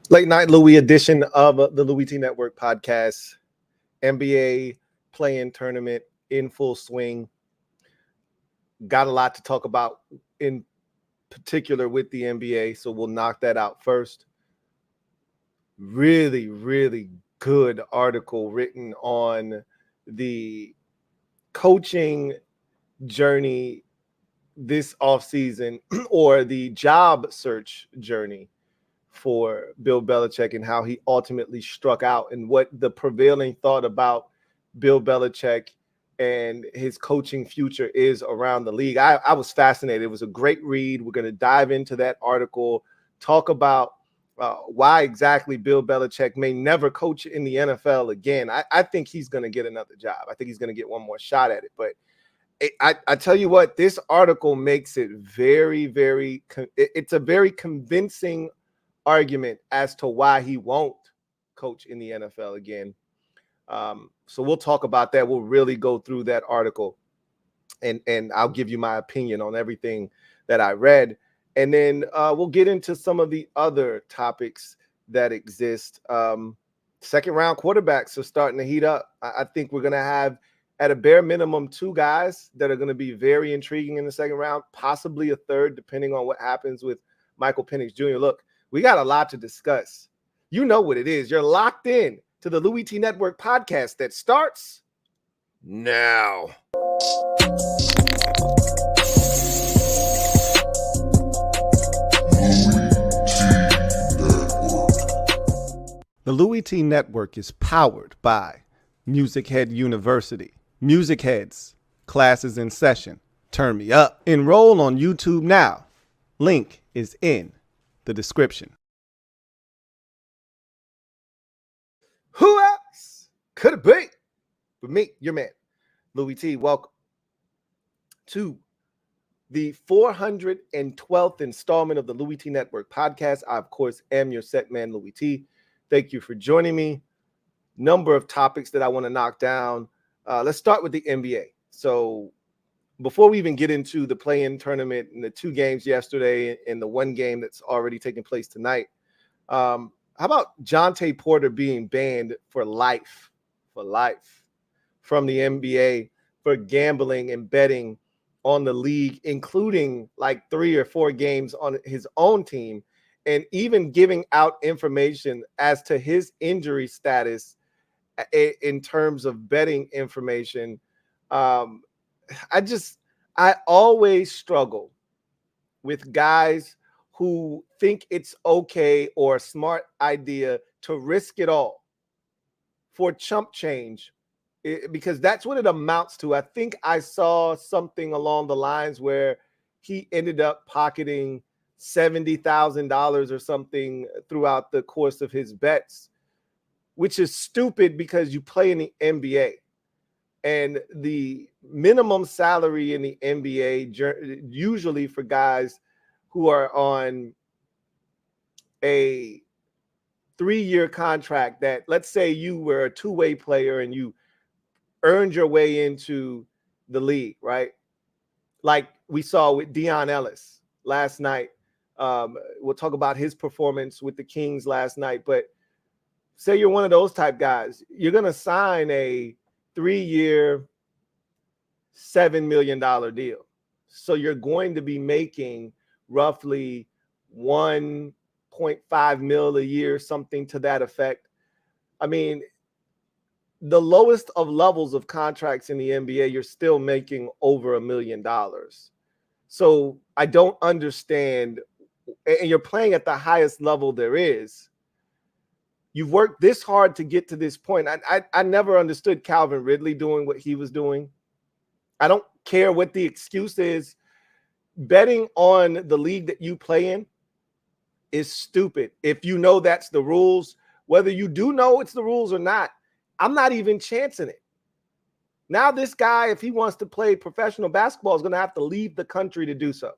Late night Louie edition of the Louie T Network podcast. NBA play-in tournament in full swing. Got a lot to talk about in particular with the NBA, so we'll knock that out first. Really, really good article written on the coaching journey this offseason or the job search journey for Bill Belichick and how he ultimately struck out and what the prevailing thought about Bill Belichick and his coaching future is around the league. I was fascinated. It was a great read. We're going to dive into that article, talk about why exactly Bill Belichick may never coach in the NFL again. I think he's going to get another job. I think he's going to get one more shot at it. But I tell you what, this article makes it it's a very convincing argument as to why he won't coach in the NFL again. So we'll talk about that. We'll really go through that article and I'll give you my opinion on everything that I read. And then we'll get into some of the other topics that exist. Second round quarterbacks are starting to heat up. I think we're going to have, at a bare minimum, two guys that are going to be very intriguing in the second round, possibly a third, depending on what happens with Michael Penix Jr. Look, we got a lot to discuss. You know what it is. You're locked in to the Louie T Network podcast that starts now. The Louie T Network is powered by MusicHead University. MusicHeads, classes in session. Turn me up. Enroll on YouTube now. Link is in the description. Who else could it be but me, your man, Louie T? Welcome to the 412th installment of the Louie T Network podcast. I, of course, am your set man, Louie T. Thank you for joining me. Number of topics that I want to knock down. Let's start with the NBA. So before we even get into the play-in tournament and the two games yesterday and the one game that's already taking place tonight, how about Jonte Porter being banned for life from the NBA for gambling and betting on the league, including like 3 or 4 games on his own team, and even giving out information as to his injury status in terms of betting information. I always struggle with guys who think it's okay or a smart idea to risk it all for chump change, because that's what it amounts to. I think I saw something along the lines where he ended up pocketing $70,000 or something throughout the course of his bets, which is stupid because you play in the NBA. And the minimum salary in the NBA, usually for guys who are on a 3-year contract, that, let's say you were a two-way player and you earned your way into the league, right? Like we saw with Deion Ellis last night. We'll talk about his performance with the Kings last night, but say you're one of those type guys, you're going to sign a 3-year, $7 million deal. So you're going to be making roughly 1.5 mil a year, something to that effect. I mean, the lowest of levels of contracts in the NBA, you're still making over $1 million. So I don't understand. And you're playing at the highest level there is. You've worked this hard to get to this point. I never understood Calvin Ridley doing what he was doing. I don't care what the excuse is. Betting on the league that you play in is stupid. If you know that's the rules, whether you do know it's the rules or not, I'm not even chancing it. Now this guy, if he wants to play professional basketball, is going to have to leave the country to do so.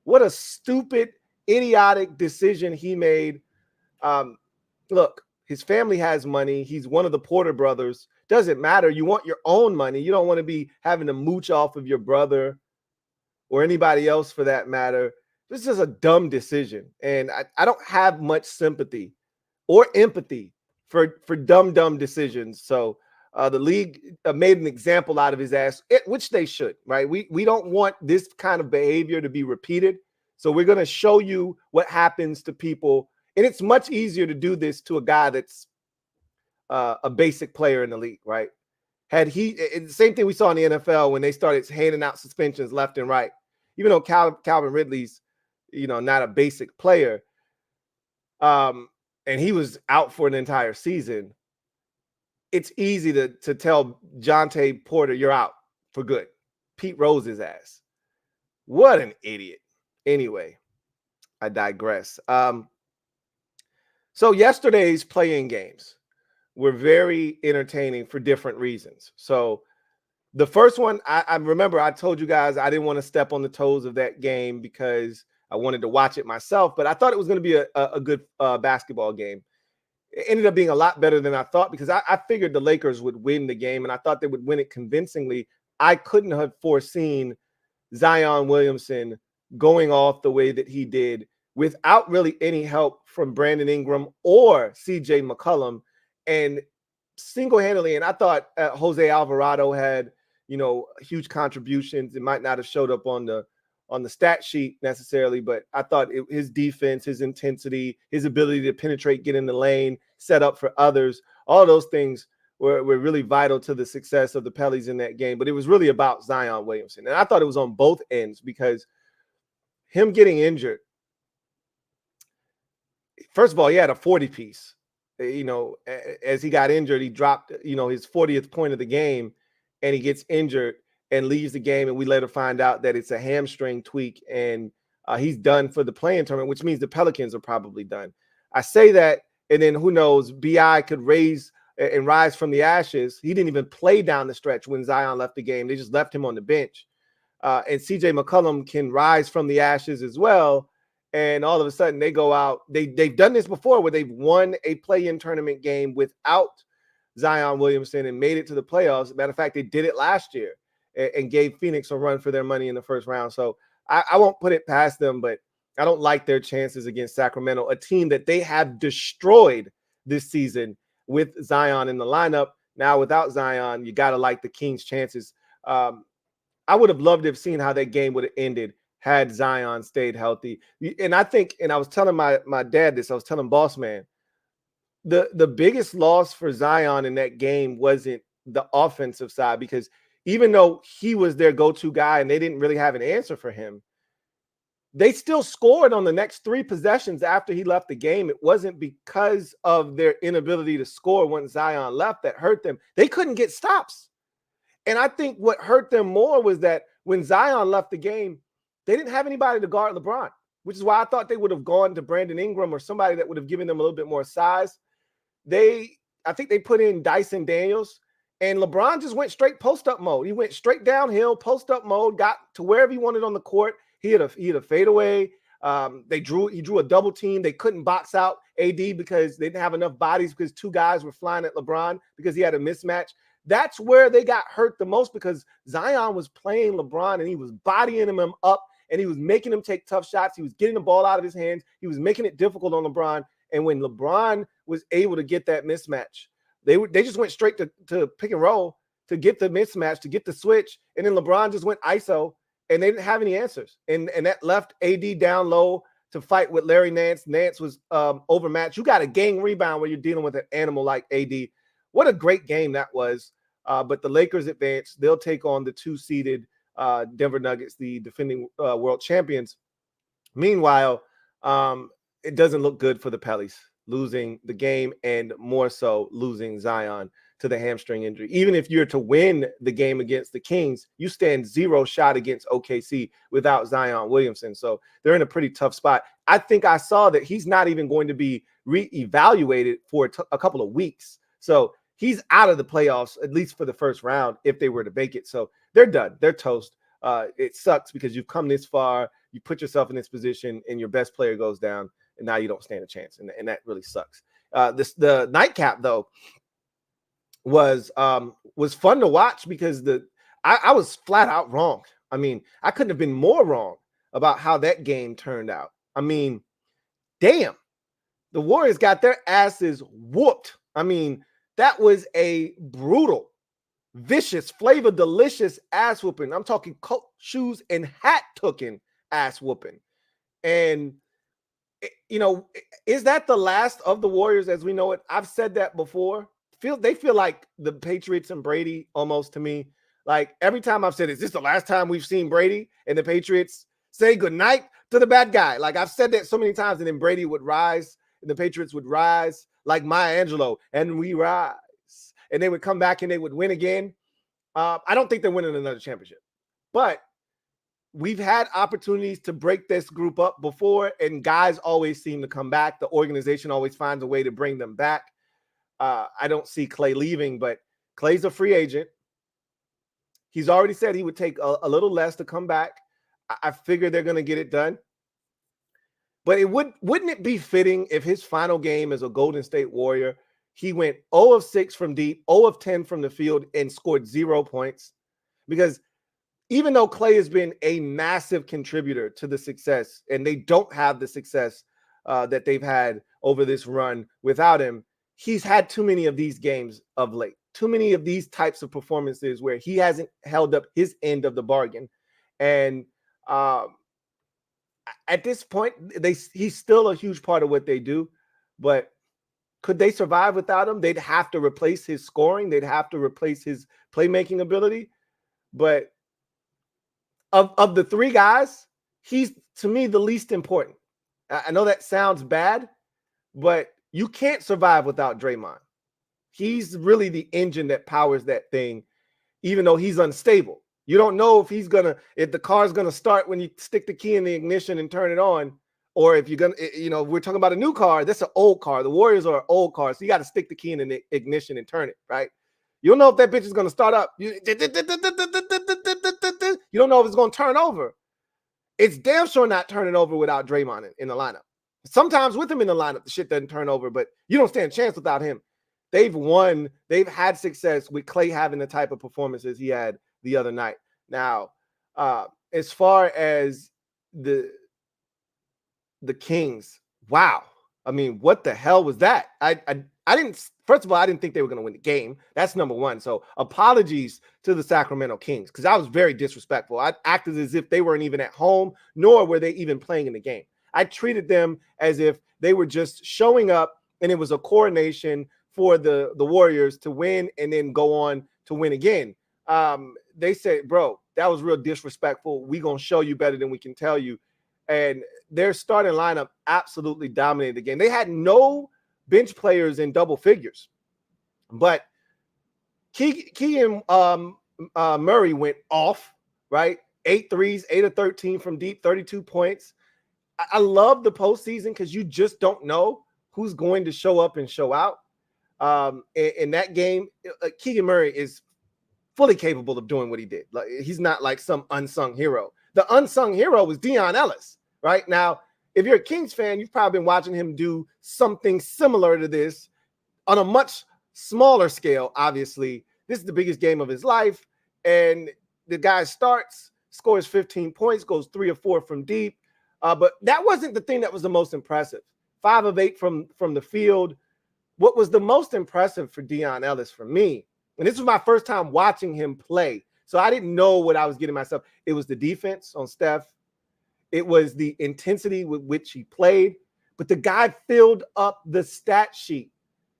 What a stupid, idiotic decision he made. Look, his family has money. He's one of the Porter brothers. Doesn't matter. You want your own money. You don't want to be having to mooch off of your brother or anybody else for that matter. This is a dumb decision. And I don't have much sympathy or empathy for dumb decisions. So the league made an example out of his ass, which they should, right? We don't want this kind of behavior to be repeated. So we're going to show you what happens to people. And it's much easier to do this to a guy that's a basic player in the league, right? Had he, the same thing we saw in the NFL when they started handing out suspensions left and right. Even though Calvin Ridley's, not a basic player, and he was out for an entire season, it's easy to tell Jonte Porter, you're out for good. Pete Rose's ass. What an idiot. Anyway, I digress. So yesterday's play-in games were very entertaining for different reasons. So the first one, I remember I told you guys I didn't want to step on the toes of that game because I wanted to watch it myself, but I thought it was going to be a good basketball game. It ended up being a lot better than I thought because I figured the Lakers would win the game, and I thought they would win it convincingly. I couldn't have foreseen Zion Williamson going off the way that he did without really any help from Brandon Ingram or CJ McCollum, and single-handedly. And I thought Jose Alvarado had, huge contributions. It might not have showed up on the stat sheet necessarily, but I thought his defense, his intensity, his ability to penetrate, get in the lane, set up for others, all those things were really vital to the success of the Pellies in that game. But it was really about Zion Williamson. And I thought it was on both ends because him getting injured, first of all, he had a 40-piece. As he got injured, he dropped, his 40th point of the game, and he gets injured and leaves the game. And we later find out that it's a hamstring tweak, and he's done for the play-in tournament, which means the Pelicans are probably done. I say that, and then who knows, BI could rise from the ashes. He didn't even play down the stretch when Zion left the game. They just left him on the bench. And CJ McCollum can rise from the ashes as well. And all of a sudden they go out. They've done this before where they've won a play-in tournament game without Zion Williamson and made it to the playoffs. Matter of fact, they did it last year and gave Phoenix a run for their money in the first round. So I won't put it past them, but I don't like their chances against Sacramento, a team that they have destroyed this season with Zion in the lineup. Now without Zion, you got to like the Kings' chances. I would have loved to have seen how that game would have ended had Zion stayed healthy. And I think, and I was telling my dad this, I was telling Boss Man, the biggest loss for Zion in that game wasn't the offensive side, because even though he was their go-to guy and they didn't really have an answer for him, they still scored on the next 3 possessions after he left the game. It wasn't because of their inability to score once Zion left that hurt them. They couldn't get stops. And I think what hurt them more was that when Zion left the game, they didn't have anybody to guard LeBron, which is why I thought they would have gone to Brandon Ingram or somebody that would have given them a little bit more size. I think they put in Dyson Daniels, and LeBron just went straight post-up mode. He went straight downhill, post-up mode, got to wherever he wanted on the court. He had a fadeaway. He drew a double team. They couldn't box out AD because they didn't have enough bodies because 2 guys were flying at LeBron because he had a mismatch. That's where they got hurt the most, because Zion was playing LeBron and he was bodying him up and he was making him take tough shots. He was getting the ball out of his hands. He was making it difficult on LeBron. And when LeBron was able to get that mismatch, they just went straight to pick and roll to get the mismatch, to get the switch. And then LeBron just went ISO, and they didn't have any answers. And that left AD down low to fight with Larry Nance. Nance was overmatched. You got a gang rebound where you're dealing with an animal like AD. What a great game that was. But the Lakers advanced. They'll take on the 2-seeded Denver Nuggets, the defending world champions. Meanwhile, it doesn't look good for the Pellies, losing the game and more so losing Zion to the hamstring injury. Even if you're to win the game against the Kings, you stand 0 shot against OKC without Zion Williamson. So they're in a pretty tough spot. I think I saw that he's not even going to be reevaluated for a couple of weeks. So he's out of the playoffs, at least for the first round, if they were to make it. So they're done. They're toast. It sucks because you've come this far, you put yourself in this position, and your best player goes down, and now you don't stand a chance. And that really sucks. The nightcap, though, was fun to watch because I was flat out wrong. I mean, I couldn't have been more wrong about how that game turned out. I mean, damn, the Warriors got their asses whooped. I mean, that was a brutal, vicious, flavor delicious ass whooping. I'm talking coat, shoes, and hat tooking ass whooping. And, you know, is that the last of the Warriors as we know it? I've said that before. They feel like the Patriots and Brady almost to me. Like every time I've said, is this the last time we've seen Brady and the Patriots say goodnight to the bad guy? Like I've said that so many times, and then Brady would rise and the Patriots would rise like Maya Angelou, and we rise. And they would come back and they would win again. I don't think they're winning another championship, but we've had opportunities to break this group up before, and guys always seem to come back. The organization always finds a way to bring them back. I don't see Klay leaving, but Klay's a free agent. He's already said he would take a little less to come back. I figure they're going to get it done. But wouldn't it be fitting if his final game as a Golden State Warrior, he went 0 of 6 from deep, 0 of 10 from the field, and scored 0 points? Because even though Klay has been a massive contributor to the success, and they don't have the success that they've had over this run without him, he's had too many of these games of late, too many of these types of performances where he hasn't held up his end of the bargain. And at this point, he's still a huge part of what they do, but could they survive without him? They'd have to replace his scoring. They'd have to replace his playmaking ability. But of the three guys, he's, to me, the least important. I know that sounds bad, but you can't survive without Draymond. He's really the engine that powers that thing, even though he's unstable. You don't know if the car's gonna start when you stick the key in the ignition and turn it on, or if you're gonna, we're talking about a new car. That's an old car. The Warriors are an old car, so you got to stick the key in the ignition and turn it, right? You don't know if that bitch is gonna start up. You don't know if it's gonna turn over. It's damn sure not turning over without Draymond in the lineup. Sometimes with him in the lineup, the shit doesn't turn over, but you don't stand a chance without him. They've won. They've had success with Klay having the type of performances he had the other night. Now, as far as the Kings, wow. I mean, what the hell was that? I didn't, first of all, I didn't think they were going to win the game. That's number one. So apologies to the Sacramento Kings, because I was very disrespectful. I acted as if they weren't even at home, nor were they even playing in the game. I treated them as if they were just showing up and it was a coronation for the Warriors to win and then go on to win again. They said, bro, that was real disrespectful. We going to show you better than we can tell you. And their starting lineup absolutely dominated the game. They had no bench players in double figures. But Keegan Murray went off, right? 8 threes, 8 of 13 from deep, 32 points. I love the postseason because you just don't know who's going to show up and show out. In that game, Keegan Murray is fully capable of doing what he did. Like, he's not like some unsung hero. The unsung hero was Deion Ellis, right? Now, if you're a Kings fan, you've probably been watching him do something similar to this on a much smaller scale, obviously. This is the biggest game of his life, and the guy starts, scores 15 points, goes 3 or 4 from deep. But that wasn't the thing that was the most impressive. 5 of 8 from the field. What was the most impressive for Deion Ellis for me, and this was my first time watching him play, so I didn't know what I was getting myself. It was the defense on Steph. It was the intensity with which he played. But the guy filled up the stat sheet.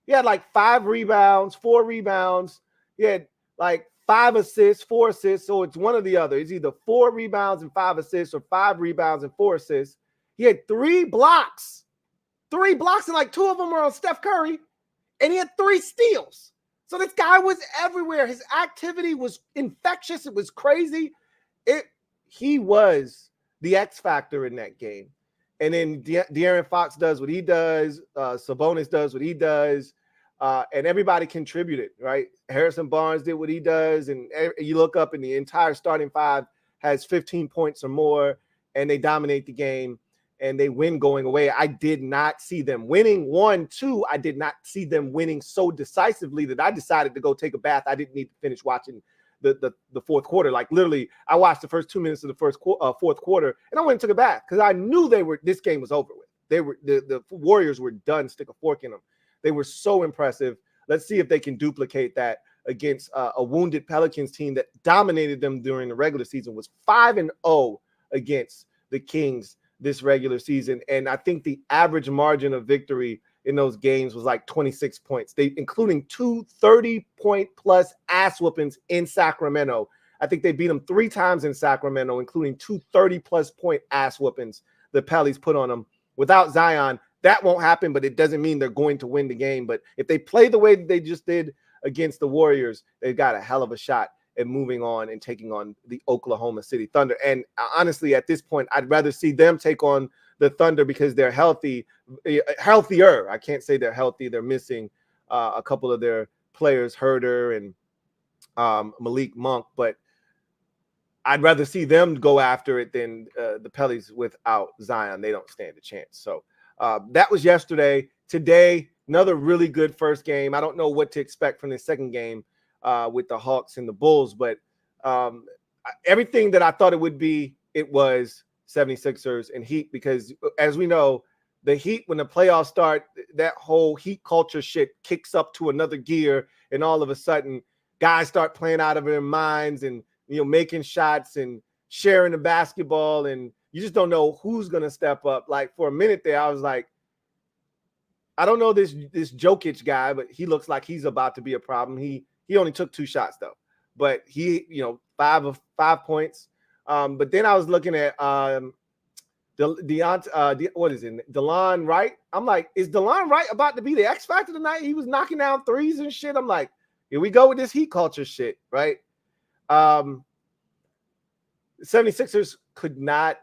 He had like 5 rebounds, 4 rebounds. He had like 5 assists, 4 assists. So it's one or the other. It's either 4 rebounds and 5 assists or 5 rebounds and 4 assists. He had 3 blocks. 3 blocks, and like 2 of them were on Steph Curry. And he had 3 steals. So this guy was everywhere. His activity was infectious. It was crazy. He was the X factor in that game. And then De'Aaron Fox does what he does. Sabonis does what he does. And everybody contributed, right? Harrison Barnes did what he does. And you look up and the entire starting 5 has 15 points or more, and they dominate the game. And they win going away. I did not see them winning. 1, 2, I did not see them winning so decisively that I decided to go take a bath. I didn't need to finish watching the fourth quarter. Like literally, I watched the first 2 minutes of the fourth quarter, and I went and took it back because I knew this game was over with. The Warriors were done. Stick a fork in them. They were so impressive. Let's see if they can duplicate that against a wounded Pelicans team that dominated them during the regular season. Was 5-0 against the Kings this regular season, and I think the average margin of victory in those games was like 26 points. Including 2 30-point plus ass whoopings in Sacramento. I think they beat them 3 times in Sacramento, including 2 30-plus point ass whoopings the Pellies put on them. Without Zion, that won't happen, but it doesn't mean they're going to win the game. But if they play the way that they just did against the Warriors, they've got a hell of a shot at moving on and taking on the Oklahoma City Thunder. And honestly, at this point, I'd rather see them take on the Thunder because they're healthier. I can't say they're healthy. They're missing a couple of their players, Herder and Malik Monk, but I'd rather see them go after it than the Pellies without Zion. They don't stand a chance. So that was yesterday. Today, another really good first game. I don't know what to expect from the second game with the Hawks and the Bulls, but everything that I thought it would be, it was 76ers and Heat, because as we know, the Heat, when the playoffs start, that whole Heat culture shit kicks up to another gear, and all of a sudden guys start playing out of their minds and making shots and sharing the basketball, and you just don't know who's going to step up. Like for a minute there, I was like, I don't know this Jokic guy, but he looks like he's about to be a problem. He only took 2 shots though, but he 5 of 5 points. But then I was looking at DeLon Wright. I'm like, is DeLon Wright about to be the X factor tonight? He was knocking down threes and shit. I'm like, here we go with this Heat culture shit, right? 76ers could not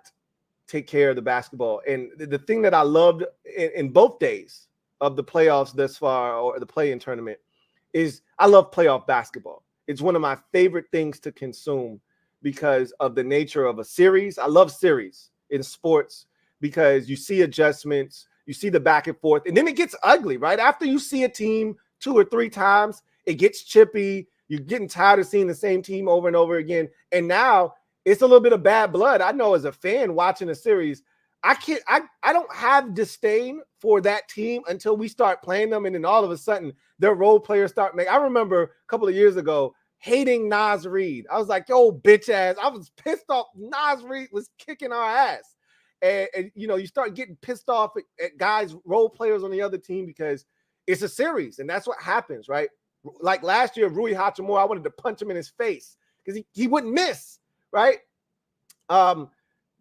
take care of the basketball. And the thing that I loved in both days of the playoffs thus far, or the play-in tournament, is I love playoff basketball. It's one of my favorite things to consume because of the nature of a series. I love series in sports because you see adjustments, you see the back and forth, and then it gets ugly, right? After you see a team 2 or 3 times, it gets chippy. You're getting tired of seeing the same team over and over again. And now it's a little bit of bad blood. I know as a fan watching a series, I don't have disdain for that team until we start playing them. And then all of a sudden their role players start making. I remember a couple of years ago hating Nas Reed. I was like, yo, bitch ass. I was pissed off. Nas Reed was kicking our ass. And you start getting pissed off at guys, role players on the other team, because it's a series. And that's what happens, right? Like last year, Rui Hachimura, I wanted to punch him in his face because he wouldn't miss, right?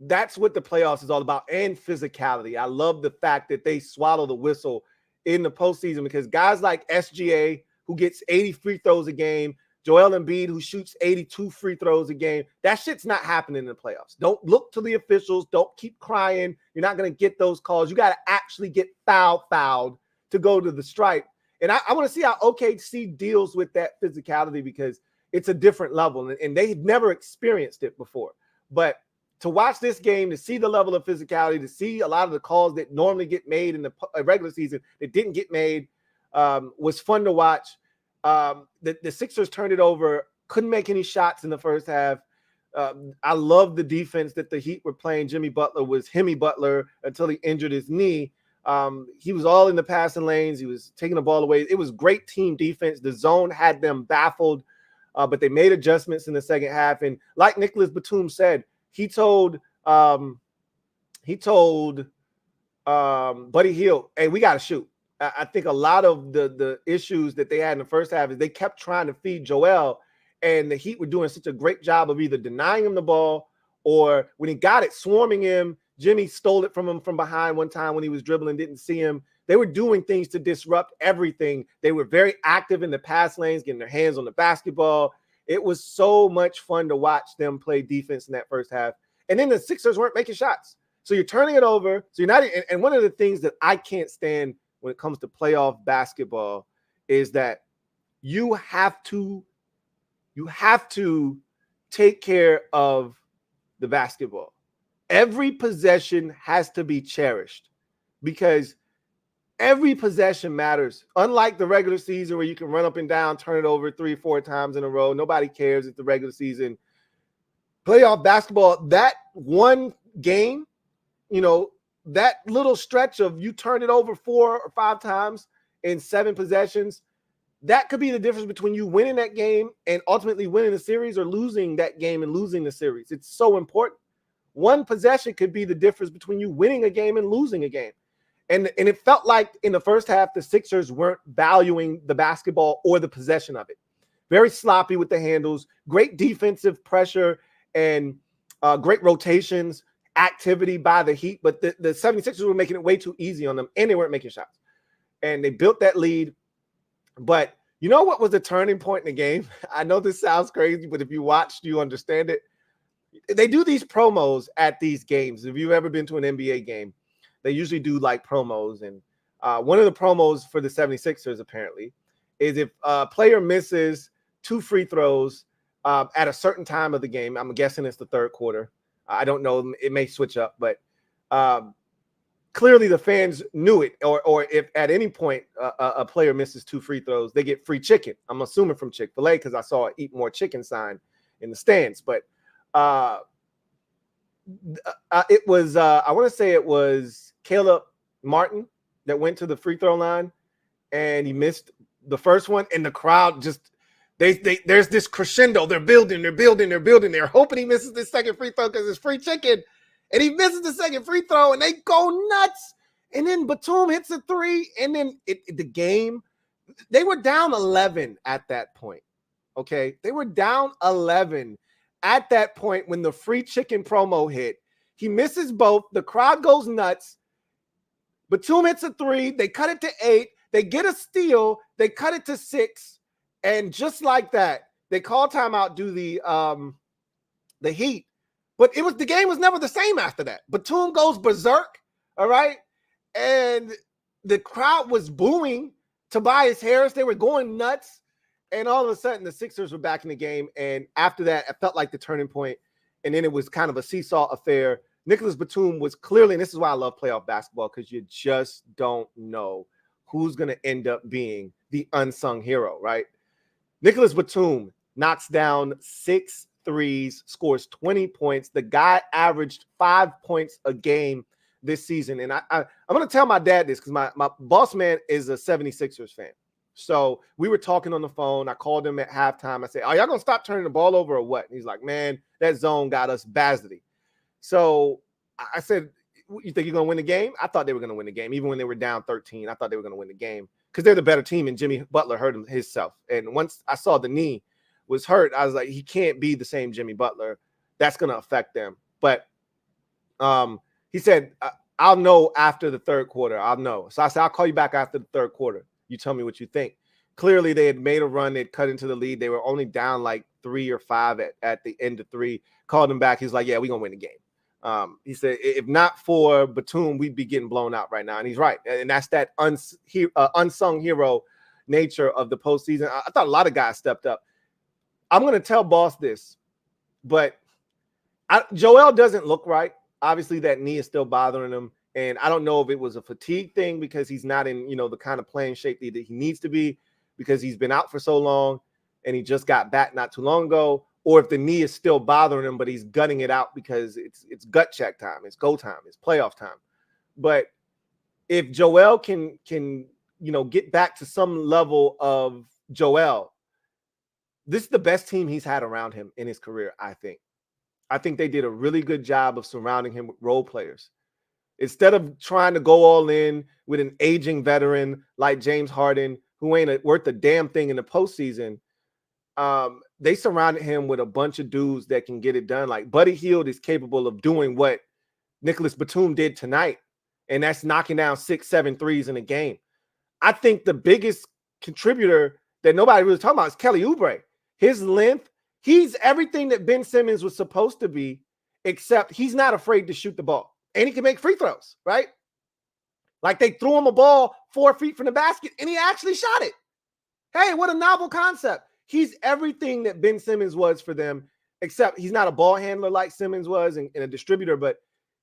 That's what the playoffs is all about, and physicality. I love the fact that they swallow the whistle in the postseason, because guys like SGA, who gets 80 free throws a game, Joel Embiid, who shoots 82 free throws a game, that shit's not happening in the playoffs. Don't look to the officials. Don't keep crying. You're not going to get those calls. You got to actually get fouled to go to the stripe. And I want to see how OKC deals with that physicality, because it's a different level, and they had never experienced it before. But to watch this game, to see the level of physicality, to see a lot of the calls that normally get made in the regular season that didn't get made, was fun to watch. The Sixers turned it over, couldn't make any shots in the first half. I love the defense that the Heat were playing. Jimmy Butler was Hemi Butler until he injured his knee. He was all in the passing lanes. He was taking the ball away. It was great team defense. The zone had them baffled, but they made adjustments in the second half. And like Nicholas Batum said, he told Buddy Hield, hey, we got to shoot. I think a lot of the issues that they had in the first half is they kept trying to feed Joel, and the Heat were doing such a great job of either denying him the ball, or when he got it, swarming him. Jimmy stole it from him from behind one time when he was dribbling, didn't see him. They were doing things to disrupt everything. They were very active in the pass lanes, getting their hands on the basketball. It was so much fun to watch them play defense in that first half. And then the Sixers weren't making shots. So you're turning it over. So you're not. And one of the things that I can't stand when it comes to playoff basketball is that you have to take care of the basketball. Every possession has to be cherished, because Every possession matters. Unlike the regular season where you can run up and down, turn it over 3-4 times in a row. Nobody cares if the regular season. Playoff basketball, that one game, that little stretch of you turn it over 4 or 5 times in 7 possessions, that could be the difference between you winning that game and ultimately winning the series or losing that game and losing the series. It's so important. One possession could be the difference between you winning a game and losing a game. And it felt like in the first half, the Sixers weren't valuing the basketball or the possession of it. Very sloppy with the handles, great defensive pressure, and great rotations, activity by the Heat. But the 76ers were making it way too easy on them, and they weren't making shots. And they built that lead. But you know what was the turning point in the game? I know this sounds crazy, but if you watched, you understand it. They do these promos at these games. If you've ever been to an NBA game, they usually do like promos. And one of the promos for the 76ers apparently is if a player misses 2 free throws at a certain time of the game, I'm guessing it's the third quarter. I don't know. It may switch up, but clearly the fans knew it. Or if at any point a player misses 2 free throws, they get free chicken. I'm assuming from Chick-fil-A because I saw an Eat More Chicken sign in the stands. But it was, I want to say it was Caleb Martin that went to the free throw line and he missed the first one. And the crowd just, there's this crescendo. They're building. They're hoping he misses the second free throw because it's free chicken. And he misses the second free throw and they go nuts. And then Batum hits a 3. And then the game, they were down 11 at that point. Okay. They were down 11 at that point when the free chicken promo hit. He misses both. The crowd goes nuts. Batum hits a 3. They cut it to 8. They get a steal. They cut it to 6. And just like that, they call timeout, do the Heat. But the game was never the same after that. Batum goes berserk, all right? And the crowd was booing Tobias Harris. They were going nuts. And all of a sudden, the Sixers were back in the game. And after that, it felt like the turning point. And then it was kind of a seesaw affair. Nicholas Batum was clearly, and this is why I love playoff basketball, because you just don't know who's going to end up being the unsung hero, right? Nicholas Batum knocks down 6 threes, scores 20 points. The guy averaged 5 points a game this season. And I'm going to tell my dad this because my boss man is a 76ers fan. So we were talking on the phone. I called him at halftime. I said, are y'all going to stop turning the ball over or what? And he's like, man, that zone got us Basley. So I said, you think you're going to win the game? I thought they were going to win the game. Even when they were down 13, I thought they were going to win the game because they're the better team, and Jimmy Butler hurt himself. And once I saw the knee was hurt, I was like, he can't be the same Jimmy Butler. That's going to affect them. But he said, I'll know after the third quarter. I'll know. So I said, I'll call you back after the third quarter. You tell me what you think. Clearly, they had made a run. They'd cut into the lead. They were only down like 3 or 5 at the end of 3. Called him back. He's like, yeah, we're going to win the game. He said, if not for Batum, we'd be getting blown out right now. And he's right. And that's that unsung hero nature of the postseason. I thought a lot of guys stepped up. I'm going to tell Boss this, but Joel doesn't look right. Obviously, that knee is still bothering him. And I don't know if it was a fatigue thing because he's not in, the kind of playing shape that he needs to be because he's been out for so long and he just got back not too long ago, or if the knee is still bothering him, but he's gutting it out because it's gut check time, it's go time, it's playoff time. But if Joel can get back to some level of Joel, this is the best team he's had around him in his career, I think. I think they did a really good job of surrounding him with role players. Instead of trying to go all in with an aging veteran like James Harden, who ain't worth a damn thing in the postseason, they surrounded him with a bunch of dudes that can get it done. Like Buddy Hield is capable of doing what Nicholas Batum did tonight, and that's knocking down 6-7 threes in a game. I think the biggest contributor that nobody really talking about is Kelly Oubre. His length, he's everything that Ben Simmons was supposed to be, except he's not afraid to shoot the ball. And he can make free throws, right? Like they threw him a ball 4 feet from the basket, and he actually shot it. Hey, what a novel concept. He's everything that Ben Simmons was for them, except he's not a ball handler like Simmons was and a distributor, but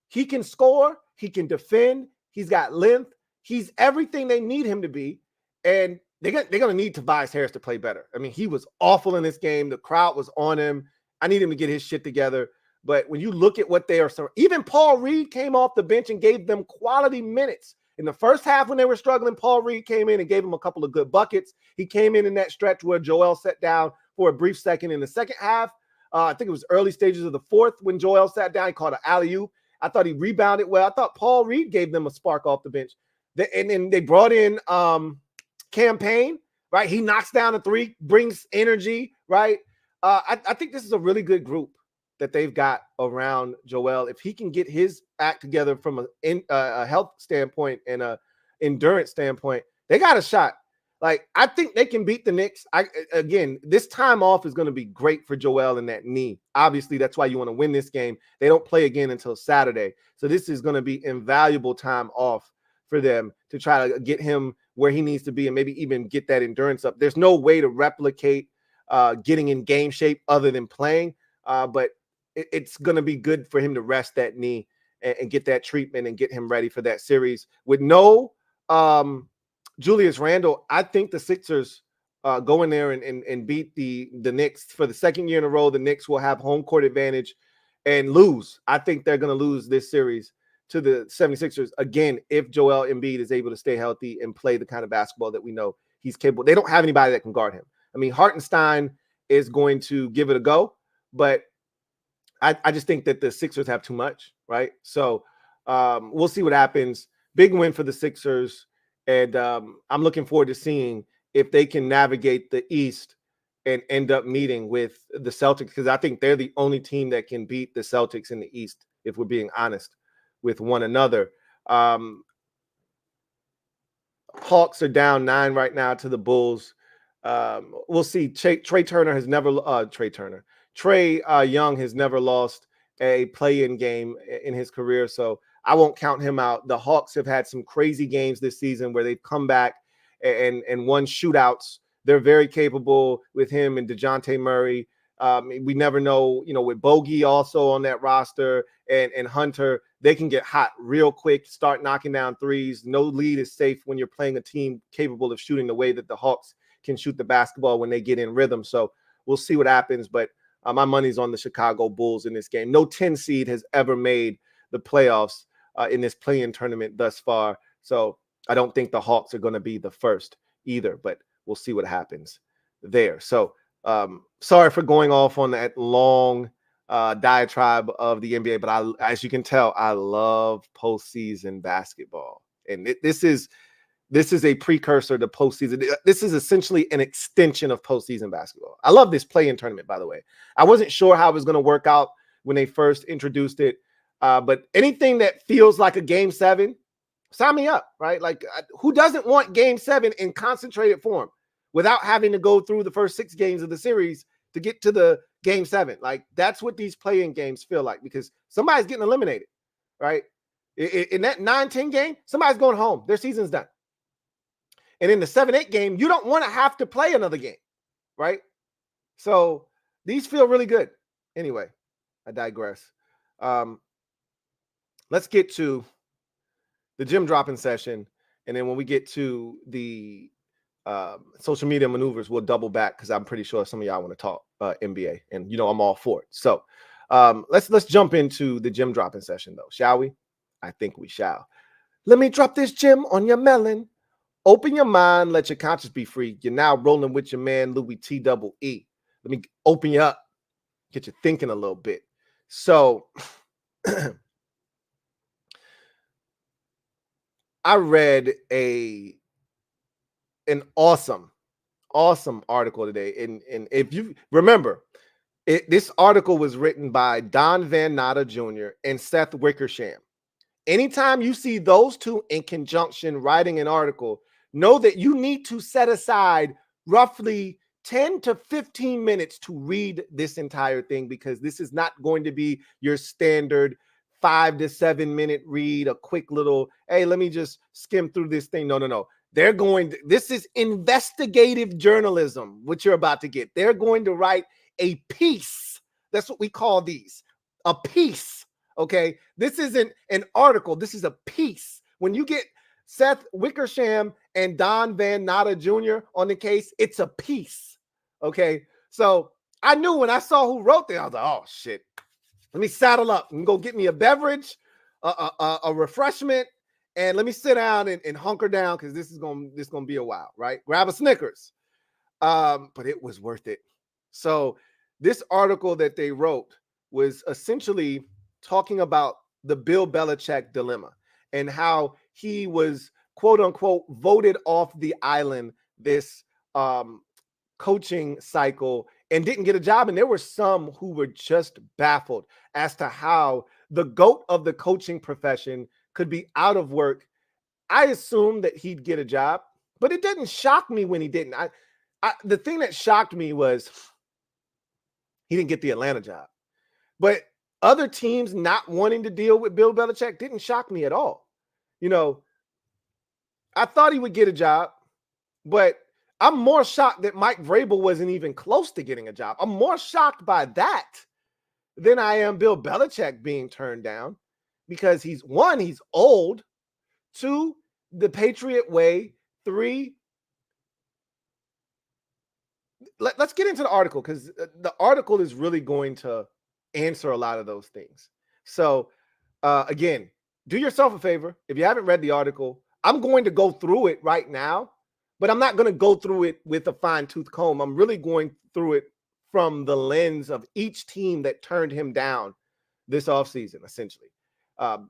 he can score, he can defend, he's got length, he's everything they need him to be. And they're going to need Tobias Harris to play better. I mean, he was awful in this game. The crowd was on him. I need him to get his shit together. But when you look at what they are, even Paul Reed came off the bench and gave them quality minutes. In the first half when they were struggling, Paul Reed came in and gave them a couple of good buckets. He came in that stretch where Joel sat down for a brief second. In the second half, I think it was early stages of the fourth when Joel sat down. He caught an alley-oop. I thought he rebounded well. I thought Paul Reed gave them a spark off the bench. And then they brought in Campaign, right? He knocks down a three, brings energy, right? I think this is a really good group that they've got around Joel. If he can get his act together from a health standpoint and a endurance standpoint, they got a shot. Like, I think they can beat the Knicks. Again, this time off is going to be great for Joel and that knee. Obviously, that's why you want to win this game. They don't play again until Saturday. So this is going to be invaluable time off for them to try to get him where he needs to be and maybe even get that endurance up. There's no way to replicate getting in game shape other than playing, but it's going to be good for him to rest that knee and get that treatment and get him ready for that series. With no Julius Randle, I think the Sixers go in there and beat the Knicks for the second year in a row. The Knicks will have home court advantage and lose. I think they're going to lose this series to the 76ers, again, if Joel Embiid is able to stay healthy and play the kind of basketball that we know he's capable. They don't have anybody that can guard him. I mean, Hartenstein is going to give it a go, but I just think that the Sixers have too much, right? So we'll see what happens. Big win for the Sixers, and I'm looking forward to seeing if they can navigate the East and end up meeting with the Celtics, because I think they're the only team that can beat the Celtics in the East, if we're being honest with one another. Hawks are down 9 right now to the Bulls. We'll see. Trey Young has never lost a play-in game in his career, so I won't count him out. The Hawks have had some crazy games this season where they've come back and won shootouts. They're very capable with him and DeJounte Murray. We never know, with Bogey also on that roster and Hunter, they can get hot real quick, start knocking down threes. No lead is safe when you're playing a team capable of shooting the way that the Hawks can shoot the basketball when they get in rhythm. So we'll see what happens, but my money's on the Chicago Bulls in this game. No 10 seed has ever made the playoffs in this play-in tournament thus far. So I don't think the Hawks are going to be the first either, but we'll see what happens there. So sorry for going off on that long diatribe of the NBA, but as you can tell, I love postseason basketball. And this is a precursor to postseason. This is essentially an extension of postseason basketball. I love this play-in tournament, by the way. I wasn't sure how it was going to work out when they first introduced it, but anything that feels like a Game 7, sign me up, right? Like, who doesn't want Game 7 in concentrated form without having to go through the first 6 games of the series to get to the Game 7? Like, that's what these play-in games feel like, because somebody's getting eliminated, right? In that 9-10 game, somebody's going home. Their season's done. And in the 7-8 game, you don't want to have to play another game, right? So these feel really good. Anyway, I digress. Let's get to the gym dropping session. And then when we get to the social media maneuvers, we'll double back, because I'm pretty sure some of y'all want to talk NBA. And, I'm all for it. So let's jump into the gym dropping session, though, shall we? I think we shall. Let me drop this gym on your melon. Open your mind, let your conscience be free. You're now rolling with your man, Louie T double E. Let me open you up, get you thinking a little bit. So I read an awesome article today. And if you remember, this article was written by Don Van Natta Jr. and Seth Wickersham. Anytime you see those two in conjunction writing an article, know that you need to set aside roughly 10 to 15 minutes to read this entire thing, because this is not going to be your standard 5 to 7 minute read, a quick little, hey, let me just skim through this thing. No. This is investigative journalism, what you're about to get. They're going to write a piece. That's what we call these, a piece. Okay. This isn't an article. This is a piece. When you get Seth Wickersham and Don Van Natta Jr. on the case. It's a piece. Okay. So I knew when I saw who wrote that, I was like, oh shit. Let me saddle up and go get me a beverage, a refreshment, and let me sit down and hunker down because this is gonna be a while, right? Grab a Snickers. But it was worth it. So this article that they wrote was essentially talking about the Bill Belichick dilemma and how he was, quote unquote, voted off the island this coaching cycle and didn't get a job. And there were some who were just baffled as to how the GOAT of the coaching profession could be out of work. I assumed that he'd get a job, but it didn't shock me when he didn't. The thing that shocked me was he didn't get the Atlanta job. But other teams not wanting to deal with Bill Belichick didn't shock me at all. You know, I thought he would get a job, but I'm more shocked that Mike Vrabel wasn't even close to getting a job. I'm more shocked by that than I am Bill Belichick being turned down because he's old. 2, the Patriot way. 3, let's get into the article because the article is really going to answer a lot of those things. So again, do yourself a favor. If you haven't read the article, I'm going to go through it right now, but I'm not going to go through it with a fine-tooth comb. I'm really going through it from the lens of each team that turned him down this offseason, essentially,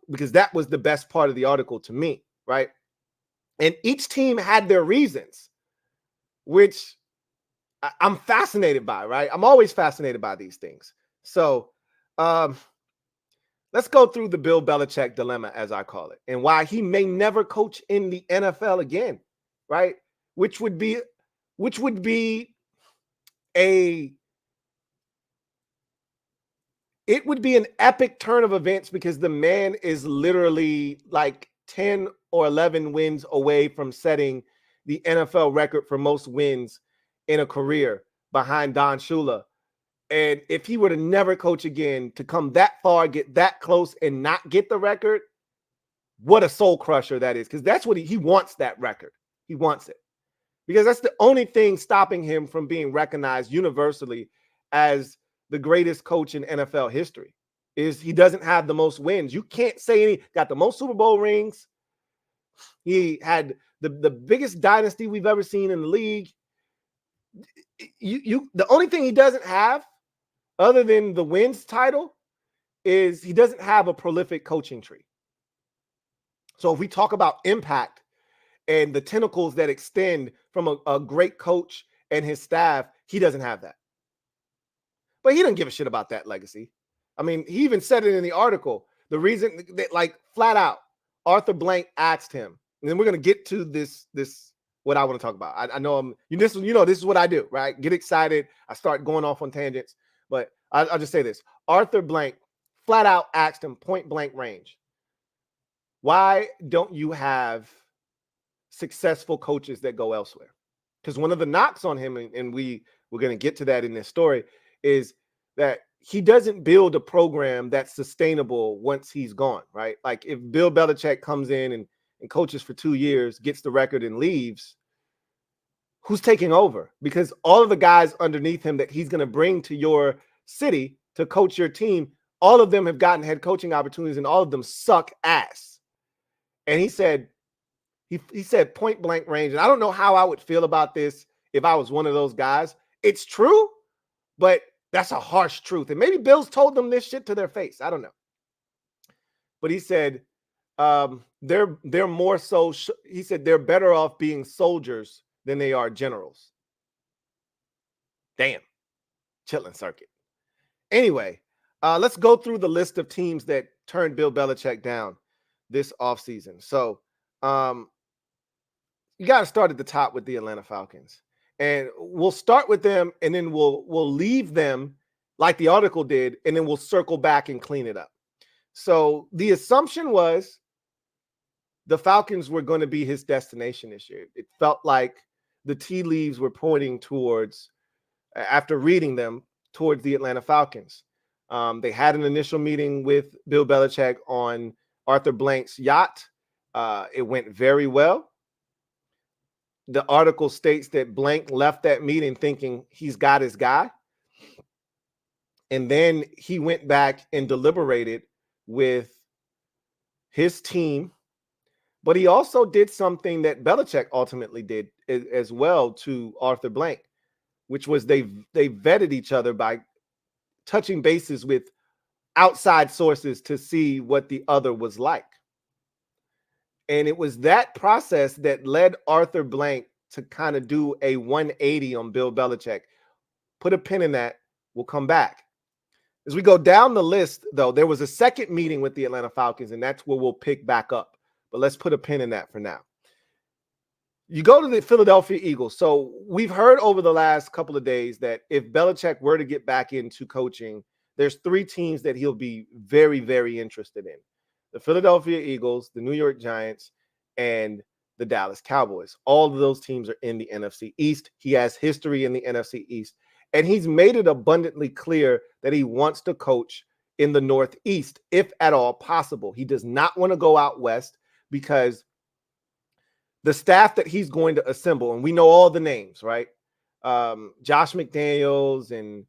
because that was the best part of the article to me, right? And each team had their reasons, which I'm fascinated by, right? I'm always fascinated by these things. So let's go through the Bill Belichick dilemma, as I call it, and why he may never coach in the NFL again, right? Which would be an epic turn of events because the man is literally like 10 or 11 wins away from setting the NFL record for most wins in a career behind Don Shula. And if he were to never coach again, to come that far, get that close and not get the record, what a soul crusher that is. Because that's what he wants, that record. He wants it. Because that's the only thing stopping him from being recognized universally as the greatest coach in NFL history is he doesn't have the most wins. You can't say got the most Super Bowl rings. He had the biggest dynasty we've ever seen in the league. The only thing he doesn't have other than the wins title is he doesn't have a prolific coaching tree. So if we talk about impact and the tentacles that extend from a great coach and his staff, he doesn't have that. But he doesn't give a shit about that legacy. I mean, he even said it in the article. The reason that, like, flat out, Arthur Blank asked him, and then we're going to get to this what I want to talk about. I know this is what I do, right? Get excited. I start going off on tangents, but I'll just say this. Arthur Blank flat out asked him point blank range, why don't you have successful coaches that go elsewhere? Because one of the knocks on him, and we're going to get to that in this story, is that he doesn't build a program that's sustainable once he's gone, right? Like if Bill Belichick comes in and coaches for 2 years, gets the record and leaves, who's taking over? Because all of the guys underneath him that he's going to bring to your city to coach your team, all of them have gotten head coaching opportunities and all of them suck ass. And he said point blank range. And I don't know how I would feel about this if I was one of those guys. It's true, but that's a harsh truth. And maybe Bill's told them this shit to their face. I don't know. But he said they're more so. He said they're better off being soldiers than they are generals. Damn. Chitlin circuit. Anyway, let's go through the list of teams that turned Bill Belichick down this offseason. So you got to start at the top with the Atlanta Falcons. And we'll start with them, and then we'll leave them like the article did, and then we'll circle back and clean it up. So the assumption was the Falcons were going to be his destination this year. It felt like the tea leaves were pointing towards, after reading them, towards the Atlanta Falcons. They had an initial meeting with Bill Belichick on Arthur Blank's yacht. It went very well. The article states that Blank left that meeting thinking he's got his guy. And then he went back and deliberated with his team. But he also did something that Belichick ultimately did as well to Arthur Blank, which was they vetted each other by touching bases with outside sources to see what the other was like. And it was that process that led Arthur Blank to kind of do a 180 on Bill Belichick. Put a pin in that. We'll come back. As we go down the list, though, there was a second meeting with the Atlanta Falcons, and that's where we'll pick back up. But let's put a pin in that for now. You go to the Philadelphia Eagles. So we've heard over the last couple of days that if Belichick were to get back into coaching, there's three teams that he'll be very, very interested in. The Philadelphia Eagles, the New York Giants, and the Dallas Cowboys. All of those teams are in the NFC East. He has history in the NFC East. And he's made it abundantly clear that he wants to coach in the Northeast, if at all possible. He does not want to go out west because the staff that he's going to assemble, and we know all the names, right? Josh McDaniels and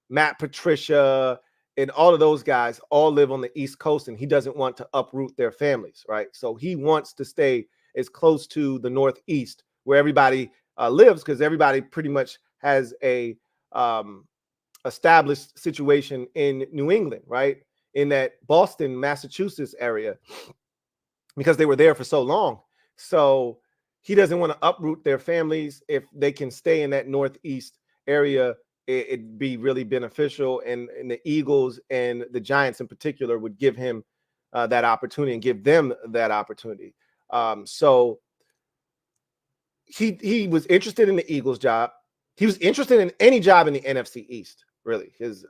Matt Patricia and all of those guys all live on the East Coast, and he doesn't want to uproot their families, right? So he wants to stay as close to the Northeast where everybody lives, because everybody pretty much has a established situation in New England, right? In that Boston, Massachusetts area, because they were there for so long. So he doesn't want to uproot their families. If they can stay in that Northeast area, it'd be really beneficial. And the Eagles and the Giants in particular would give him that opportunity and give them that opportunity. So he was interested in the Eagles job. He was interested in any job in the NFC East, really, because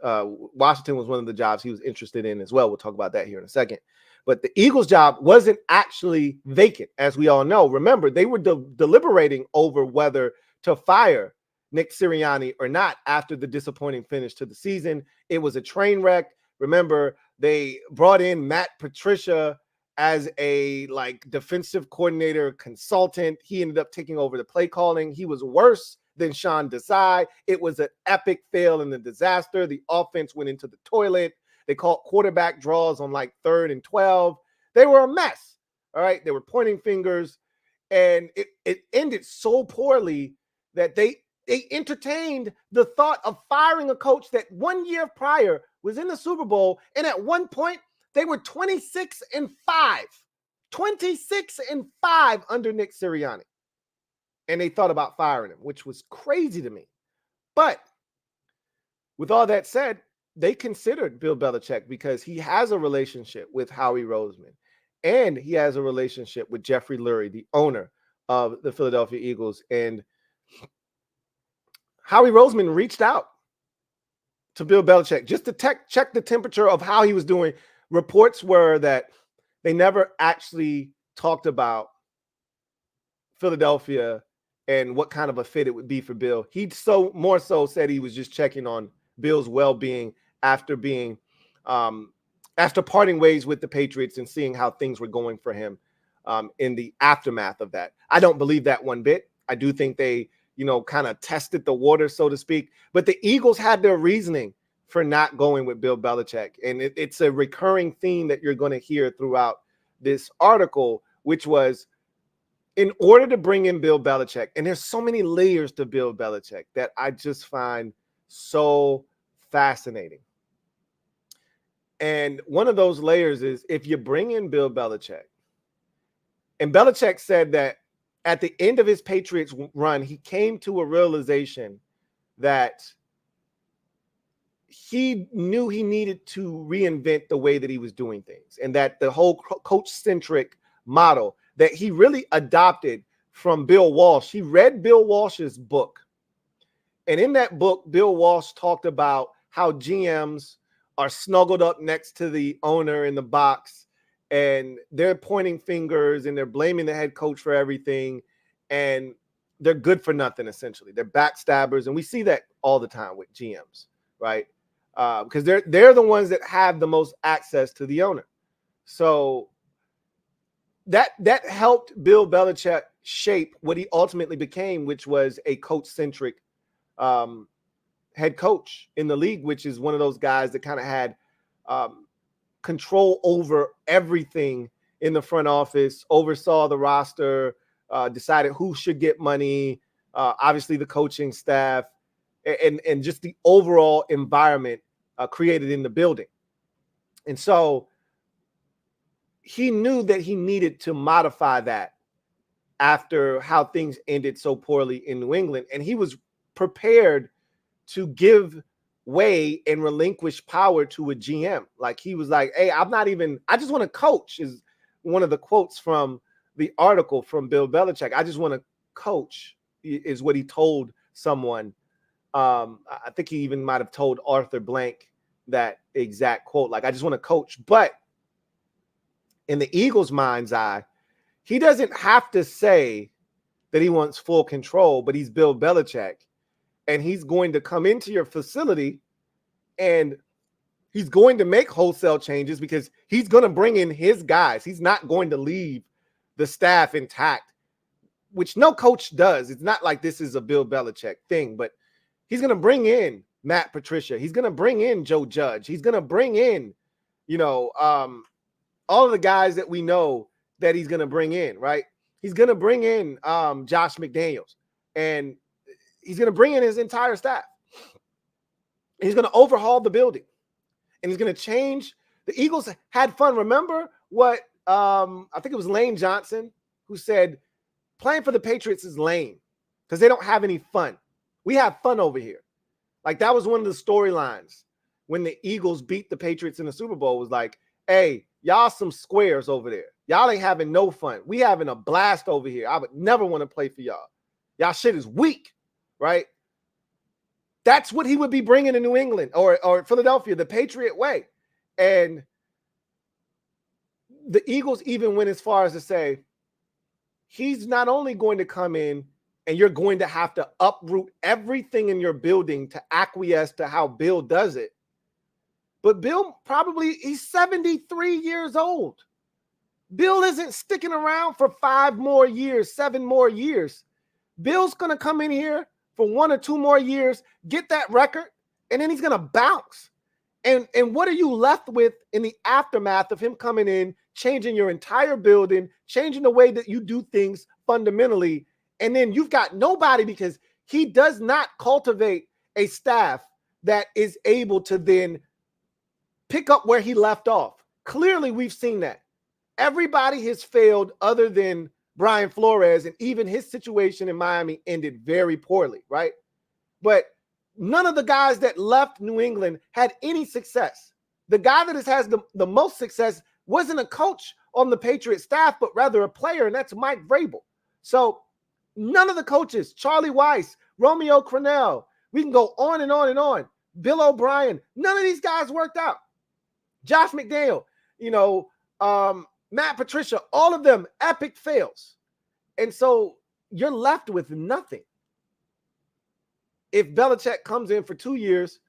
Washington was one of the jobs he was interested in as well. We'll talk about that here in a second. But the Eagles job wasn't actually vacant, as we all know. Remember, they were deliberating over whether to fire Nick Sirianni or not after the disappointing finish to the season. It was a train wreck. Remember, they brought in Matt Patricia as a defensive coordinator consultant. He ended up taking over the play calling. He was worse than Sean Desai. It was an epic fail and a disaster. The offense went into the toilet. They called quarterback draws on 3rd and 12. They were a mess. All right. They were pointing fingers, and it ended so poorly that they entertained the thought of firing a coach that 1 year prior was in the Super Bowl. And at one point they were 26-5, 26-5 under Nick Sirianni. And they thought about firing him, which was crazy to me. But with all that said, they considered Bill Belichick because he has a relationship with Howie Roseman, and he has a relationship with Jeffrey Lurie, the owner of the Philadelphia Eagles. And Howie Roseman reached out to Bill Belichick just to check the temperature of how he was doing. Reports were that they never actually talked about Philadelphia and what kind of a fit it would be for Bill. He more so said he was just checking on Bill's well-being after parting ways with the Patriots and seeing how things were going for him in the aftermath of that. I don't believe that one bit. I do think they, kind of tested the water, so to speak. But the Eagles had their reasoning for not going with Bill Belichick. And it's a recurring theme that you're going to hear throughout this article, which was, in order to bring in Bill Belichick, and there's so many layers to Bill Belichick that I just find so fascinating. And one of those layers is if you bring in Bill Belichick, and Belichick said that at the end of his Patriots run, he came to a realization that he knew he needed to reinvent the way that he was doing things, and that the whole coach-centric model that he really adopted from Bill Walsh. He read Bill Walsh's book. And in that book, Bill Walsh talked about how GMs are snuggled up next to the owner in the box, and they're pointing fingers and they're blaming the head coach for everything. And they're good for nothing, essentially. They're backstabbers. And we see that all the time with GMs, right? Because they're the ones that have the most access to the owner. So that helped Bill Belichick shape what he ultimately became, which was a coach-centric head coach in the league, which is one of those guys that kind of had control over everything in the front office, oversaw the roster, decided who should get money, obviously the coaching staff, and just the overall environment created in the building. And so he knew that he needed to modify that after how things ended so poorly in New England. And he was prepared to give way and relinquish power to a GM. Like, he was like, hey, I just want to coach, is one of the quotes from the article from Bill Belichick. I just want to coach, is what he told someone. I think he even might have told Arthur Blank that exact quote. Like, I just want to coach. But in the Eagles' mind's eye, he doesn't have to say that he wants full control, but he's Bill Belichick. And he's going to come into your facility and he's going to make wholesale changes because he's going to bring in his guys. He's not going to leave the staff intact, which no coach does. It's not like this is a Bill Belichick thing, but he's going to bring in Matt Patricia. He's going to bring in Joe Judge. He's going to bring in, all of the guys that we know that he's going to bring in, right? He's going to bring in Josh McDaniels, and he's going to bring in his entire staff. And he's going to overhaul the building, and he's going to change. The Eagles had fun. Remember what I think it was Lane Johnson who said, playing for the Patriots is lame because they don't have any fun. We have fun over here. Like, that was one of the storylines when the Eagles beat the Patriots in the Super Bowl, was like, hey, y'all some squares over there. Y'all ain't having no fun. We having a blast over here. I would never want to play for y'all. Y'all shit is weak, right? That's what he would be bringing to New England or Philadelphia, the Patriot way. And the Eagles even went as far as to say, he's not only going to come in and you're going to have to uproot everything in your building to acquiesce to how Bill does it, but Bill he's 73 years old. Bill isn't sticking around for 5 more years, 7 more years. Bill's going to come in here for 1 or 2 more years, get that record, and then he's going to bounce. And what are you left with in the aftermath of him coming in, changing your entire building, changing the way that you do things fundamentally, and then you've got nobody because he does not cultivate a staff that is able to then pick up where he left off. Clearly, we've seen that. Everybody has failed other than Brian Flores, and even his situation in Miami ended very poorly, right? But none of the guys that left New England had any success. The guy that has the most success wasn't a coach on the Patriot staff, but rather a player, and that's Mike Vrabel. So none of the coaches, Charlie Weiss, Romeo Crennel, we can go on and on and on, Bill O'Brien, none of these guys worked out. Josh McDaniel, Matt Patricia, all of them epic fails. And so you're left with nothing. If Belichick comes in for 2 years,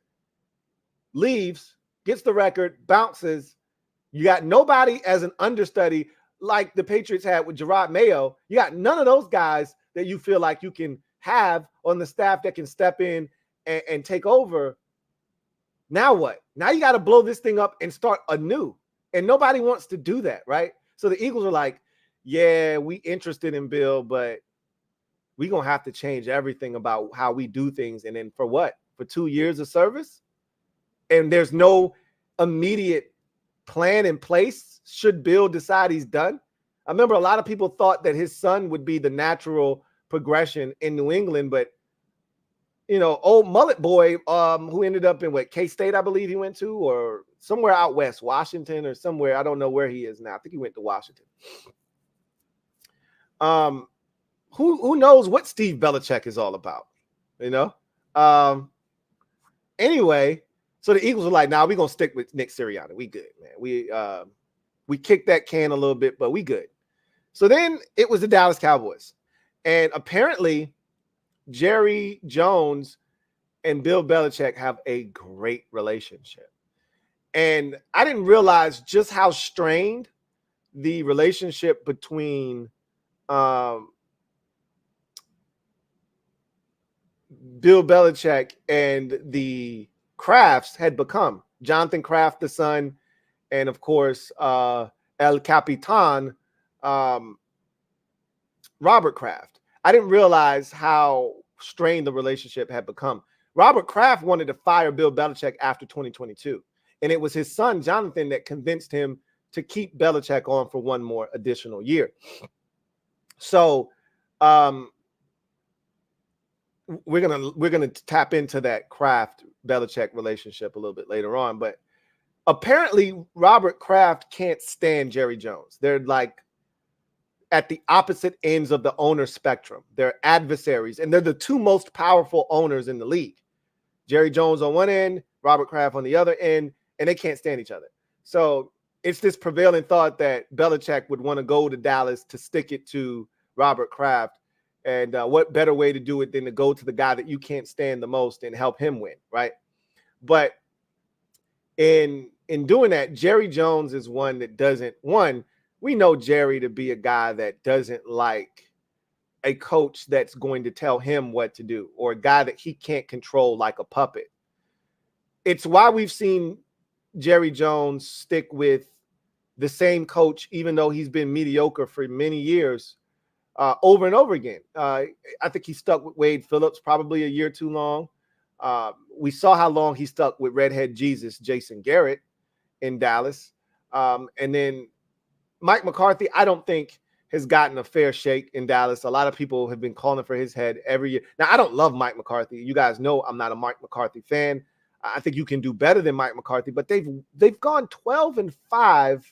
leaves, gets the record, bounces, you got nobody as an understudy like the Patriots had with Gerard Mayo. You got none of those guys that you feel like you can have on the staff that can step in and take over. Now what? Now you got to blow this thing up and start anew. And nobody wants to do that, right? So the Eagles are like, yeah, we interested in Bill, but we're going to have to change everything about how we do things. And then for what? For 2 years of service? And there's no immediate plan in place should Bill decide he's done. I remember a lot of people thought that his son would be the natural progression in New England, but old mullet boy who ended up in K-State, I believe he went to, or somewhere out west, Washington or somewhere. I don't know where he is now. I think he went to Washington. Who knows what Steve Belichick is all about, Anyway, so the Eagles were like, nah, we're going to stick with Nick Sirianni. We good, man. We kicked that can a little bit, but we good. So then it was the Dallas Cowboys. And apparently Jerry Jones and Bill Belichick have a great relationship. And I didn't realize just how strained the relationship between Bill Belichick and the Krafts had become. Jonathan Kraft, the son, and of course, El Capitan, Robert Kraft. I didn't realize how strained the relationship had become. Robert Kraft wanted to fire Bill Belichick after 2022, and it was his son, Jonathan, that convinced him to keep Belichick on for one more additional year. So we're gonna tap into that Kraft Belichick relationship a little bit later on, but apparently Robert Kraft can't stand Jerry Jones. They're like at the opposite ends of the owner spectrum. They're adversaries, and they're the two most powerful owners in the league. Jerry Jones on one end, Robert Kraft on the other end, and they can't stand each other. So it's this prevailing thought that Belichick would want to go to Dallas to stick it to Robert Kraft. And what better way to do it than to go to the guy that you can't stand the most and help him win, right? But in doing that, Jerry Jones is one that doesn't, we know Jerry to be a guy that doesn't like a coach that's going to tell him what to do, or a guy that he can't control like a puppet. It's why we've seen Jerry Jones stick with the same coach, even though he's been mediocre for many years, over and over again. I think he stuck with Wade Phillips probably a year too long. We saw how long he stuck with Redhead Jesus, Jason Garrett in Dallas. And then Mike McCarthy, I don't think has gotten a fair shake in Dallas. A lot of people have been calling for his head every year. Now, I don't love Mike McCarthy. You guys know I'm not a Mike McCarthy fan. I think you can do better than Mike McCarthy, but they've gone 12-5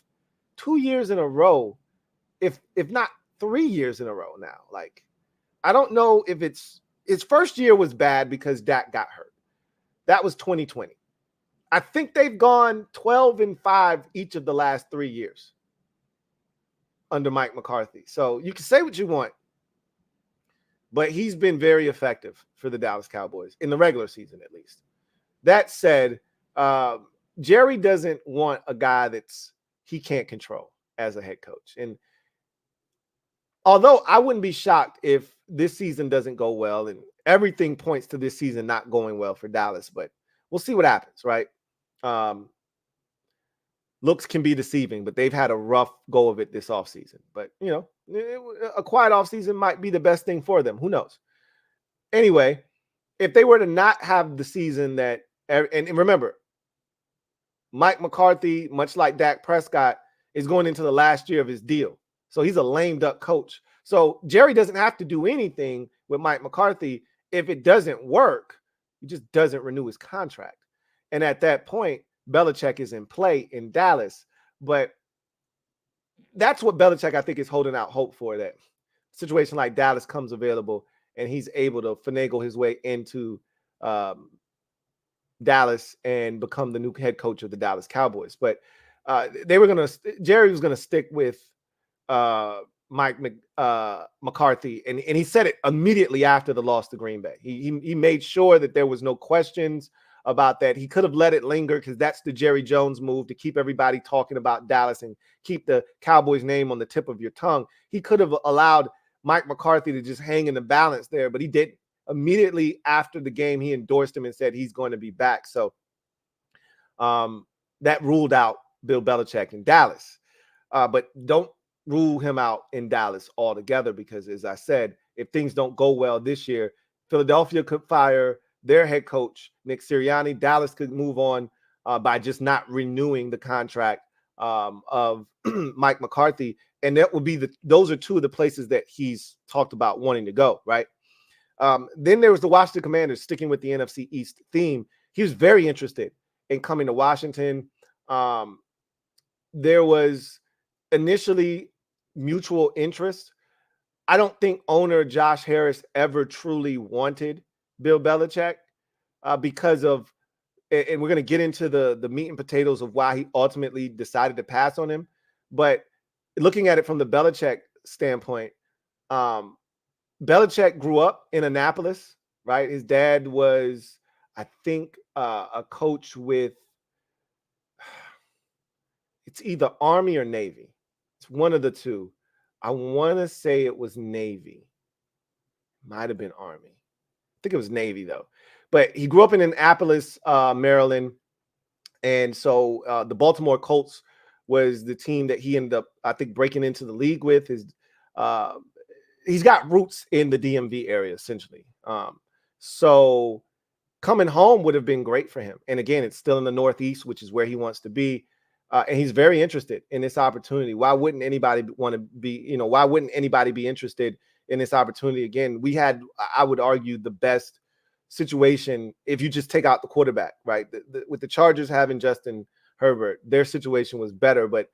2 years in a row, if not 3 years in a row now. Like, I don't know if his first year was bad because Dak got hurt. That was 2020. I think they've gone 12-5 each of the last 3 years under Mike McCarthy. So you can say what you want, but he's been very effective for the Dallas Cowboys in the regular season, at least. That said, Jerry doesn't want a guy he can't control as a head coach. And although I wouldn't be shocked if this season doesn't go well, and everything points to this season not going well for Dallas, but we'll see what happens, right? Looks can be deceiving, but they've had a rough go of it this offseason. But, a quiet offseason might be the best thing for them. Who knows? Anyway, if they were to not have the season that, and remember, Mike McCarthy, much like Dak Prescott, is going into the last year of his deal. So he's a lame duck coach. So Jerry doesn't have to do anything with Mike McCarthy. If it doesn't work, he just doesn't renew his contract. And at that point, Belichick is in play in Dallas. But that's what Belichick, I think, is holding out hope for, that a situation like Dallas comes available and he's able to finagle his way into Dallas and become the new head coach of the Dallas Cowboys. But Jerry was going to stick with Mike McCarthy, and he said it immediately after the loss to Green Bay. He made sure that there was no questions about that. He could have let it linger, because that's the Jerry Jones move, to keep everybody talking about Dallas and keep the Cowboys name on the tip of your tongue. He could have allowed Mike McCarthy to just hang in the balance there, but he didn't. Immediately after the game, he endorsed him and said he's going to be back. So that ruled out Bill Belichick in Dallas. But don't rule him out in Dallas altogether, because, as I said, if things don't go well this year, Philadelphia could fire their head coach, Nick Sirianni. Dallas could move on by just not renewing the contract of Mike McCarthy. And that would be those are two of the places that he's talked about wanting to go, right? Then there was the Washington Commanders, sticking with the NFC East theme. He was very interested in coming to Washington. There was initially mutual interest. I don't think owner Josh Harris ever truly wanted Bill Belichick because of, and we're going to get into the meat and potatoes of why he ultimately decided to pass on him. But looking at it from the Belichick standpoint, Belichick grew up in Annapolis, right? His dad was, I think, a coach with, it's either Army or Navy. one of the two. I want to say it was Navy. Might have been Army. I think it was Navy, though. But he grew up in Annapolis, Maryland. And so the Baltimore Colts was the team that he ended up, I think, breaking into the league with. He's got roots in the DMV area, essentially. So coming home would have been great for him. And again, it's still in the Northeast, which is where he wants to be. And he's very interested in this opportunity. Why wouldn't anybody want to be, why wouldn't anybody be interested in this opportunity? Again, we had, I would argue, the best situation if you just take out the quarterback, right? With the Chargers having Justin Herbert, their situation was better. But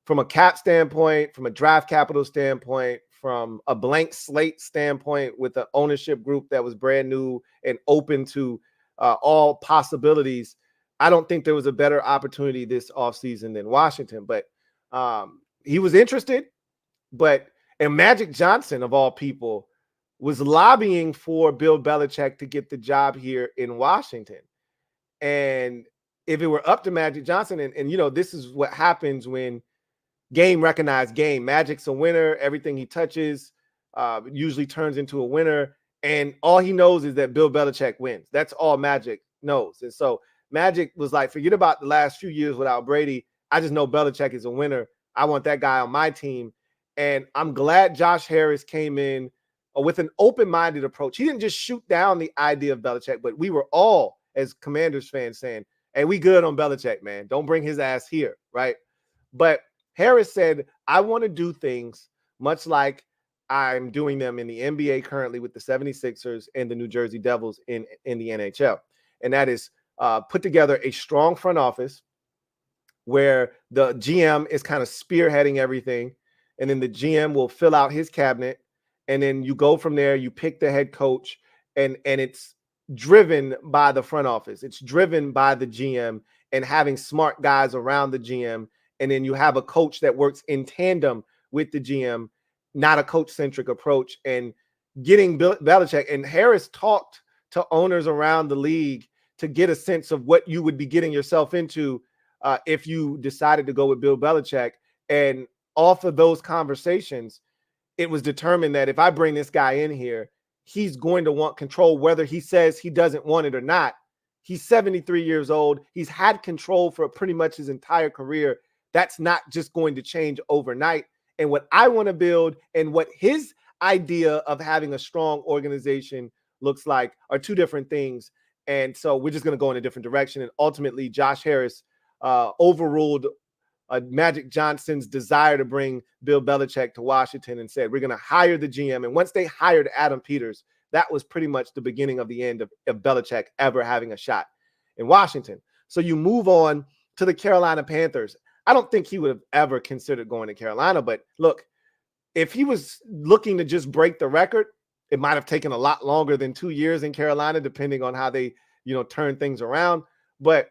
from a cap standpoint, from a draft capital standpoint, from a blank slate standpoint, with an ownership group that was brand new and open to all possibilities, I don't think there was a better opportunity this offseason than Washington. But he was interested, and Magic Johnson, of all people, was lobbying for Bill Belichick to get the job here in Washington. And if it were up to Magic Johnson, and this is what happens when game recognized game. Magic's a winner. Everything he touches usually turns into a winner. And all he knows is that Bill Belichick wins. That's all Magic knows. And so Magic was like, forget about the last few years without Brady. I just know Belichick is a winner. I want that guy on my team. And I'm glad Josh Harris came in with an open-minded approach. He didn't just shoot down the idea of Belichick, but we were all, as Commanders fans, saying, hey, we good on Belichick, man. Don't bring his ass here, right? But Harris said, I want to do things much like I'm doing them in the NBA currently with the 76ers and the New Jersey Devils in the NHL. And that is put together a strong front office where the GM is kind of spearheading everything. And then the GM will fill out his cabinet. And then you go from there, you pick the head coach, and it's driven by the front office. It's driven by the GM and having smart guys around the GM. And then you have a coach that works in tandem with the GM, not a coach-centric approach. And getting Belichick, and Harris talked to owners around the league to get a sense of what you would be getting yourself into if you decided to go with Bill Belichick. And off of those conversations, it was determined that if I bring this guy in here, he's going to want control, whether he says he doesn't want it or not. He's 73 years old. He's had control for pretty much his entire career. That's not just going to change overnight. And what I want to build and what his idea of having a strong organization looks like are two different things. And so we're just going to go in a different direction. And ultimately, Josh Harris overruled Magic Johnson's desire to bring Bill Belichick to Washington and said, we're going to hire the GM. And once they hired Adam Peters, that was pretty much the beginning of the end of Belichick ever having a shot in Washington. So you move on to the Carolina Panthers. I don't think he would have ever considered going to Carolina. But look, if he was looking to just break the record, it might have taken a lot longer than 2 years in Carolina, depending on how they, turn things around. But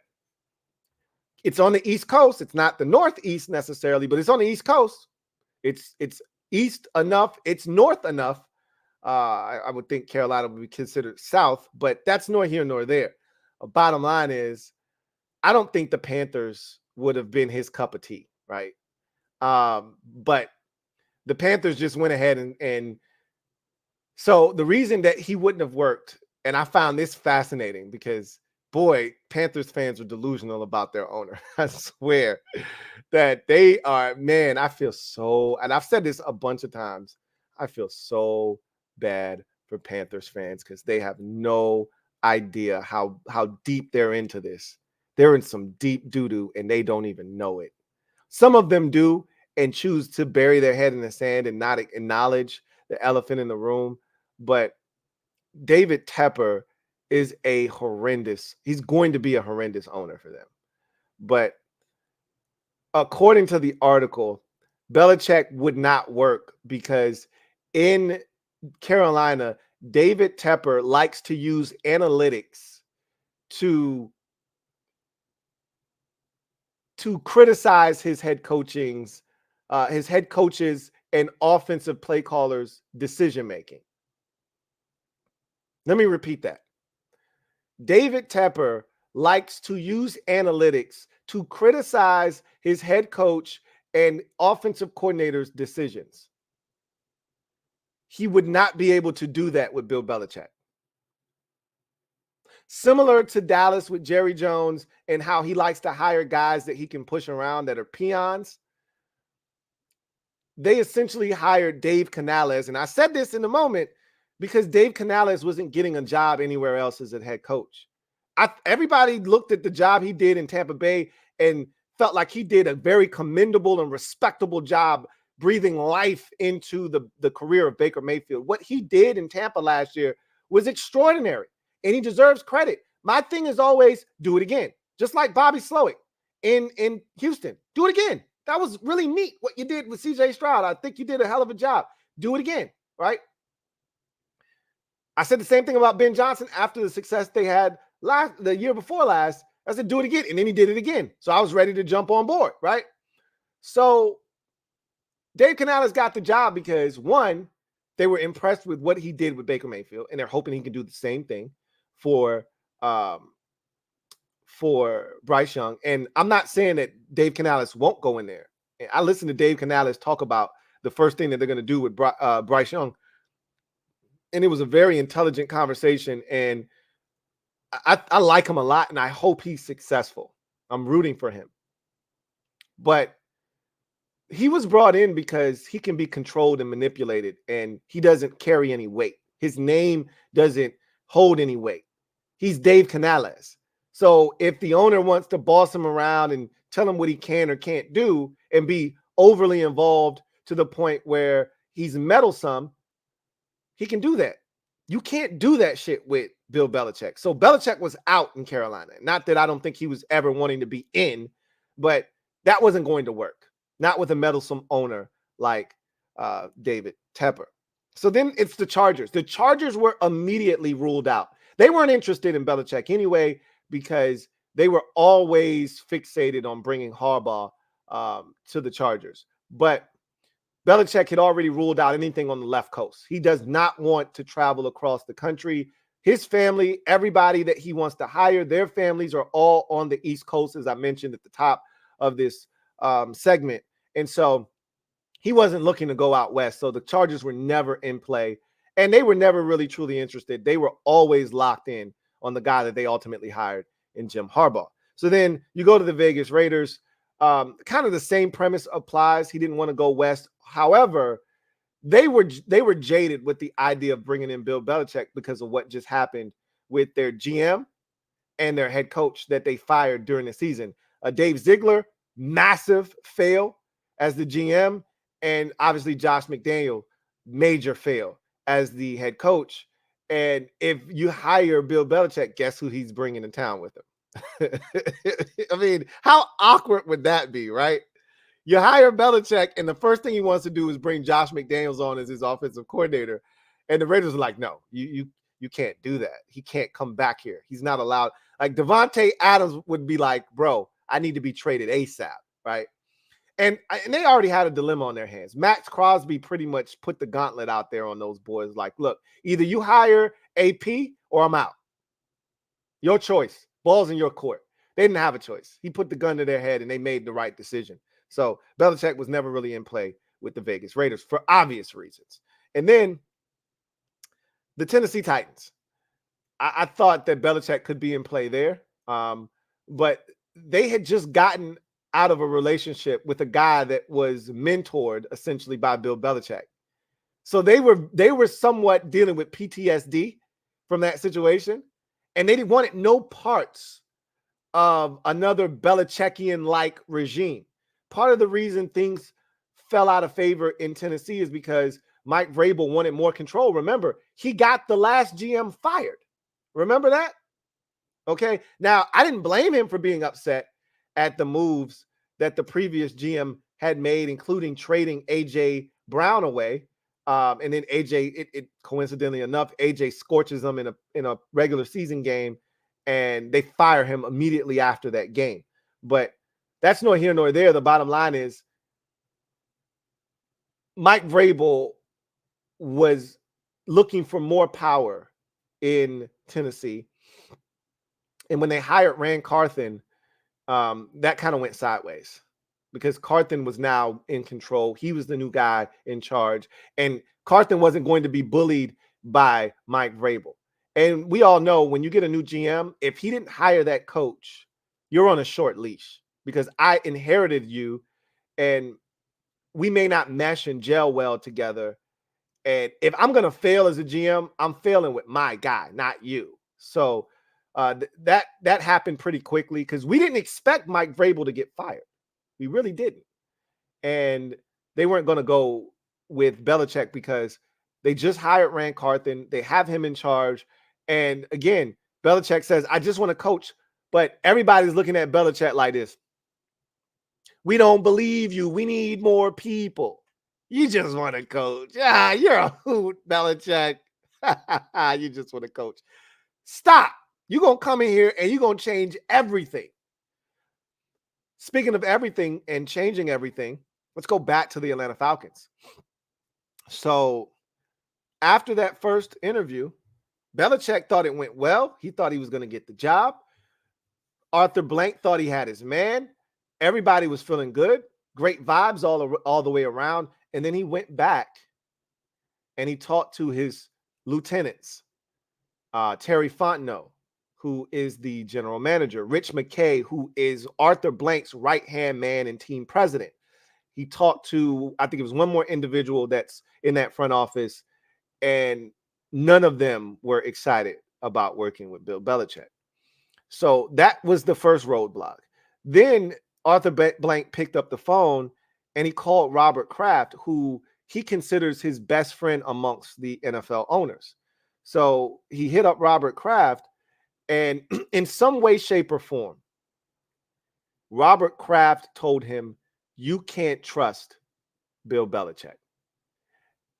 it's on the East Coast. It's not the Northeast necessarily, but it's on the East Coast. It's east enough. It's north enough. I would think Carolina would be considered south, but that's nor here nor there. Bottom line is, I don't think the Panthers would have been his cup of tea, right? But the Panthers just went ahead and so the reason that he wouldn't have worked, and I found this fascinating because, boy, Panthers fans are delusional about their owner. I swear that they are, man, I feel so, and I've said this a bunch of times, I feel so bad for Panthers fans because they have no idea how deep they're into this. They're in some deep doo-doo and they don't even know it. Some of them do and choose to bury their head in the sand and not acknowledge the elephant in the room. But David Tepper is he's going to be a horrendous owner for them. But according to the article, Belichick would not work because in Carolina, David Tepper likes to use analytics to criticize his head coaches and offensive play callers' decision-making. Let me repeat that. David Tepper likes to use analytics to criticize his head coach and offensive coordinators' decisions. He would not be able to do that with Bill Belichick. Similar to Dallas with Jerry Jones and how he likes to hire guys that he can push around that are peons. They essentially hired Dave Canales. And I said this in a moment because Dave Canales wasn't getting a job anywhere else as a head coach. Everybody looked at the job he did in Tampa Bay and felt like he did a very commendable and respectable job breathing life into the career of Baker Mayfield. What he did in Tampa last year was extraordinary, and he deserves credit. My thing is always do it again, just like Bobby Slowick in Houston. Do it again. That was really neat what you did with CJ Stroud. I think you did a hell of a job. Do it again, right? I said the same thing about Ben Johnson after the success they had the year before last. I said, do it again. And then he did it again. So I was ready to jump on board, right? So Dave Canales got the job because, one, they were impressed with what he did with Baker Mayfield, and they're hoping he can do the same thing for Bryce Young. And I'm not saying that Dave Canales won't go in there. I listened to Dave Canales talk about the first thing that they're going to do with Bryce Young, and it was a very intelligent conversation, and I like him a lot, and I hope he's successful. I'm rooting for him. But he was brought in because he can be controlled and manipulated, and he doesn't carry any weight. His name doesn't hold any weight. He's Dave Canales. So if the owner wants to boss him around and tell him what he can or can't do and be overly involved to the point where he's meddlesome, he can do that. You can't do that shit with Bill Belichick. So Belichick was out in Carolina. Not that I don't think he was ever wanting to be in, but that wasn't going to work. Not with a meddlesome owner like David Tepper. So then it's the Chargers. The Chargers were immediately ruled out. They weren't interested in Belichick anyway because they were always fixated on bringing Harbaugh to the Chargers. But Belichick had already ruled out anything on the left coast. He does not want to travel across the country. His family, everybody that he wants to hire, their families are all on the East Coast, as I mentioned at the top of this segment. And so he wasn't looking to go out west. So the Chargers were never in play, and they were never really truly interested. They were always locked in on the guy that they ultimately hired in Jim Harbaugh. So then you go to the Vegas Raiders. Kind of the same premise applies. He didn't want to go west. However, they were jaded with the idea of bringing in Bill Belichick because of what just happened with their GM and their head coach that they fired during the season. Dave Ziegler, massive fail as the GM, and obviously Josh McDaniel, major fail as the head coach. And if you hire Bill Belichick, guess who he's bringing to town with him? I mean, how awkward would that be, right? You hire Belichick, and the first thing he wants to do is bring Josh McDaniels on as his offensive coordinator. And the Raiders are like, no, you can't do that. He can't come back here. He's not allowed. Like Devontae Adams would be like, bro, I need to be traded ASAP, right? And they already had a dilemma on their hands. Max Crosby pretty much put the gauntlet out there on those boys. Like, look, either you hire AP or I'm out. Your choice. Ball's in your court. They didn't have a choice. He put the gun to their head, and they made the right decision. So Belichick was never really in play with the Vegas Raiders for obvious reasons. And then the Tennessee Titans. I thought that Belichick could be in play there, but they had just gotten out of a relationship with a guy that was mentored essentially by Bill Belichick. So they were somewhat dealing with PTSD from that situation, and they wanted no parts of another Belichickian-like regime. Part of the reason things fell out of favor in Tennessee is because Mike Vrabel wanted more control. Remember, he got the last GM fired. Remember that? Okay. Now, I didn't blame him for being upset at the moves that the previous GM had made, including trading A.J. Brown away. And then A.J., coincidentally enough, A.J. scorches them in a regular season game, and they fire him immediately after that game. But that's nor here nor there. The bottom line is Mike Vrabel was looking for more power in Tennessee. And when they hired Rand Carthen, that kind of went sideways. because Carthen was now in control. He was the new guy in charge. And Carthen wasn't going to be bullied by Mike Vrabel. And we all know when you get a new GM, if he didn't hire that coach, you're on a short leash because I inherited you and we may not mesh and gel well together. And if I'm going to fail as a GM, I'm failing with my guy, not you. So that happened pretty quickly because we didn't expect Mike Vrabel to get fired. We really didn't. And they weren't going to go with Belichick because they just hired Rand Carthen. They have him in charge. And again, Belichick says, I just want to coach. But everybody's looking at Belichick like this. We don't believe you. We need more people. You just want to coach. Yeah, you're a hoot, Belichick. You just want to coach. Stop. You're going to come in here and you're going to change everything. Speaking of everything and changing everything, let's go back to the Atlanta Falcons. So after that first interview, Belichick thought it went well. He thought he was going to get the job. Arthur Blank thought he had his man. Everybody was feeling good. Great vibes all the way around. And then he went back and he talked to his lieutenants, Terry Fontenot, who is the general manager, Rich McKay, who is Arthur Blank's right-hand man and team president. He talked to, I think it was one more individual that's in that front office, and none of them were excited about working with Bill Belichick. So that was the first roadblock. Then Arthur Blank picked up the phone and he called Robert Kraft, who he considers his best friend amongst the NFL owners. So he hit up Robert Kraft, and in some way, shape, or form, Robert Kraft told him, you can't trust Bill Belichick.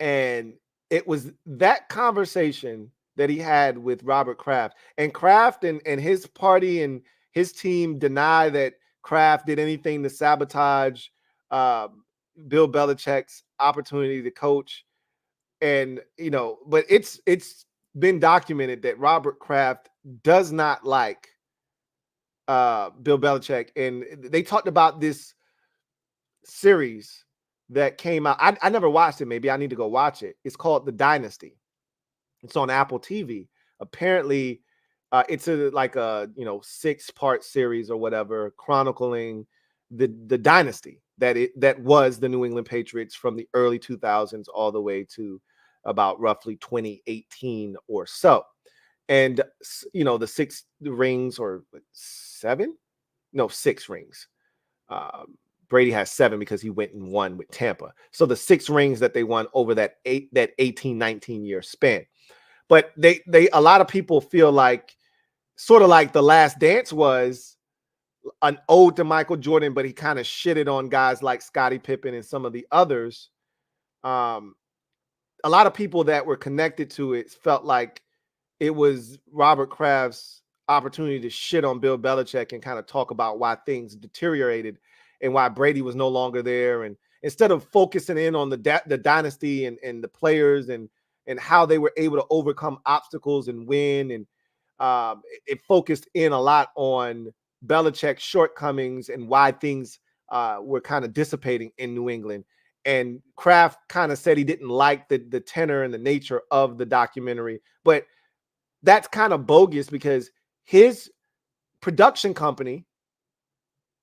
And it was that conversation that he had with Robert Kraft. And Kraft and his party and his team deny that Kraft did anything to sabotage Bill Belichick's opportunity to coach. And, you know, but it's been documented that Robert Kraft does not like Bill Belichick. And they talked about this series that came out. I never watched it. Maybe I need to go watch it. It's called The Dynasty. It's on Apple TV. Apparently, it's like a 6-part series or whatever, chronicling the dynasty that was the New England Patriots from the early 2000s all the way to about roughly 2018 or so. And the 6 rings or 7? No, 6 rings. Brady has 7 because he went and won with Tampa. So the 6 rings that they won over that 18-19 year span. But a lot of people feel like, sort of like The Last Dance was an ode to Michael Jordan, but he kind of shitted on guys like Scottie Pippen and some of the others. A lot of people that were connected to it felt like it was Robert Kraft's opportunity to shit on Bill Belichick and kind of talk about why things deteriorated and why Brady was no longer there. And instead of focusing in on the dynasty and the players and how they were able to overcome obstacles and win, and it focused in a lot on Belichick's shortcomings and why things were kind of dissipating in New England. And Kraft kind of said he didn't like the tenor and the nature of the documentary, but that's kind of bogus because his production company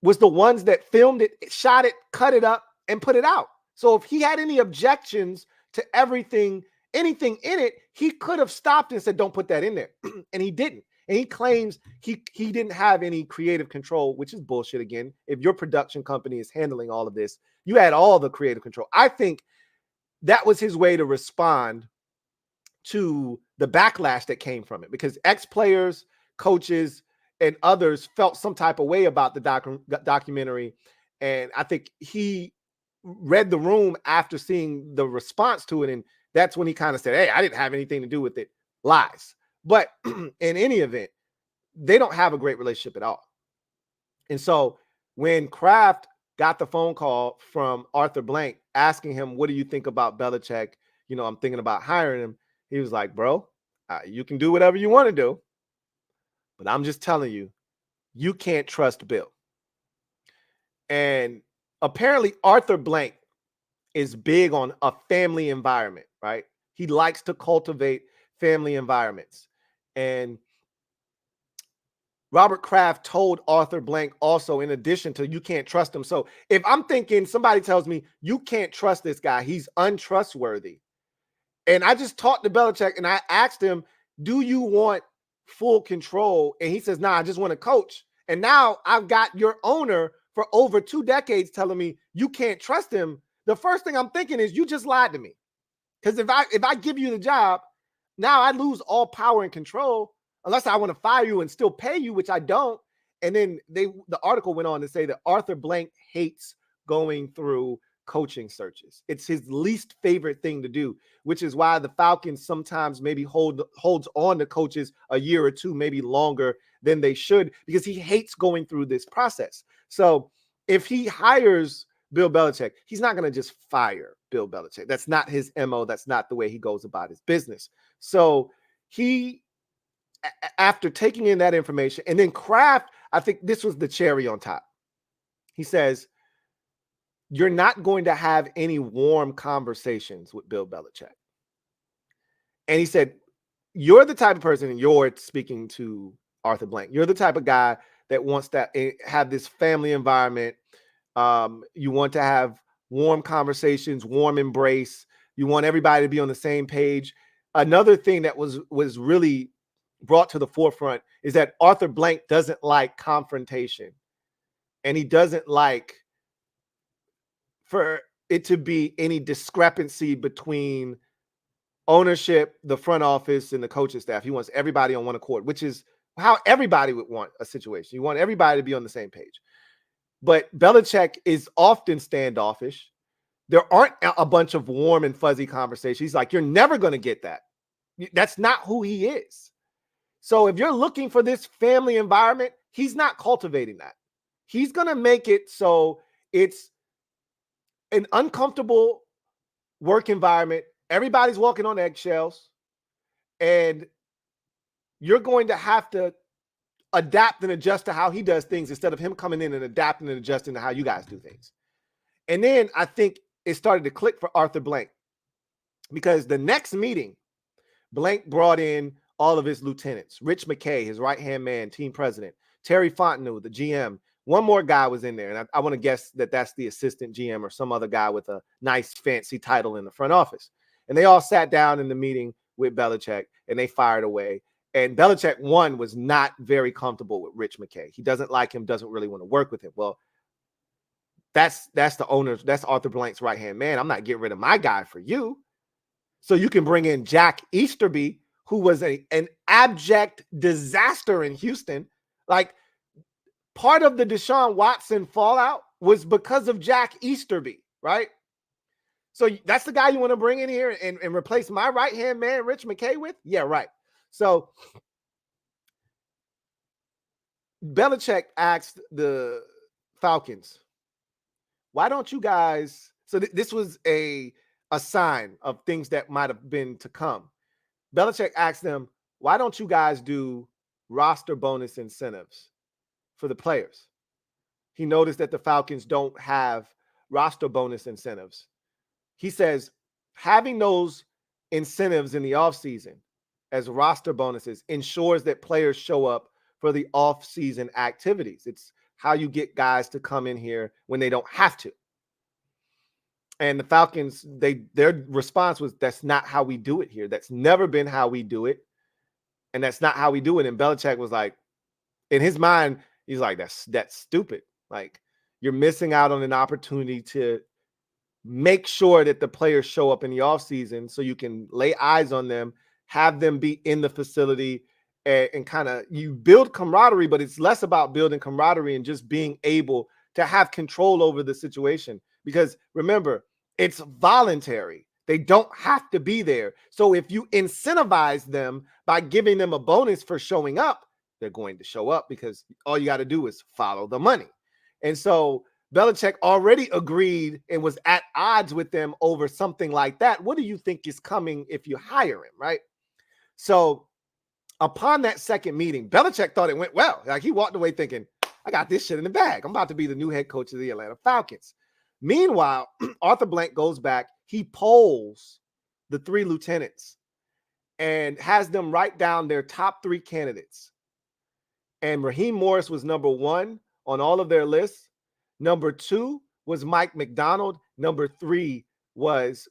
was the ones that filmed it, shot it, cut it up, and put it out. So if he had any objections to anything in it, he could have stopped and said, don't put that in there. And he didn't. And he claims he didn't have any creative control, which is bullshit again. If your production company is handling all of this, you had all the creative control. I think that was his way to respond to the backlash that came from it, because ex-players, coaches, and others felt some type of way about the documentary. And I think he read the room after seeing the response to it. And that's when he kind of said, hey, I didn't have anything to do with it. Lies. But in any event, they don't have a great relationship at all. And so when Kraft got the phone call from Arthur Blank asking him, what do you think about Belichick? I'm thinking about hiring him. He was like, bro, you can do whatever you want to do, but I'm just telling you, you can't trust Bill. And apparently Arthur Blank is big on a family environment, right? He likes to cultivate family environments. And Robert Kraft told Arthur Blank also, in addition to you can't trust him. So if I'm thinking somebody tells me you can't trust this guy, he's untrustworthy. And I just talked to Belichick and I asked him, do you want full control? And he says, nah, I just want to coach. And now I've got your owner for over 2 decades telling me you can't trust him. The first thing I'm thinking is you just lied to me. Because if I give you the job, now I lose all power and control unless I want to fire you and still pay you, which I don't. And then the article went on to say that Arthur Blank hates going through coaching searches. It's his least favorite thing to do, which is why the Falcons sometimes maybe holds on to coaches a year or two, maybe longer than they should, because he hates going through this process. So if he hires Bill Belichick, he's not going to just fire Bill Belichick. That's not his MO. That's not the way he goes about his business. So he, after taking in that information, and then Kraft, I think this was the cherry on top. He says, you're not going to have any warm conversations with Bill Belichick. And he said, you're the type of person, and you're speaking to Arthur Blank, you're the type of guy that wants to have this family environment. You want to have warm conversations, warm embrace. You want everybody to be on the same page. Another thing that was really brought to the forefront is that Arthur Blank doesn't like confrontation. And he doesn't like for it to be any discrepancy between ownership, the front office, and the coaching staff. He wants everybody on one accord, which is how everybody would want a situation. You want everybody to be on the same page. But Belichick is often standoffish. There aren't a bunch of warm and fuzzy conversations. He's like, you're never going to get that. That's not who he is. So if you're looking for this family environment, he's not cultivating that. He's going to make it so it's an uncomfortable work environment. Everybody's walking on eggshells, and you're going to have to adapt and adjust to how he does things instead of him coming in and adapting and adjusting to how you guys do things. And then I think it started to click for Arthur Blank, because the next meeting, Blank brought in all of his lieutenants, Rich McKay, his right-hand man, team president, Terry Fontenot, the GM. One more guy was in there, and I want to guess that that's the assistant GM or some other guy with a nice fancy title in the front office. And they all sat down in the meeting with Belichick, and they fired away. And Belichick, one, was not very comfortable with Rich McKay. He doesn't like him, doesn't really want to work with him. Well, that's the owner's, that's Arthur Blank's right-hand man. I'm not getting rid of my guy for you. So you can bring in Jack Easterby, who was an abject disaster in Houston. Like, part of the Deshaun Watson fallout was because of Jack Easterby, right? So that's the guy you want to bring in here and replace my right-hand man, Rich McKay, with? Yeah, right. So Belichick asked the Falcons, why don't you guys, so this was a sign of things that might have been to come. Belichick asked them, why don't you guys do roster bonus incentives for the players? He noticed that the Falcons don't have roster bonus incentives. He says, having those incentives in the offseason as roster bonuses ensures that players show up for the off-season activities. It's how you get guys to come in here when they don't have to. And the Falcons, their response was, that's not how we do it here. That's never been how we do it. And that's not how we do it. And Belichick was like, in his mind, he's like, that's stupid. Like, you're missing out on an opportunity to make sure that the players show up in the offseason so you can lay eyes on them, have them be in the facility, and kind of, you build camaraderie, but it's less about building camaraderie and just being able to have control over the situation. Because remember, it's voluntary. They don't have to be there. So if you incentivize them by giving them a bonus for showing up, they're going to show up, because all you got to do is follow the money. And so Belichick already agreed and was at odds with them over something like that. What do you think is coming if you hire him, right? So upon that second meeting, Belichick thought it went well. Like, he walked away thinking, I got this shit in the bag. I'm about to be the new head coach of the Atlanta Falcons. Meanwhile, Arthur Blank goes back. He polls the 3 lieutenants and has them write down their top 3 candidates. And Raheem Morris was number 1 on all of their lists. Number 2 was Mike McDonald. Number 3 was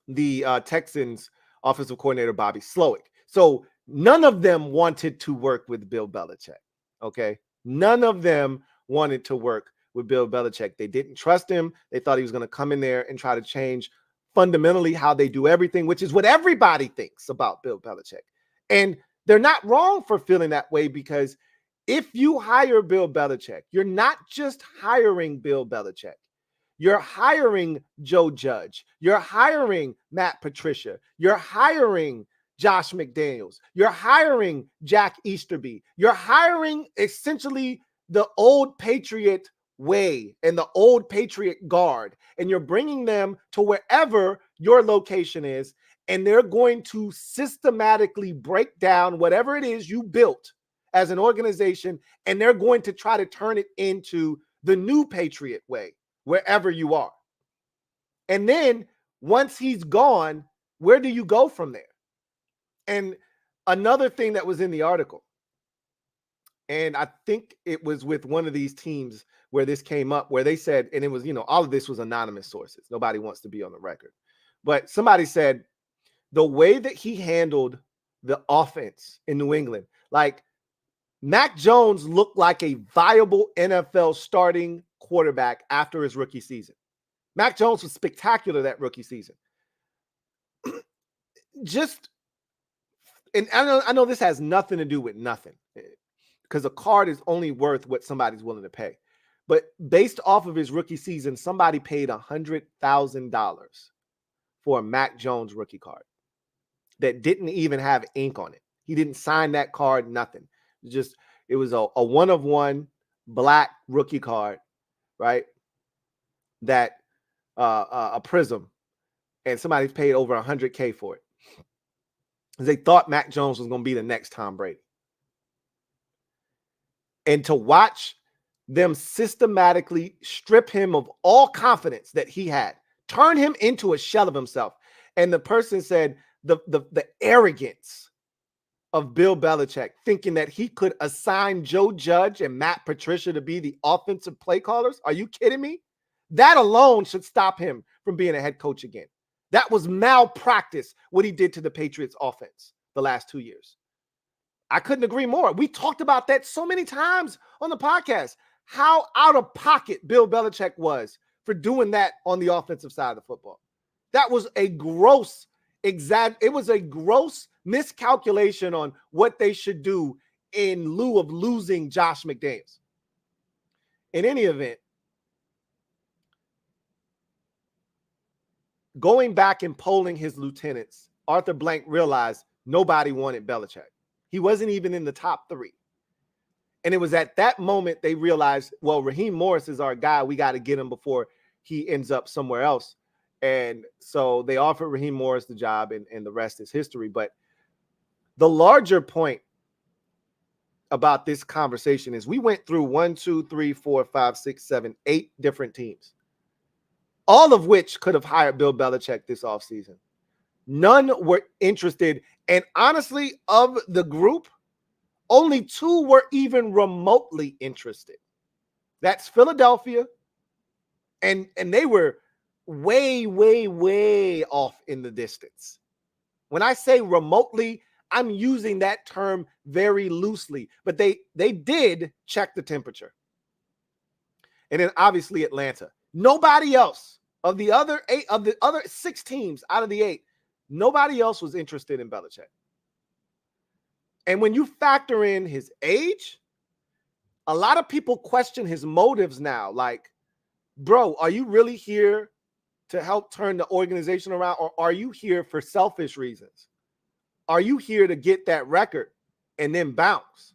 the Texans offensive coordinator, Bobby Slowick. So none of them wanted to work with Bill Belichick. Okay. None of them wanted to work with Bill Belichick. They didn't trust him. They thought he was going to come in there and try to change fundamentally how they do everything, which is what everybody thinks about Bill Belichick. And they're not wrong for feeling that way, because if you hire Bill Belichick, you're not just hiring Bill Belichick. You're hiring Joe Judge. You're hiring Matt Patricia. You're hiring Josh McDaniels. You're hiring Jack Easterby. You're hiring essentially the old Patriot way and the old Patriot guard, and you're bringing them to wherever your location is, and they're going to systematically break down whatever it is you built as an organization, and they're going to try to turn it into the new Patriot way wherever you are. And then once he's gone, where do you go from there? And another thing that was in the article, and I think it was with one of these teams where this came up, where they said, and it was, all of this was anonymous sources. Nobody wants to be on the record. But somebody said the way that he handled the offense in New England, like Mac Jones looked like a viable NFL starting quarterback after his rookie season. Mac Jones was spectacular that rookie season. And I know this has nothing to do with nothing, because a card is only worth what somebody's willing to pay. But based off of his rookie season, somebody paid $100,000 for a Mac Jones rookie card that didn't even have ink on it. He didn't sign that card, nothing. It was a one-of-one black rookie card, right? That a prism, and somebody's paid over $100K for it. They thought Mac Jones was going to be the next Tom Brady. And to watch them systematically strip him of all confidence that he had, turn him into a shell of himself. And the person said the arrogance of Bill Belichick, thinking that he could assign Joe Judge and Matt Patricia to be the offensive play callers. Are you kidding me? That alone should stop him from being a head coach again. That was malpractice, what he did to the Patriots offense the last 2 years. I couldn't agree more. We talked about that so many times on the podcast, how out of pocket Bill Belichick was for doing that on the offensive side of the football. That was a gross miscalculation on what they should do in lieu of losing Josh McDaniels. In any event, going back and polling his lieutenants, Arthur Blank realized nobody wanted Belichick. He wasn't even in the top 3. And it was at that moment they realized, well, Raheem Morris is our guy. We got to get him before he ends up somewhere else. And so they offered Raheem Morris the job, and the rest is history. But the larger point about this conversation is we went through 8 different teams, all of which could have hired Bill Belichick this offseason. None were interested. And honestly, of the group, only 2 were even remotely interested. That's Philadelphia. And they were way, way, way off in the distance. When I say remotely, I'm using that term very loosely, but they did check the temperature. And then obviously Atlanta. Nobody else of the other 6 teams out of the 8, nobody else was interested in Belichick. And when you factor in his age, a lot of people question his motives now. Like, bro, are you really here to help turn the organization around, or are you here for selfish reasons? Are you here to get that record and then bounce?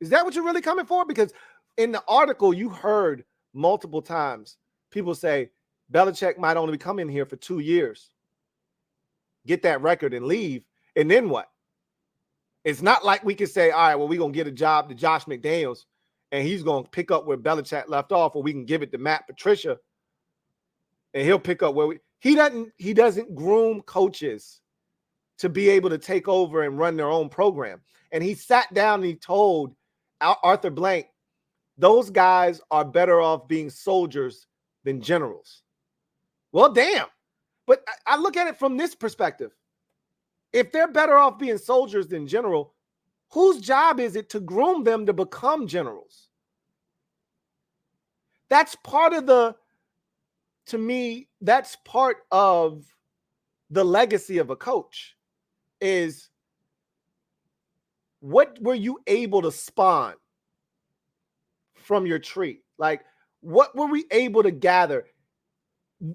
Is that what you're really coming for? Because in the article, you heard multiple times people say Belichick might only come in here for 2 years, get that record and leave. And then what? It's not like we can say, all right, well, we're going to get a job to Josh McDaniels and he's going to pick up where Belichick left off, or we can give it to Matt Patricia, and he'll pick up where he doesn't groom coaches to be able to take over and run their own program. And he sat down and he told Arthur Blank, those guys are better off being soldiers than generals. Well, damn. But I look at it from this perspective. If they're better off being soldiers than general, whose job is it to groom them to become generals? That's part of to me, that's part of the legacy of a coach, is what were you able to spawn from your tree? Like, what were we able to gather?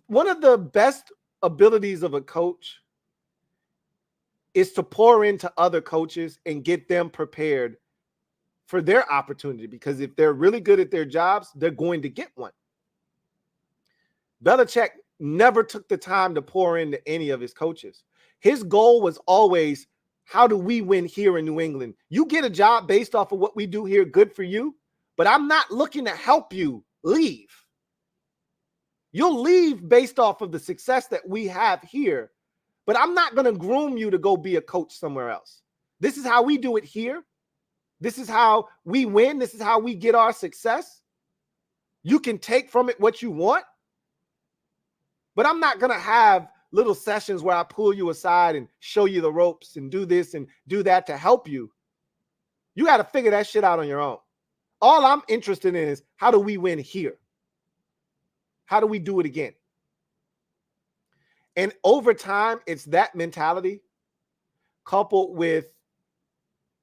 One of the best abilities of a coach is to pour into other coaches and get them prepared for their opportunity, because if they're really good at their jobs, they're going to get one. Belichick never took the time to pour into any of his coaches. His goal was always, how do we win here in New England? You get a job based off of what we do here, good for you, but I'm not looking to help you leave. You'll leave based off of the success that we have here, but I'm not going to groom you to go be a coach somewhere else. This is how we do it here. This is how we win. This is how we get our success. You can take from it what you want, but I'm not going to have little sessions where I pull you aside and show you the ropes and do this and do that to help you. You got to figure that shit out on your own. All I'm interested in is, how do we win here? How do we do it again? And over time, it's that mentality coupled with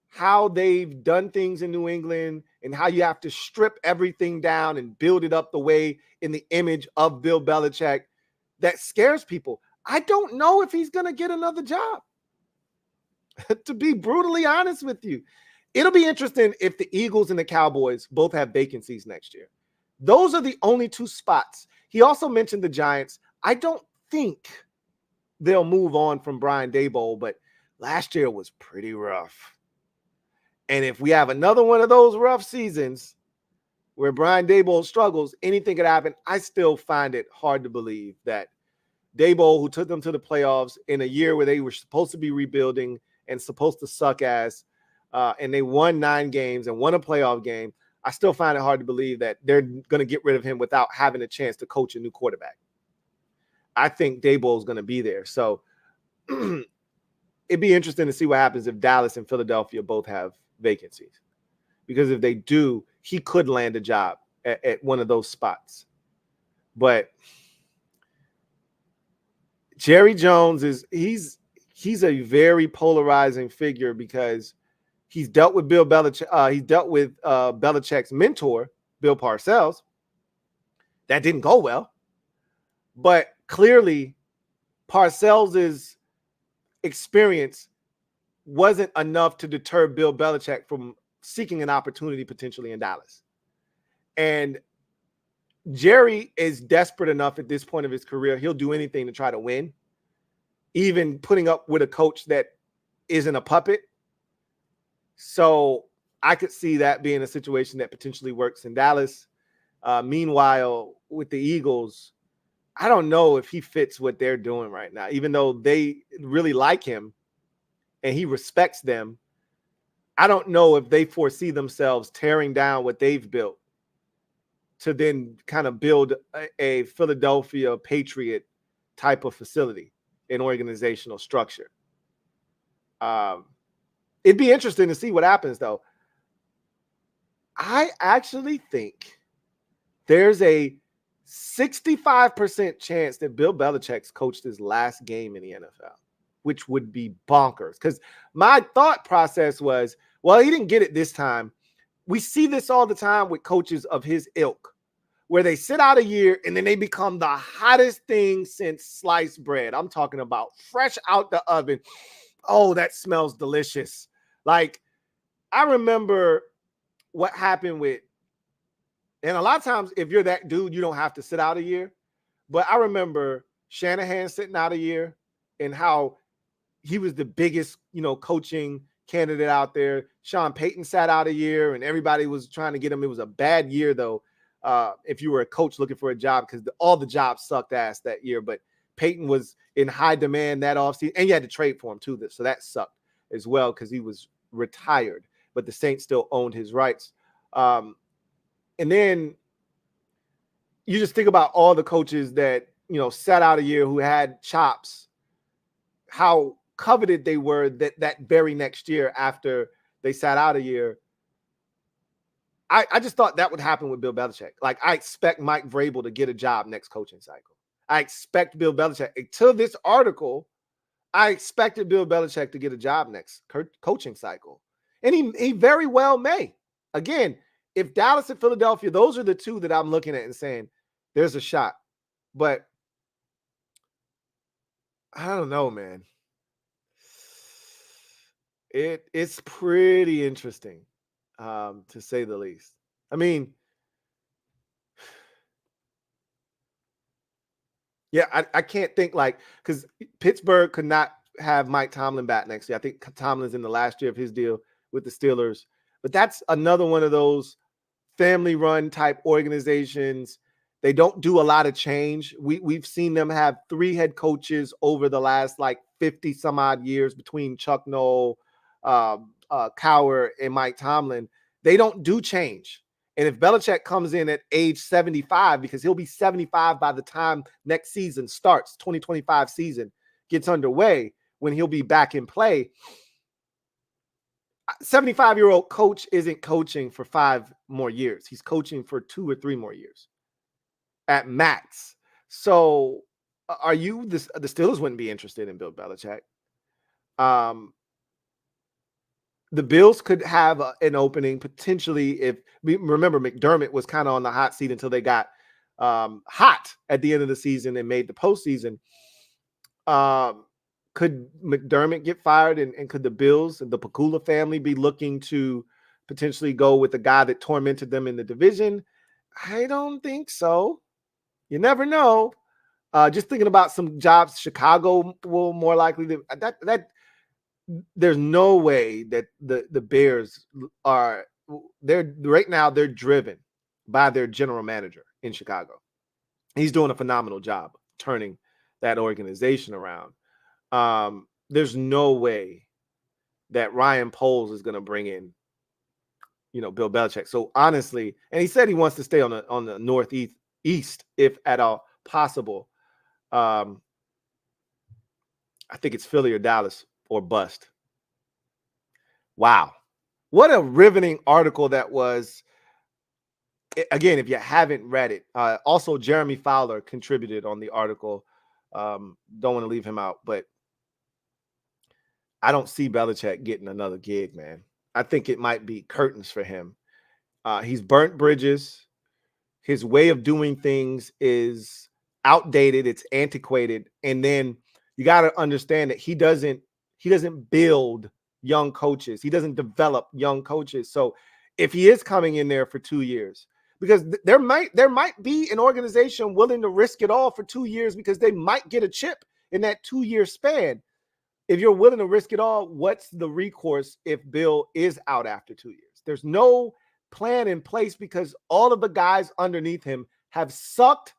how they've done things in New England and how you have to strip everything down and build it up the way in the image of Bill Belichick that scares people. I don't know if he's going to get another job. To be brutally honest with you, it'll be interesting if the Eagles and the Cowboys both have vacancies next year. Those are the only two spots. He also mentioned the Giants. I don't think they'll move on from Brian Daboll, but last year was pretty rough. And if we have another one of those rough seasons where Brian Daboll struggles, anything could happen. I still find it hard to believe that Daboll, who took them to the playoffs in a year where they were supposed to be rebuilding and supposed to suck ass, and they won 9 games and won a playoff game, I still find it hard to believe that they're going to get rid of him without having a chance to coach a new quarterback. I think Daboll is going to be there. So it'd be interesting to see what happens if Dallas and Philadelphia both have vacancies. Because if they do, he could land a job at one of those spots. But Jerry Jones he's a very polarizing figure, because he's dealt with Bill Belichick. He's dealt with Belichick's mentor, Bill Parcells. That didn't go well. But clearly, Parcells' experience wasn't enough to deter Bill Belichick from seeking an opportunity potentially in Dallas. And Jerry is desperate enough at this point of his career. He'll do anything to try to win, even putting up with a coach that isn't a puppet. So I could see that being a situation that potentially works in Dallas. Meanwhile, with the Eagles, I don't know if he fits what they're doing right now, even though they really like him and he respects them. I don't know if they foresee themselves tearing down what they've built to then kind of build a Philadelphia Patriot type of facility and organizational structure. It'd be interesting to see what happens, though. I actually think there's a 65% chance that Bill Belichick's coached his last game in the NFL, which would be bonkers. Because my thought process was, well, he didn't get it this time. We see this all the time with coaches of his ilk, where they sit out a year and then they become the hottest thing since sliced bread. I'm talking about fresh out the oven. Oh, that smells delicious. Like, I remember what happened with, and a lot of times if you're that dude, you don't have to sit out a year. But I remember Shanahan sitting out a year and how he was the biggest, coaching candidate out there. Sean Payton sat out a year, and everybody was trying to get him. It was a bad year, though, if you were a coach looking for a job, because all the jobs sucked ass that year. But Payton was in high demand that offseason, and you had to trade for him, too. So that sucked as well because he was retired, but the Saints still owned his rights. And then you just think about all the coaches that, sat out a year who had chops, how coveted they were that very next year after they sat out a year. I just thought that would happen with Bill Belichick. Like, I expect Mike Vrabel to get a job next coaching cycle. I expect Bill Belichick, until this article, I expected Bill Belichick to get a job next coaching cycle. And he very well may. Again, if Dallas and Philadelphia, those are the two that I'm looking at and saying, there's a shot. But I don't know, man. It's pretty interesting, to say the least. I mean, yeah, I can't think, like, because Pittsburgh could not have Mike Tomlin back next year. I think Tomlin's in the last year of his deal with the Steelers. But that's another one of those family-run type organizations. They don't do a lot of change. We've seen them have 3 head coaches over the last, 50 some odd years between Chuck Noll, Cowher, and Mike Tomlin. They don't do change. And if Belichick comes in at age 75, because he'll be 75 by the time next season starts, 2025 season gets underway, when he'll be back in play, 75-year-old coach isn't coaching for 5 more years. He's coaching for 2 or 3 more years at max. So are you the Steelers wouldn't be interested in Bill Belichick. The Bills could have an opening potentially if remember McDermott was kind of on the hot seat until they got hot at the end of the season and made the postseason. Could McDermott get fired, and could the Bills and the Pakula family be looking to potentially go with the guy that tormented them in the division? I don't think so. You never know. Just thinking about some jobs, Chicago will more likely that there's no way that the Bears they're right now, they're driven by their general manager in Chicago. He's doing a phenomenal job turning that organization around. There's no way that Ryan Poles is going to bring in, Bill Belichick. So honestly, and he said he wants to stay on the northeast if at all possible. I think it's Philly or Dallas or bust. Wow. What a riveting article that was. Again, if you haven't read it, also Jeremy Fowler contributed on the article. Don't want to leave him out, but I don't see Belichick getting another gig, man. I think it might be curtains for him. He's burnt bridges. His way of doing things is outdated. It's antiquated. And then you got to understand that he doesn't build young coaches. He doesn't develop young coaches. So if he is coming in there for 2 years, because there might be an organization willing to risk it all for 2 years because they might get a chip in that 2-year span. If you're willing to risk it all, what's the recourse if Bill is out after 2 years? There's no plan in place because all of the guys underneath him have sucked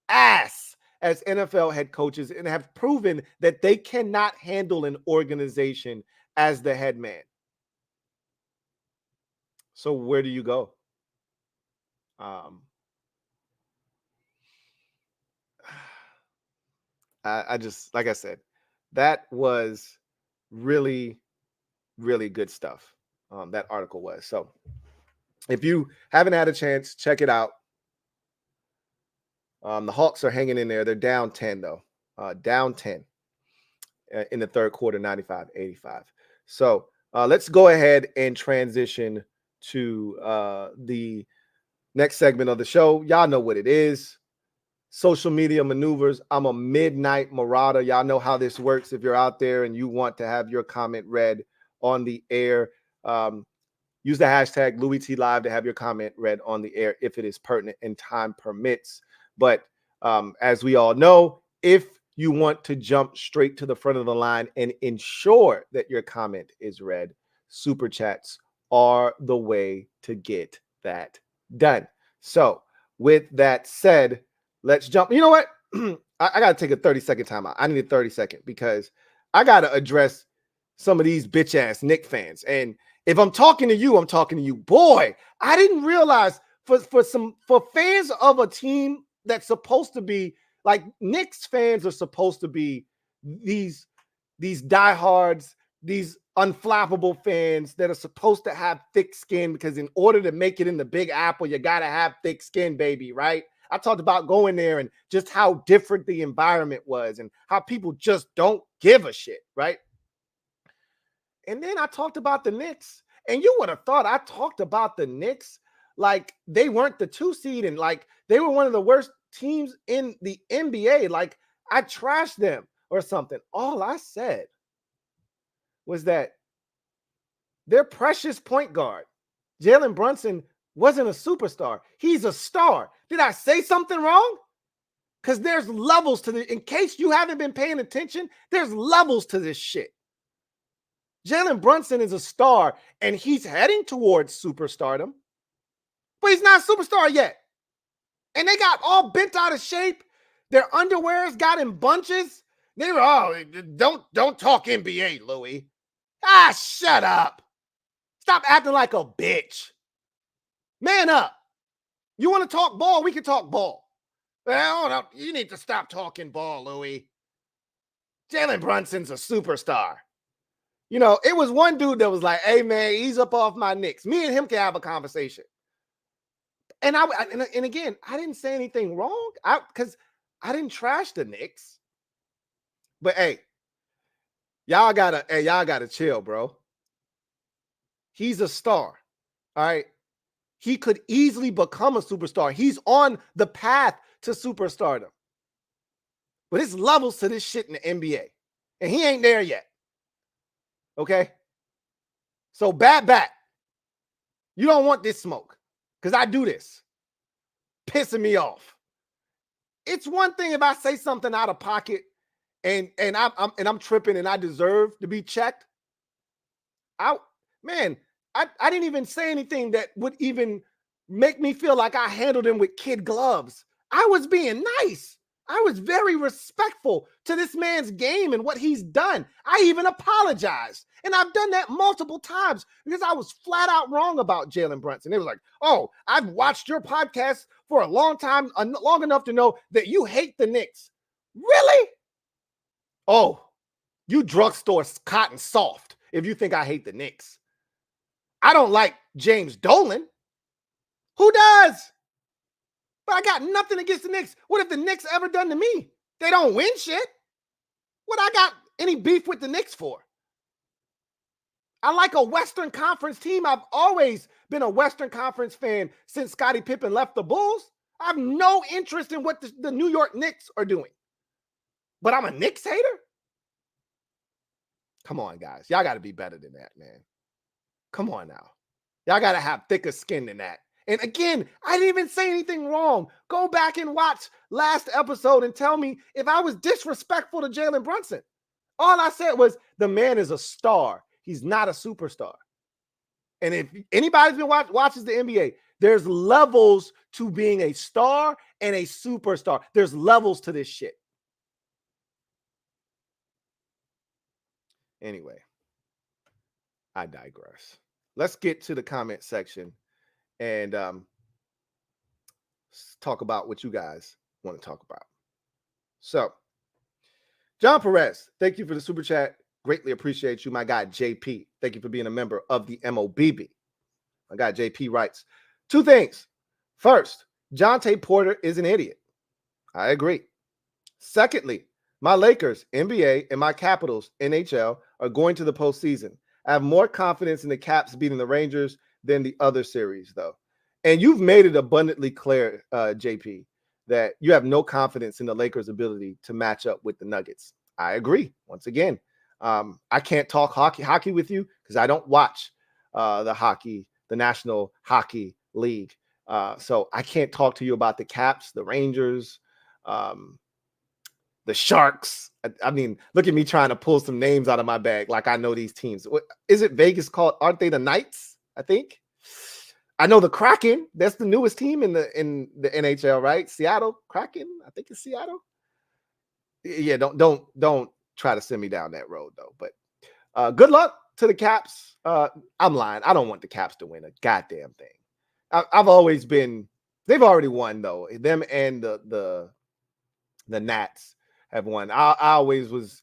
ass as NFL head coaches and have proven that they cannot handle an organization as the head man. So where do you go? I just, like I said, that was really, really good stuff. That article was. So if you haven't had a chance, check it out. The Hawks are hanging in there. They're down 10, though. Down 10 in the third quarter, 95-85. So let's go ahead and transition to the next segment of the show. Y'all know what it is. Social media maneuvers. I'm a midnight marauder. Y'all know how this works. If you're out there and you want to have your comment read on the air, use the hashtag LouieTLive to have your comment read on the air if it is pertinent and time permits. But as we all know, if you want to jump straight to the front of the line and ensure that your comment is read, super chats are the way to get that done. So with that said, let's jump. You know what? I got to take a 30-second timeout. I need a 30-second because I got to address some of these bitch ass Knicks fans. And if I'm talking to you, I'm talking to you. Boy, I didn't realize for fans of a team that's supposed to be like Knicks fans are supposed to be these diehards, these unflappable fans that are supposed to have thick skin, because in order to make it in the Big Apple, you got to have thick skin, baby, right? I talked about going there and just how different the environment was and how people just don't give a shit, right? And then I talked about the Knicks, and you would have thought I talked about the Knicks like they weren't the 2 seed and like they were one of the worst teams in the NBA. Like I trashed them or something. All I said was that their precious point guard, Jalen Brunson, wasn't a superstar. He's a star. Did I say something wrong? Because there's levels to the, in case you haven't been paying attention, there's levels to this shit. Jalen Brunson is a star, and he's heading towards superstardom, but he's not a superstar yet. And they got all bent out of shape. Their underwears got in bunches. They were, oh, don't talk NBA, Louie. Ah, shut up. Stop acting like a bitch. Man up. You want to talk ball? We can talk ball. Well, no, you need to stop talking ball, Louie. Jalen Brunson's a superstar. You know, it was one dude that was like, hey, man, ease up off my Knicks. Me and him can have a conversation. And and again, I didn't say anything wrong because I didn't trash the Knicks. But hey, y'all gotta chill, bro. He's a star. All right. He could easily become a superstar. He's on the path to superstardom. But it's levels to this shit in the NBA. And he ain't there yet. Okay? So bat. You don't want this smoke. Because I do this. Pissing me off. It's one thing if I say something out of pocket and I'm tripping and I deserve to be checked. I didn't even say anything that would even make me feel like I handled him with kid gloves. I was being nice. I was very respectful to this man's game and what he's done. I even apologized. And I've done that multiple times because I was flat out wrong about Jalen Brunson. They was like, oh, I've watched your podcast for a long time, long enough to know that you hate the Knicks. Really? Oh, you drugstore cotton soft if you think I hate the Knicks. I don't like James Dolan. Who does? But I got nothing against the Knicks. What have the Knicks ever done to me? They don't win shit. What I got any beef with the Knicks for? I like a Western Conference team. I've always been a Western Conference fan since Scottie Pippen left the Bulls. I have no interest in what the New York Knicks are doing. But I'm a Knicks hater? Come on, guys. Y'all got to be better than that, man. Come on now. Y'all got to have thicker skin than that. And again, I didn't even say anything wrong. Go back and watch last episode and tell me if I was disrespectful to Jalen Brunson. All I said was the man is a star. He's not a superstar. And if anybody's been watches the NBA, there's levels to being a star and a superstar. There's levels to this shit. Anyway, I digress. Let's get to the comment section and talk about what you guys want to talk about. So, John Perez, thank you for the super chat. Greatly appreciate you. My guy, JP, thank you for being a member of the MOBB. My guy, JP writes, 2 things. First, Jonte Porter is an idiot. I agree. Secondly, my Lakers, NBA, and my Capitals, NHL, are going to the postseason. I have more confidence in the Caps beating the Rangers than the other series, though. And you've made it abundantly clear, JP, that you have no confidence in the Lakers' ability to match up with the Nuggets. I agree. Once again, I can't talk hockey with you because I don't watch the National Hockey League. So I can't talk to you about the Caps, the Rangers, the Sharks. I mean, look at me trying to pull some names out of my bag like I know these teams. Is it Vegas called? Aren't they the Knights? I think. I know the Kraken. That's the newest team in the NHL, right? Seattle Kraken. I think it's Seattle. Yeah, don't try to send me down that road though. But good luck to the Caps. I'm lying. I don't want the Caps to win a goddamn thing. I've always been. They've already won though. Them and the Nats have won. I always was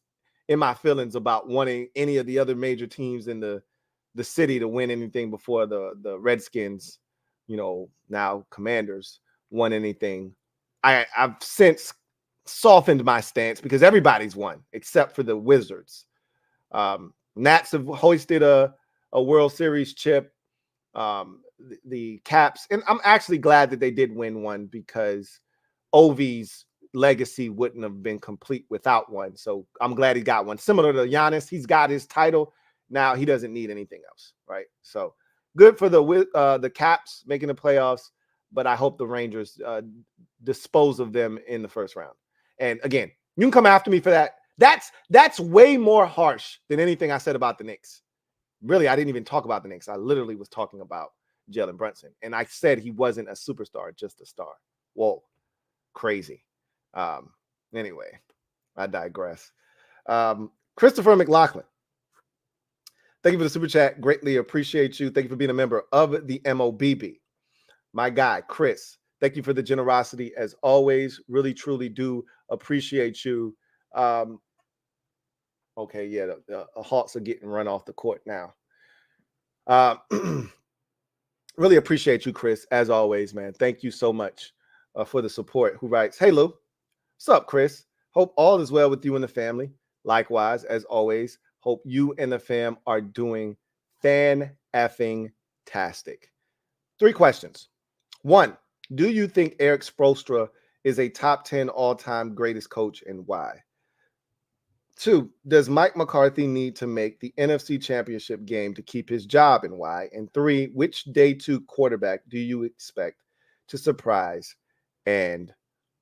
in my feelings about wanting any of the other major teams in the city to win anything before the Redskins, now Commanders, won anything. I've since softened my stance because everybody's won except for the Wizards. Nats have hoisted a World Series chip. The Caps, and I'm actually glad that they did win one because Ovi's legacy wouldn't have been complete without one. So I'm glad he got one. Similar to Giannis, he's got his title. Now he doesn't need anything else, right? So good for the Caps making the playoffs, but I hope the Rangers dispose of them in the first round. And again, you can come after me for that. That's way more harsh than anything I said about the Knicks. Really, I didn't even talk about the Knicks. I literally was talking about Jalen Brunson, and I said he wasn't a superstar, just a star. Whoa, crazy. Anyway, I digress. Christopher McLaughlin, thank you for the super chat. Greatly appreciate you. Thank you for being a member of the MOBB. My guy, Chris, thank you for the generosity as always. Really, truly do appreciate you. Okay, yeah, the Hawks are getting run off the court now. Really appreciate you, Chris, as always, man. Thank you so much for the support. Who writes, hey, Lou, what's up, Chris? Hope all is well with you and the family. Likewise, as always, hope you and the fam are doing fan-effing-tastic. 3 questions. 1, do you think Eric Spoelstra is a top 10 all-time greatest coach and why? 2, does Mike McCarthy need to make the NFC Championship game to keep his job and why? And 3, which day 2 quarterback do you expect to surprise and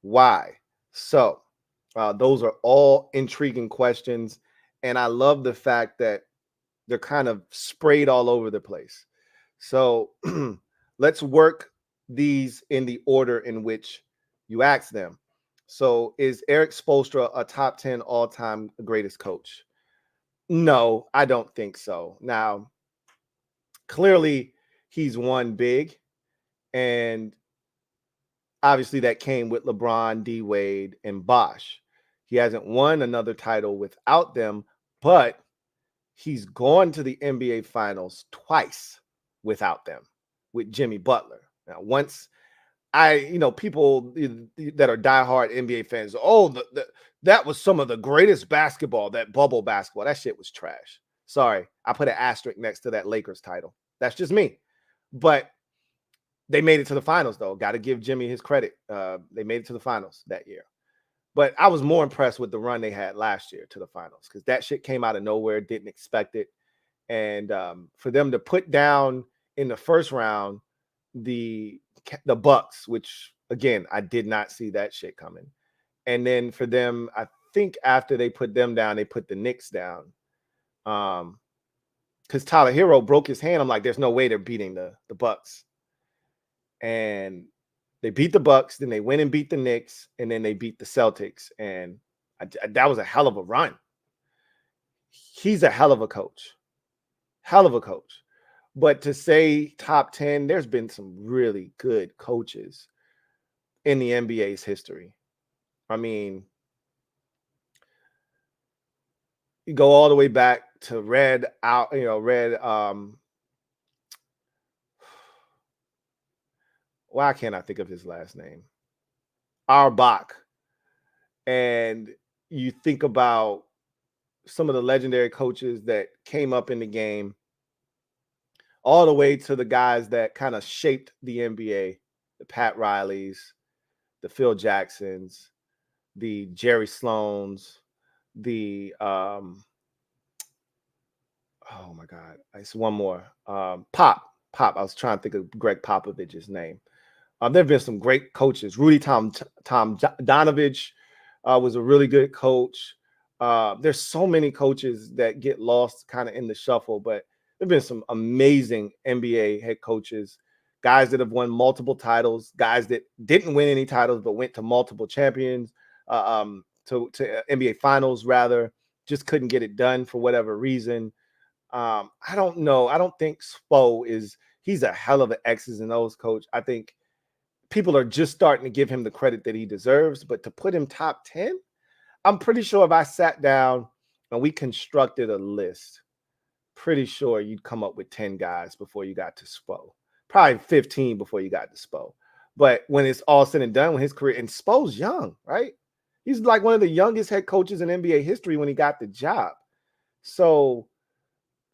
why? So those are all intriguing questions. And I love the fact that they're kind of sprayed all over the place. So let's work these in the order in which you ask them. So is Eric Spoelstra a top 10 all-time greatest coach? No, I don't think so. Now, clearly he's won big, and obviously that came with LeBron, D. Wade, and Bosh. He hasn't won another title without them, but he's gone to the NBA Finals twice without them with Jimmy Butler. Now, once people that are diehard NBA fans, that was some of the greatest basketball, that bubble basketball. That shit was trash. Sorry, I put an asterisk next to that Lakers title. That's just me. But they made it to the finals, though. Got to give Jimmy his credit. They made it to the finals that year. But I was more impressed with the run they had last year to the finals because that shit came out of nowhere, didn't expect it. And for them to put down in the first round the Bucks, which again, I did not see that shit coming. And then for them, I think after they put them down, they put the Knicks down. Because Tyler Hero broke his hand. I'm like, there's no way they're beating the Bucks. And they beat the Bucks, then they went and beat the Knicks, and then they beat the Celtics. And that was a hell of a run. He's a hell of a coach. Hell of a coach. But to say top 10, there's been some really good coaches in the NBA's history. I mean, you go all the way back to Red. Why can't I think of his last name? Auerbach. And you think about some of the legendary coaches that came up in the game, all the way to the guys that kind of shaped the NBA, the Pat Rileys, the Phil Jacksons, the Jerry Sloans, the oh my God, it's one more. Pop. I was trying to think of Greg Popovich's name. There have been some great coaches. Rudy Tom Donovich, was a really good coach. There's so many coaches that get lost kind of in the shuffle, but there've been some amazing NBA head coaches, guys that have won multiple titles, guys that didn't win any titles but went to multiple champions, to NBA finals rather, just couldn't get it done for whatever reason. I don't know. I don't think Spo he's a hell of an X's and O's coach. I think people are just starting to give him the credit that he deserves, but to put him top 10, I'm pretty sure if I sat down and we constructed a list, pretty sure you'd come up with 10 guys before you got to Spo. Probably 15 before you got to Spo. But when it's all said and done with his career, and Spo's young, right? He's like one of the youngest head coaches in NBA history when he got the job. So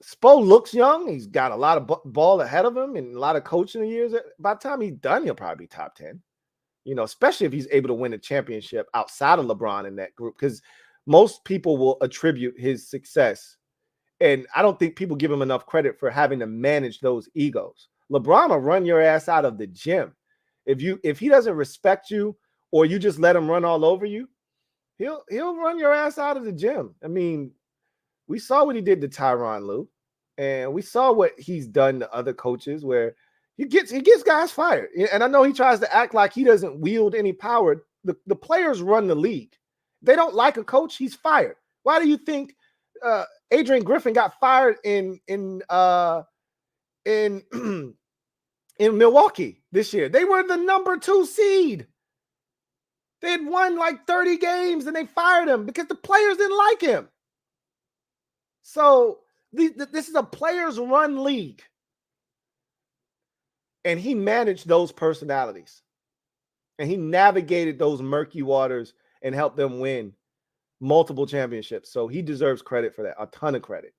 Spo looks young. He's got a lot of ball ahead of him and a lot of coaching years. By the time he's done, he'll probably be top 10. Especially if he's able to win a championship outside of LeBron in that group, because most people will attribute his success. And I don't think people give him enough credit for having to manage those egos. LeBron will run your ass out of the gym. If he doesn't respect you or you just let him run all over you, he'll run your ass out of the gym. I mean, we saw what he did to Tyronn Lue, and we saw what he's done to other coaches where he gets guys fired. And I know he tries to act like he doesn't wield any power. The players run the league. If they don't like a coach, he's fired. Why do you think Adrian Griffin got fired in Milwaukee this year? They were the number 2 seed. They had won like 30 games and they fired him because the players didn't like him. So this is a players run league. And he managed those personalities. And he navigated those murky waters and helped them win multiple championships. So he deserves credit for that, a ton of credit.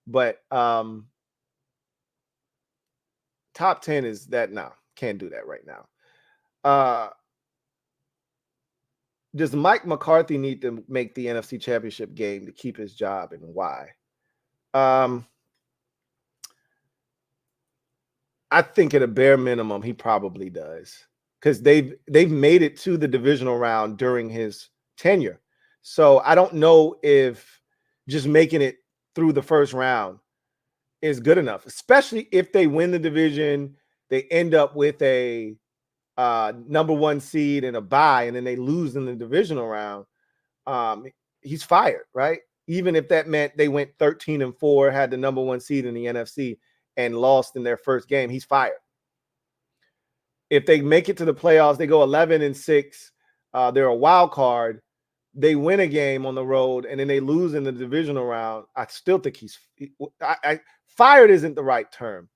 But top 10 is that now. Can't do that right now. Does Mike McCarthy need to make the NFC Championship game to keep his job, and why? I think at a bare minimum, he probably does, because they've made it to the divisional round during his tenure. So I don't know if just making it through the first round is good enough, especially if they win the division, they end up with a number 1 seed and a bye, and then they lose in the divisional round. He's fired, right? Even if that meant they went 13-4, had the number 1 seed in the NFC, and lost in their first game, he's fired. If they make it to the playoffs, they go 11-6, they're a wild card, they win a game on the road, and then they lose in the divisional round, I still think fired isn't the right term,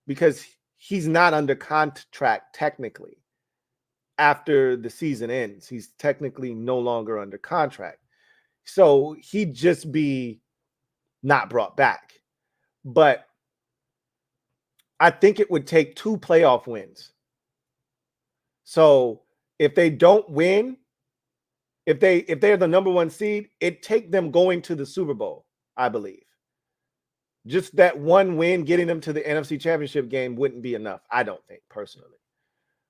because he's not under contract technically. After the season ends, he's technically no longer under contract. So he'd just be not brought back. But I think it would take 2 playoff wins. So if they don't win, if they're the number 1 seed, it'd take them going to the Super Bowl, I believe. Just that one win, getting them to the NFC Championship game, wouldn't be enough, I don't think, personally.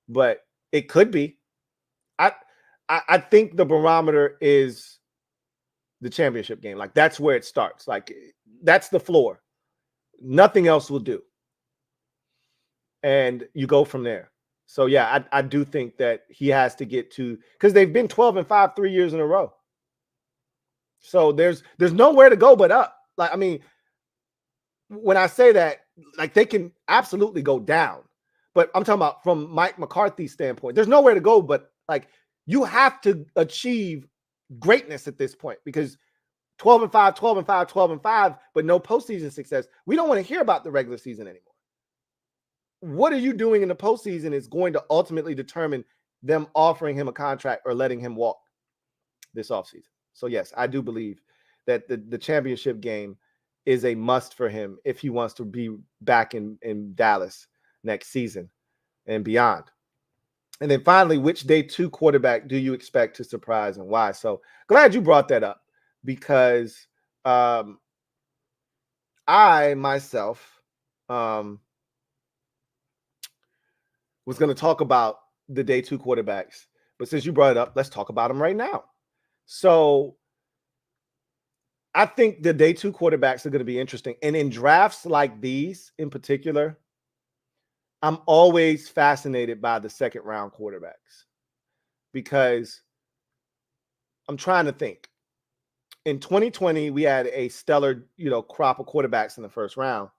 But it could be. I think the barometer is the championship game. Like, that's where it starts. Like, that's the floor. Nothing else will do. And you go from there. So, yeah, I do think that he has to get to, because they've been 12-5 3 years in a row. So there's nowhere to go but up. Like, I mean, when I say that, like, they can absolutely go down. But I'm talking about from Mike McCarthy's standpoint. There's nowhere to go but, like, you have to achieve greatness at this point, because 12-5, 12-5, 12-5, but no postseason success. We don't want to hear about the regular season anymore. What are you doing in the postseason is going to ultimately determine them offering him a contract or letting him walk this offseason. So, yes, I do believe that the championship game is a must for him if he wants to be back in Dallas next season and beyond. And then finally, which day 2 quarterback do you expect to surprise and why? So glad you brought that up, because I myself was going to talk about the day 2 quarterbacks, but since you brought it up, let's talk about them right now. So I think the day 2 quarterbacks are going to be interesting. And in drafts like these in particular, I'm always fascinated by the second round quarterbacks because I'm trying to think. In 2020, we had a stellar, crop of quarterbacks in the first round.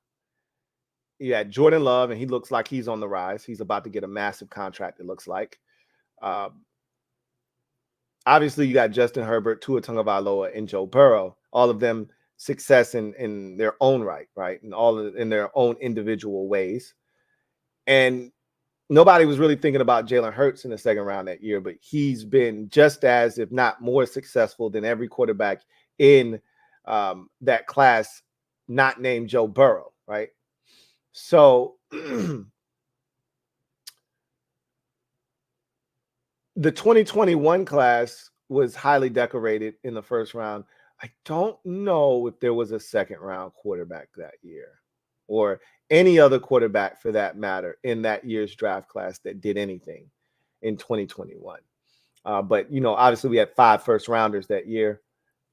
You had Jordan Love, and he looks like he's on the rise. He's about to get a massive contract, it looks like. Obviously, you got Justin Herbert, Tua Tagovailoa, and Joe Burrow. All of them success in their own right, and all in their own individual ways. And nobody was really thinking about Jalen Hurts in the second round that year, but he's been just as, if not more successful than every quarterback in that class, not named Joe Burrow, right? So the 2021 class was highly decorated in the first round. I don't know if there was a second round quarterback that year or any other quarterback for that matter in that year's draft class that did anything in 2021. But, obviously we had 5 first rounders that year.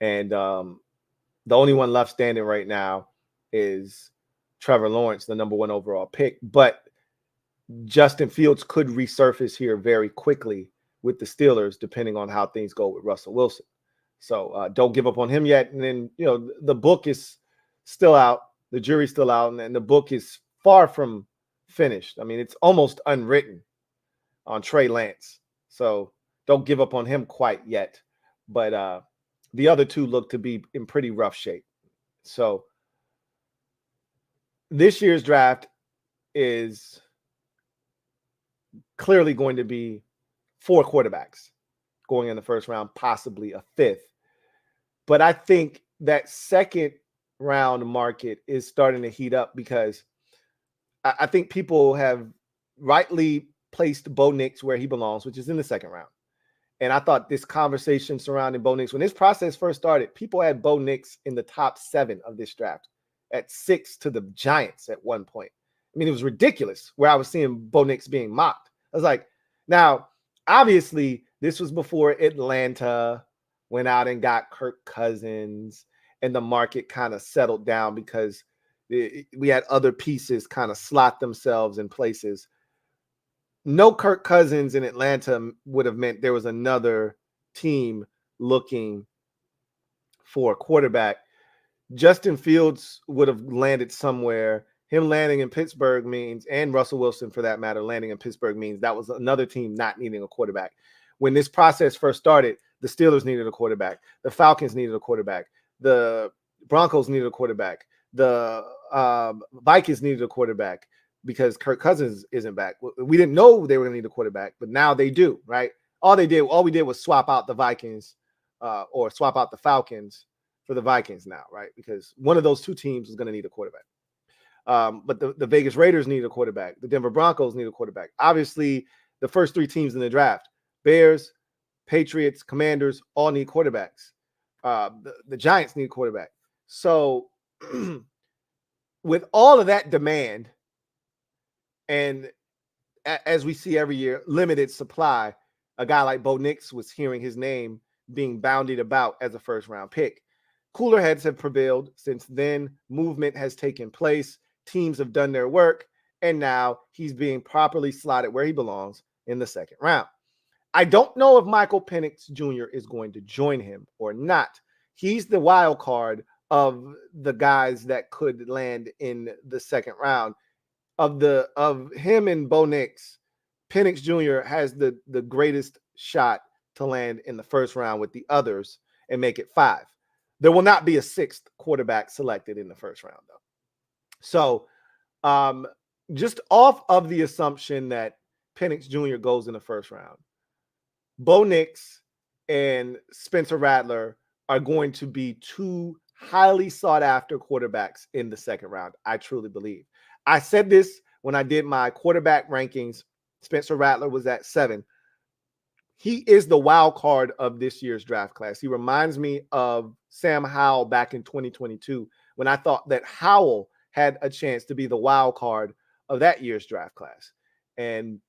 And the only one left standing right now is Trevor Lawrence, the number 1 overall pick. But Justin Fields could resurface here very quickly with the Steelers, depending on how things go with Russell Wilson. So don't give up on him yet. And then, the book is still out. The jury's still out. And the book is far from finished. I mean, it's almost unwritten on Trey Lance. So don't give up on him quite yet. But the other 2 look to be in pretty rough shape. So this year's draft is clearly going to be 4 quarterbacks going in the first round, possibly a 5th. But I think that second round market is starting to heat up because I think people have rightly placed Bo Nix where he belongs, which is in the second round. And I thought this conversation surrounding Bo Nix, when this process first started, people had Bo Nix in the top 7 of this draft at 6 to the Giants at one point. I mean, it was ridiculous where I was seeing Bo Nix being mocked. I was like, now, obviously, this was before Atlanta went out and got Kirk Cousins and the market kind of settled down because we had other pieces kind of slot themselves in places. No Kirk Cousins in Atlanta would have meant there was another team looking for a quarterback. Justin Fields would have landed somewhere. Him landing in Pittsburgh means, and Russell Wilson for that matter, landing in Pittsburgh means that was another team not needing a quarterback. When this process first started, the Steelers needed a quarterback. The Falcons needed a quarterback. The Broncos needed a quarterback. The Vikings needed a quarterback because Kirk Cousins isn't back. We didn't know they were going to need a quarterback, but now they do, right? All we did was swap out the Vikings or swap out the Falcons for the Vikings now, right? Because one of those 2 teams is going to need a quarterback. But the Vegas Raiders need a quarterback. The Denver Broncos need a quarterback. Obviously, the first 3 teams in the draft, Bears, Patriots, Commanders, all need quarterbacks. The Giants need a quarterback. So with all of that demand, and as we see every year, limited supply, a guy like Bo Nix was hearing his name being boundied about as a first-round pick. Cooler heads have prevailed since then. Movement has taken place. Teams have done their work. And now he's being properly slotted where he belongs in the second round. I don't know if Michael Penix Jr. is going to join him or not. He's the wild card of the guys that could land in the second round. Of him and Bo Nix, Penix Jr. has the greatest shot to land in the first round with the others and make it 5. There will not be a 6th quarterback selected in the first round, though. So just off of the assumption that Penix Jr. goes in the first round, Bo Nix and Spencer Rattler are going to be 2 highly sought-after quarterbacks in the second round, I truly believe. I said this when I did my quarterback rankings. Spencer Rattler was at 7. He is the wild card of this year's draft class. He reminds me of Sam Howell back in 2022 when I thought that Howell had a chance to be the wild card of that year's draft class. And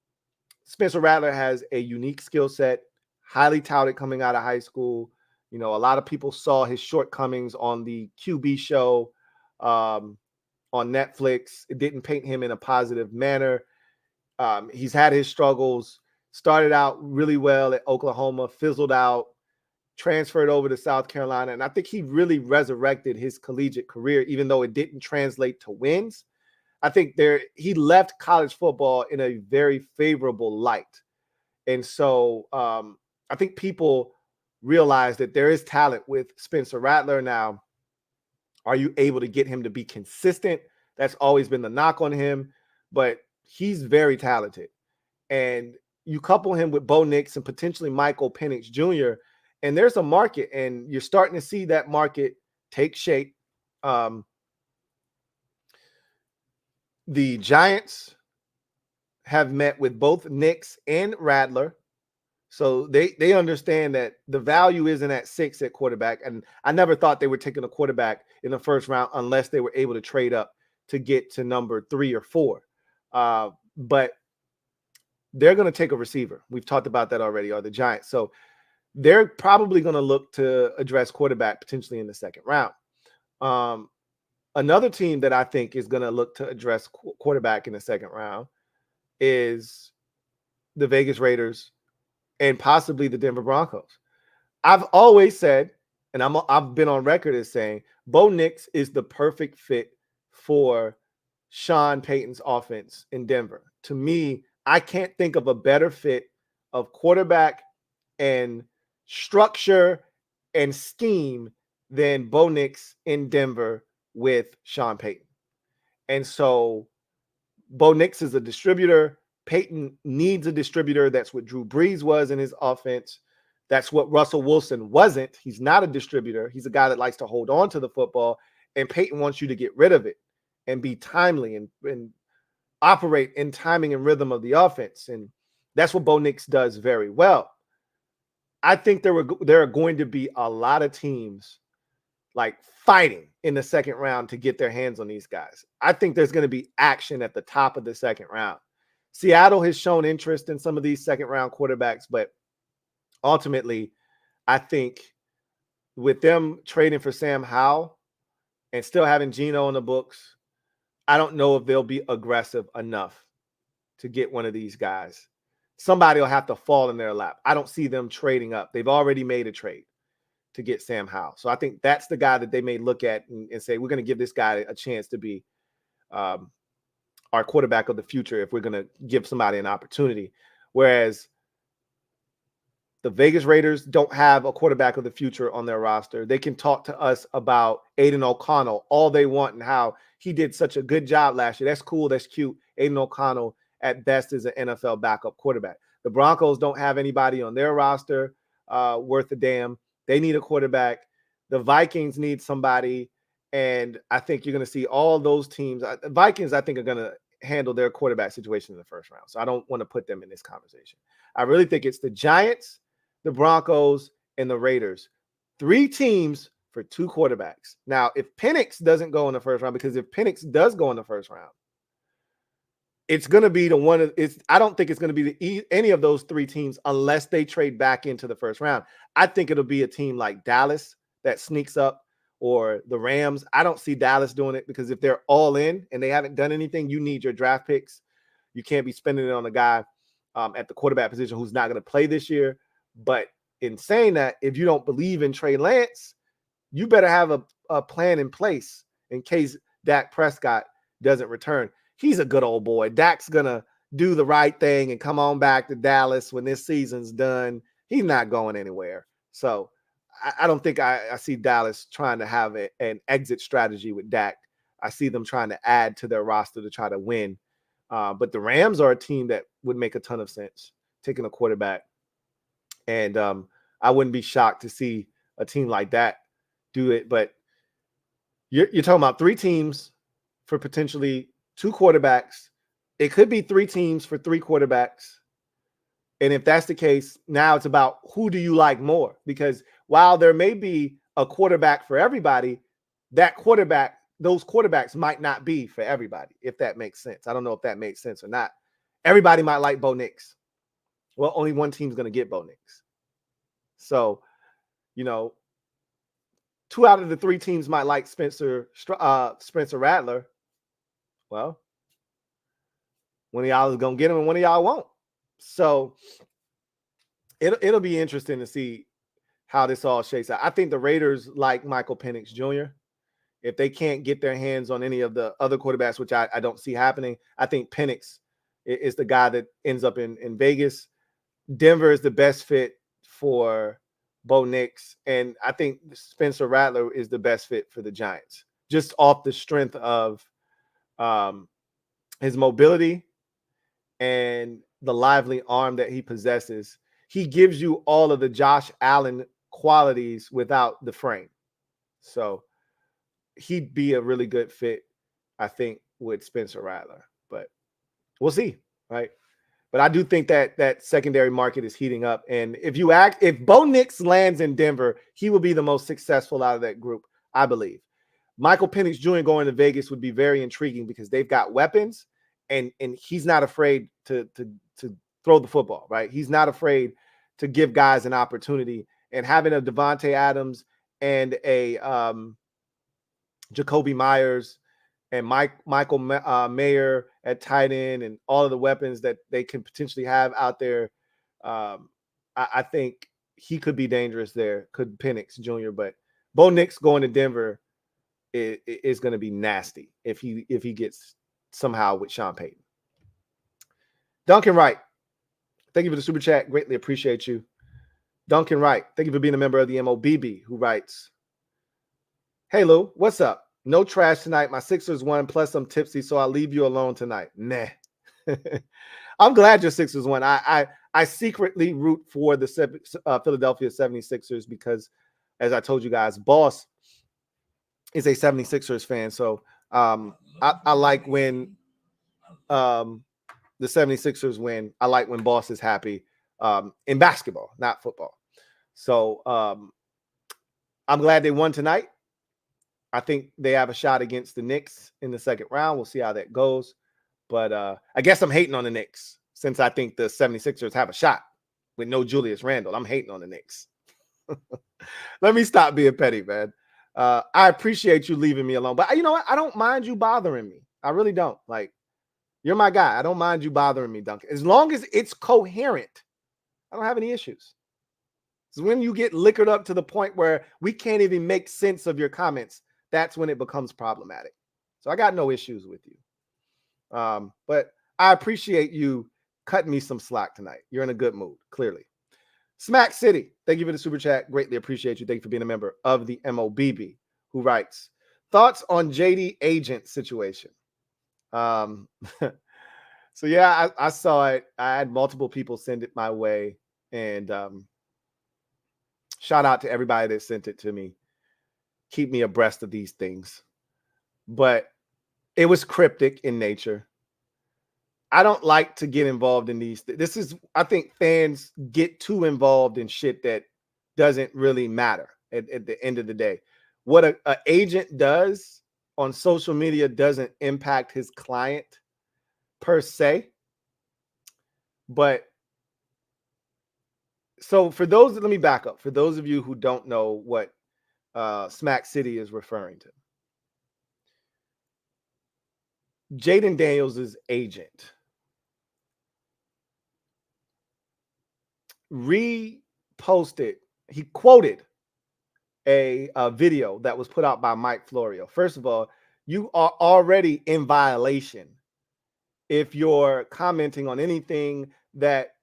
Spencer Rattler has a unique skill set, highly touted coming out of high school, You know, a lot of people saw his shortcomings on the QB show on Netflix. It didn't paint him in a positive manner. He's had his struggles, started out really well at Oklahoma, fizzled out, transferred over to South Carolina. And I think he really resurrected his collegiate career, even though it didn't translate to wins. I think he left college football in a very favorable light. And so I think people realize that there is talent with Spencer Rattler. Now, are you able to get him to be consistent? That's always been the knock on him, but he's very talented. And you couple him with Bo Nix and potentially Michael Penix Jr., and there's a market, and you're starting to see that market take shape. The Giants have met with both Nix and Rattler. So they understand that the value isn't at 6 at quarterback. And I never thought they were taking a quarterback in the first round unless they were able to trade up to get to number 3 or 4. But they're going to take a receiver. We've talked about that already, are the Giants. So they're probably going to look to address quarterback potentially in the second round. Another team that I think is going to look to address quarterback in the second round is the Vegas Raiders and possibly the Denver Broncos. I've always said, and I've been on record as saying, Bo Nix is the perfect fit for Sean Payton's offense in Denver. To me, I can't think of a better fit of quarterback and structure and scheme than Bo Nix in Denver with Sean Payton. And so Bo Nix is a distributor. Payton needs a distributor. That's what Drew Brees was in his offense. That's what Russell Wilson wasn't. He's not a distributor. He's a guy that likes to hold on to the football, and Payton wants you to get rid of it and be timely and operate in timing and rhythm of the offense. And that's what Bo Nix does very well. I think there are going to be a lot of teams like fighting in the second round to get their hands on these guys. I think there's going to be action at the top of the second round. Seattle has shown interest in some of these second round quarterbacks, but ultimately, I think with them trading for Sam Howell and still having Geno on the books, I don't know if they'll be aggressive enough to get one of these guys. Somebody will have to fall in their lap. I don't see them trading up. They've already made a trade to get Sam Howell. So I think that's the guy that they may look at and say, we're going to give this guy a chance to be our quarterback of the future if we're going to give somebody an opportunity. Whereas the Vegas Raiders don't have a quarterback of the future on their roster. They can talk to us about Aiden O'Connell all they want and how he did such a good job last year. That's cool. That's cute. Aiden O'Connell at best is an NFL backup quarterback. The Broncos don't have anybody on their roster worth a damn. They need a quarterback. The Vikings need somebody. And I think you're going to see all those teams. Vikings, I think, are going to handle their quarterback situation in the first round. So I don't want to put them in this conversation. I really think it's the Giants, the Broncos, and the Raiders. 3 teams for 2 quarterbacks. Now, if Penix doesn't go in the first round, because if Penix does go in the first round, it's going to be the one. I don't think it's going to be any of those 3 teams unless they trade back into the first round. I think it'll be a team like Dallas that sneaks up, or the Rams. I don't see Dallas doing it, because if they're all in and they haven't done anything, you need your draft picks. You can't be spending it on a guy at the quarterback position who's not going to play this year. But in saying that, if you don't believe in Trey Lance, you better have a plan in place in case Dak Prescott doesn't return. He's a good old boy. Dak's going to do the right thing and come on back to Dallas when this season's done. He's not going anywhere. So I don't think I see Dallas trying to have an exit strategy with Dak. I see them trying to add to their roster to try to win. But the Rams are a team that would make a ton of sense, taking a quarterback. And I wouldn't be shocked to see a team like that do it. But you're talking about 3 teams for potentially 2 quarterbacks. It could be 3 teams for 3 quarterbacks. And if that's the case, now it's about who do you like more? Because while there may be a quarterback for everybody, those quarterbacks might not be for everybody, if that makes sense. I don't know if that makes sense or not. Everybody might like Bo Nix. Well, only one team's going to get Bo Nix. So, 2 out of the 3 teams might like Spencer Rattler. Well, one of y'all is gonna get him, and one of y'all won't. So it'll be interesting to see how this all shakes out. I think the Raiders like Michael Penix Jr. If they can't get their hands on any of the other quarterbacks, which I don't see happening, I think Penix is the guy that ends up in Vegas. Denver is the best fit for Bo Nix, and I think Spencer Rattler is the best fit for the Giants, just off the strength of his mobility and the lively arm that he possesses. He gives you all of the Josh Allen qualities without the frame. So he'd be a really good fit, I think, with Spencer Rattler. But we'll see, right? But I do think that secondary market is heating up. And if Bo Nix lands in Denver, he will be the most successful out of that group, I believe. Michael Penix Jr. going to Vegas would be very intriguing because they've got weapons, and he's not afraid to throw the football, right? He's not afraid to give guys an opportunity. And having a Devontae Adams and a Jacoby Myers and Michael Mayer at tight end and all of the weapons that they can potentially have out there, I think he could be dangerous there, could Penix Jr. But Bo Nix going to Denver is going to be nasty if he gets somehow with Sean Payton. Duncan Wright, thank you for the super chat. Greatly appreciate you. Duncan Wright, thank you for being a member of the MOBB, who writes, "Hey Lou, what's up? No trash tonight. My Sixers won, plus I'm tipsy, so I'll leave you alone tonight." Nah. I'm glad your Sixers won. I secretly root for the Philadelphia 76ers because, as I told you guys, Boss is a 76ers fan. So I like when the 76ers win. I like when Boss is happy in basketball, not football. So I'm glad they won tonight. I think they have a shot against the Knicks in the second round. We'll see how that goes. But I guess I'm hating on the Knicks since I think the 76ers have a shot with no Julius Randle. I'm hating on the Knicks. Let me stop being petty, man. I appreciate you leaving me alone. But you know what? I don't mind you bothering me. I really don't. Like, you're my guy. I don't mind you bothering me, Duncan. As long as it's coherent, I don't have any issues. It's when you get liquored up to the point where we can't even make sense of your comments, that's when it becomes problematic. So I got no issues with you. But I appreciate you cutting me some slack tonight. You're in a good mood, clearly. Smack City, thank you for the super chat. Greatly appreciate you. Thank you for being a member of the MOBB, who writes, "Thoughts on JD agent situation?" So yeah, I saw it. I had multiple people send it my way, and shout out to everybody that sent it to me. Keep me abreast of these things. But it was cryptic in nature. I don't like to get involved in these. I think fans get too involved in shit that doesn't really matter at the end of the day. What an agent does on social media doesn't impact his client per se. But so let me back up. For those of you who don't know what Smack City is referring to, Jaden Daniels' agent reposted, he quoted a video that was put out by Mike Florio. First of all, you are already in violation if you're commenting on anything that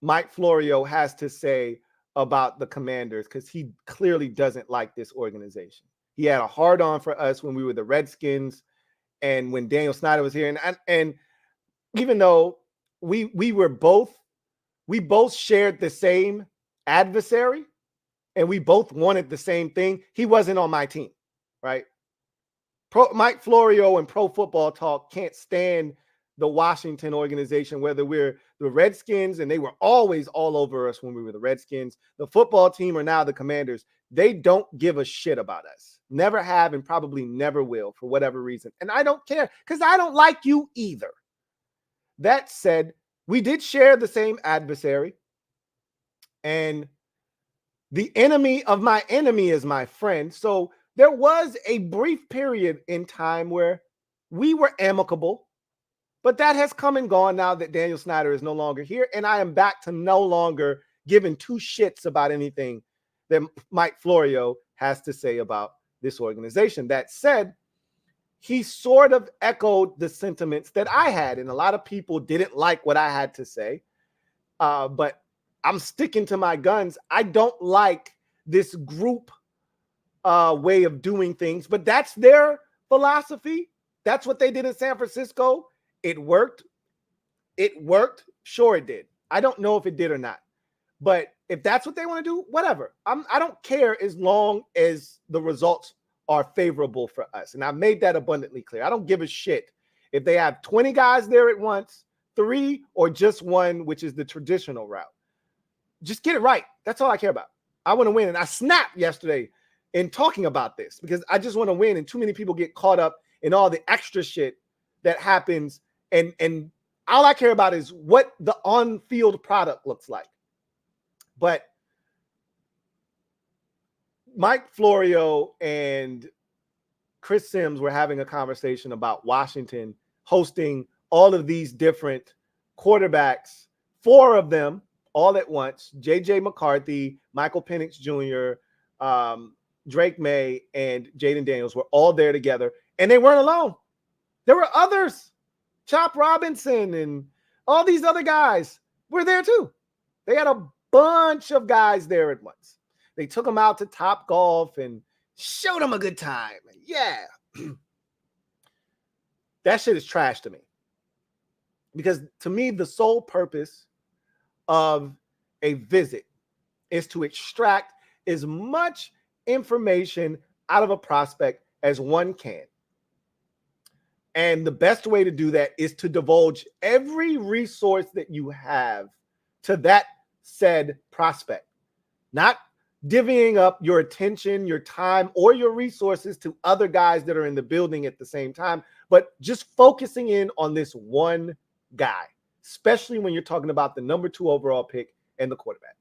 Mike Florio has to say about the Commanders, because he clearly doesn't like this organization. He had a hard on for us when we were the Redskins and when Daniel Snyder was here. And even though we both shared the same adversary and we both wanted the same thing, he wasn't on my team, right? Mike Florio and Pro Football Talk can't stand the Washington organization, whether we're the Redskins, and they were always all over us when we were the Redskins, the football team, or now the Commanders. They don't give a shit about us. Never have and probably never will for whatever reason. And I don't care because I don't like you either. That said, we did share the same adversary. And The enemy of my enemy is my friend. So there was a brief period in time where we were amicable, but that has come and gone now that Daniel Snyder is no longer here. And I am back to no longer giving two shits about anything that Mike Florio has to say about this organization. That said, he sort of echoed the sentiments that I had, and a lot of people didn't like what I had to say. But I'm sticking to my guns. I don't like this group way of doing things, but that's their philosophy. That's what they did in San Francisco. It worked. It worked. Sure, it did. I don't know if it did or not. But if that's what they want to do, whatever. I don't care as long as the results are favorable for us. And I made that abundantly clear. I don't give a shit if they have 20 guys there at once, 3 or just 1, which is the traditional route. Just get it right. That's all I care about. I want to win. And I snapped yesterday in talking about this because I just want to win. And too many people get caught up in all the extra shit that happens. And all I care about is what the on-field product looks like. But Mike Florio and Chris Sims were having a conversation about Washington hosting all of these different quarterbacks, 4 of them all at once, J.J. McCarthy, Michael Penix Jr., Drake May, and Jaden Daniels were all there together, and they weren't alone. There were others. Chop Robinson and all these other guys were there too. They had a bunch of guys there at once. They took them out to Top Golf and showed them a good time. Yeah. That shit is trash to me. Because to me, the sole purpose of a visit is to extract as much information out of a prospect as one can. And the best way to do that is to divulge every resource that you have to that said prospect, not divvying up your attention, your time, or your resources to other guys that are in the building at the same time, but just focusing in on this one guy, especially when you're talking about the number 2 overall pick and the quarterback.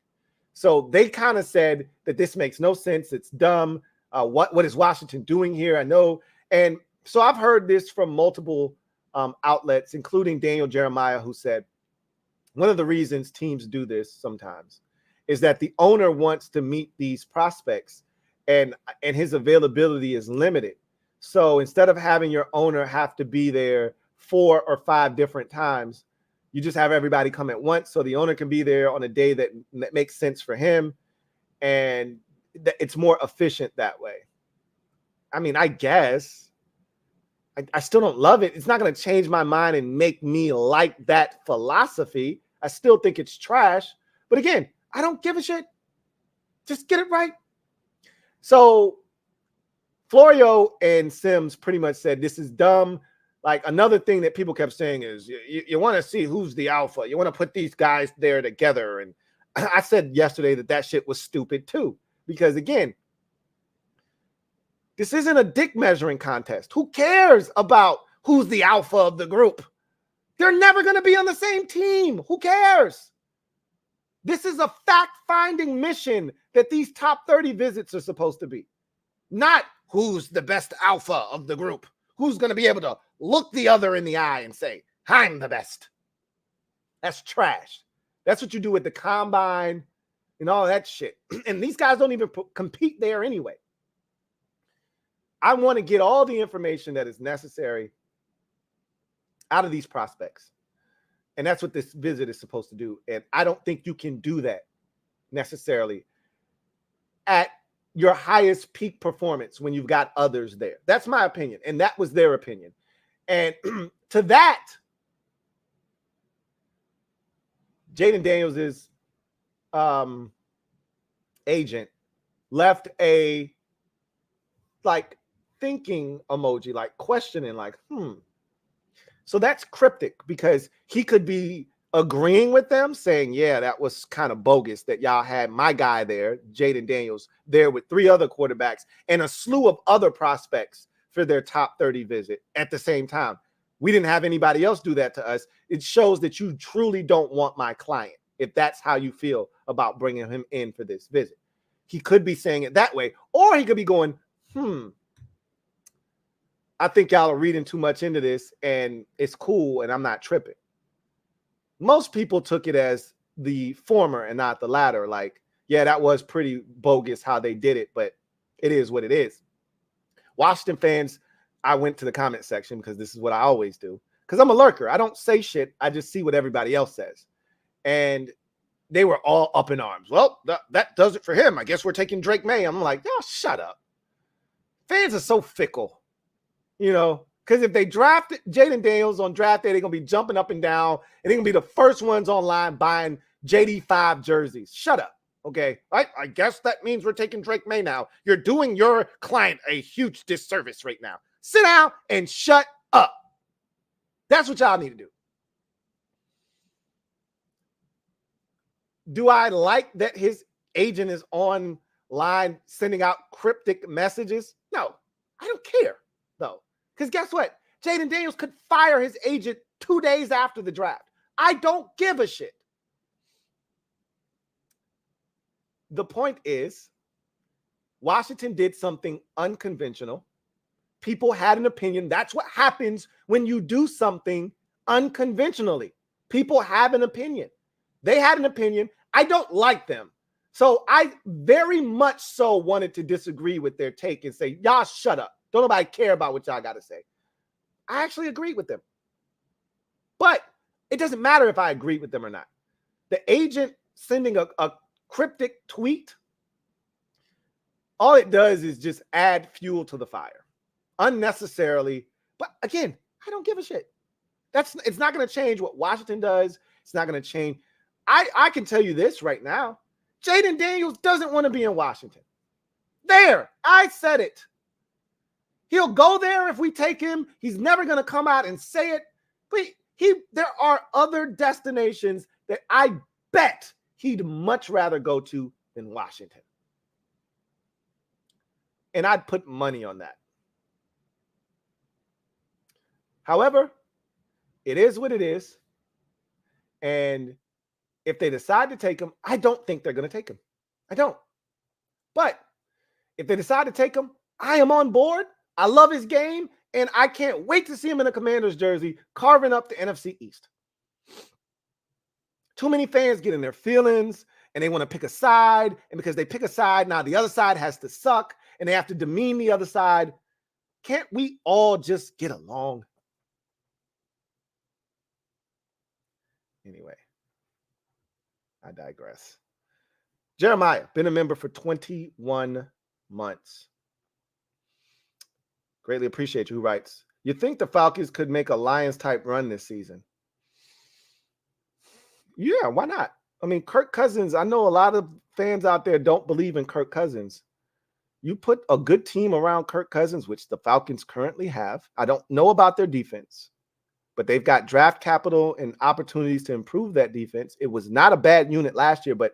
So they kind of said that this makes no sense. It's dumb. What is Washington doing here? I know. And so I've heard this from multiple outlets, including Daniel Jeremiah, who said one of the reasons teams do this sometimes is that the owner wants to meet these prospects and his availability is limited. So instead of having your owner have to be there 4 or 5 different times, you just have everybody come at once so the owner can be there on a day that makes sense for him, and it's more efficient that way. I mean, I guess. I still don't love it. It's not going to change my mind and make me like that philosophy. I still think it's trash. But again, I don't give a shit. Just get it right. So Florio and Sims pretty much said this is dumb. Like, another thing that people kept saying is you want to see who's the alpha. You want to put these guys there together. And I said yesterday that shit was stupid too. Because again, this isn't a dick measuring contest. Who cares about who's the alpha of the group? They're never going to be on the same team. Who cares? This is a fact-finding mission that these top 30 visits are supposed to be. Not who's the best alpha of the group. Who's going to be able to look the other in the eye and say, I'm the best. That's trash. That's what you do with the combine and all that shit. And these guys don't even compete there anyway. I want to get all the information that is necessary out of these prospects. And that's what this visit is supposed to do. And I don't think you can do that necessarily at your highest peak performance when you've got others there. That's my opinion. And that was their opinion. And to that, Jaden Daniels' agent left a thinking emoji, questioning, So that's cryptic because he could be agreeing with them, saying, yeah, that was kind of bogus that y'all had my guy there, Jaden Daniels, there with 3 other quarterbacks and a slew of other prospects for their top 30 visit at the same time. We didn't have anybody else do that to us. It shows that you truly don't want my client if that's how you feel about bringing him in for this visit. he could be saying it that way. Or he could be going, I think y'all are reading too much into this and it's cool and I'm not tripping. Most people took it as the former and not the latter. Like, yeah, that was pretty bogus how they did it, but it is what it is. Washington fans, I went to the comment section because this is what I always do. Because I'm a lurker. I don't say shit. I just see what everybody else says. And they were all up in arms. Well, that does it for him. I guess we're taking Drake May. I'm like, oh, shut up. Fans are so fickle, you know, because if they drafted Jaden Daniels on draft day, they're going to be jumping up and down, and they're going to be the first ones online buying JD5 jerseys. Shut up, okay? I guess that means we're taking Drake May now. You're doing your client a huge disservice right now. Sit down and shut up. That's what y'all need to do. Do I like that his agent is online sending out cryptic messages? No, I don't care, though. Because guess what? Jaden Daniels could fire his agent 2 days after the draft. I don't give a shit. The point is, Washington did something unconventional. People had an opinion. That's what happens when you do something unconventionally. People have an opinion. They had an opinion. I don't like them. So I very much so wanted to disagree with their take and say, y'all shut up. Don't nobody care about what y'all got to say. I actually agreed with them. But it doesn't matter if I agreed with them or not. The agent sending a cryptic tweet, all it does is just add fuel to the fire. Unnecessarily. But again, I don't give a shit. It's not going to change what Washington does. It's not going to change. I can tell you this right now. Jaden Daniels doesn't want to be in Washington. There, I said it. He'll go there if we take him. He's never going to come out and say it. But there are other destinations that I bet he'd much rather go to than Washington. And I'd put money on that. However, it is what it is. And if they decide to take him, I don't think they're going to take him. I don't. But if they decide to take him, I am on board. I love his game, and I can't wait to see him in a Commanders jersey carving up the NFC East. Too many fans get in their feelings, and they want to pick a side, and because they pick a side, now the other side has to suck, and they have to demean the other side. Can't we all just get along? Anyway, I digress. Jeremiah, been a member for 21 months. Greatly appreciate you. Who writes, you think the Falcons could make a Lions-type run this season? Yeah, why not? I mean, Kirk Cousins, I know a lot of fans out there don't believe in Kirk Cousins. You put a good team around Kirk Cousins, which the Falcons currently have. I don't know about their defense, but they've got draft capital and opportunities to improve that defense. It was not a bad unit last year, but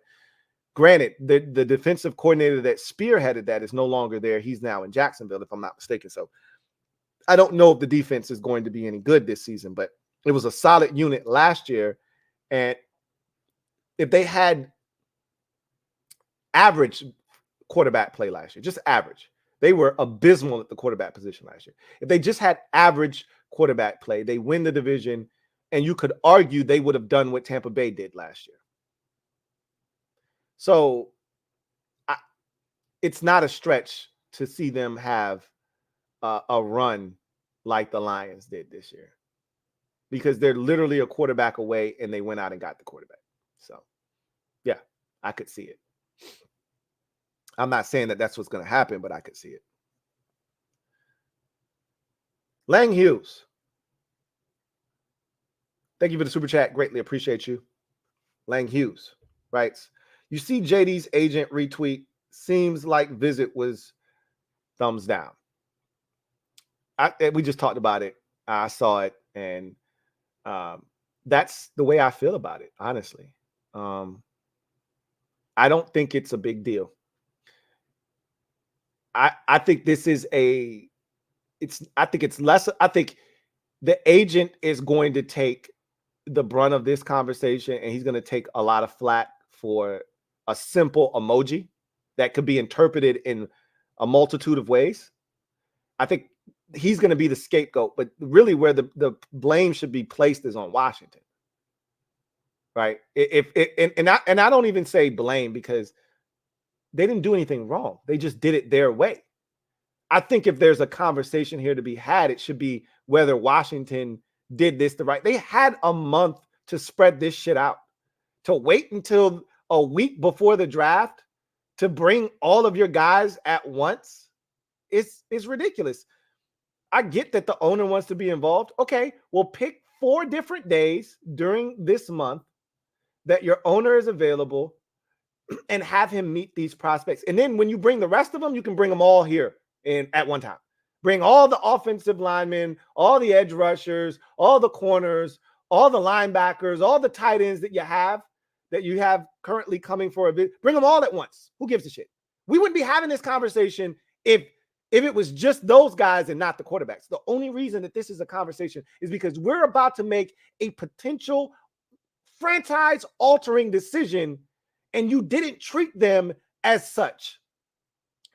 granted, the defensive coordinator that spearheaded that is no longer there. He's now in Jacksonville, if I'm not mistaken. So I don't know if the defense is going to be any good this season, but it was a solid unit last year. And if they had average quarterback play last year, just average, they were abysmal at the quarterback position last year. If they just had average quarterback play, they win the division, and you could argue they would have done what Tampa Bay did last year. So it's not a stretch to see them have a run like the Lions did this year, because they're literally a quarterback away and they went out and got the quarterback. So yeah, I could see it. I'm not saying that that's what's going to happen, but I could see it. Lang Hughes, thank you for the super chat. Greatly appreciate you. Lang Hughes writes, you see JD's agent retweet, seems like visit was thumbs down. We just talked about it. I saw it, and that's the way I feel about it, honestly. I don't think it's a big deal. I think this is I think it's less. I think the agent is going to take the brunt of this conversation, and he's going to take a lot of flack for a simple emoji. that could be interpreted in a multitude of ways. I think he's going to be the scapegoat, but really where the blame should be placed is on Washington. Right? And I don't even say blame because they didn't do anything wrong. They just did it their way. I think if there's a conversation here to be had, it should be whether Washington did this the right. They had a month to spread this shit out. To wait until a week before the draft to bring all of your guys at once is ridiculous. I get that the owner wants to be involved. Okay, we'll pick 4 different days during this month that your owner is available and have him meet these prospects. And then when you bring the rest of them, you can bring them all here at one time. Bring all the offensive linemen, all the edge rushers, all the corners, all the linebackers, all the tight ends that you have currently coming for a bit. Bring them all at once. Who gives a shit? We wouldn't be having this conversation if it was just those guys and not the quarterbacks. The only reason that this is a conversation is because we're about to make a potential franchise-altering decision, and you didn't treat them as such.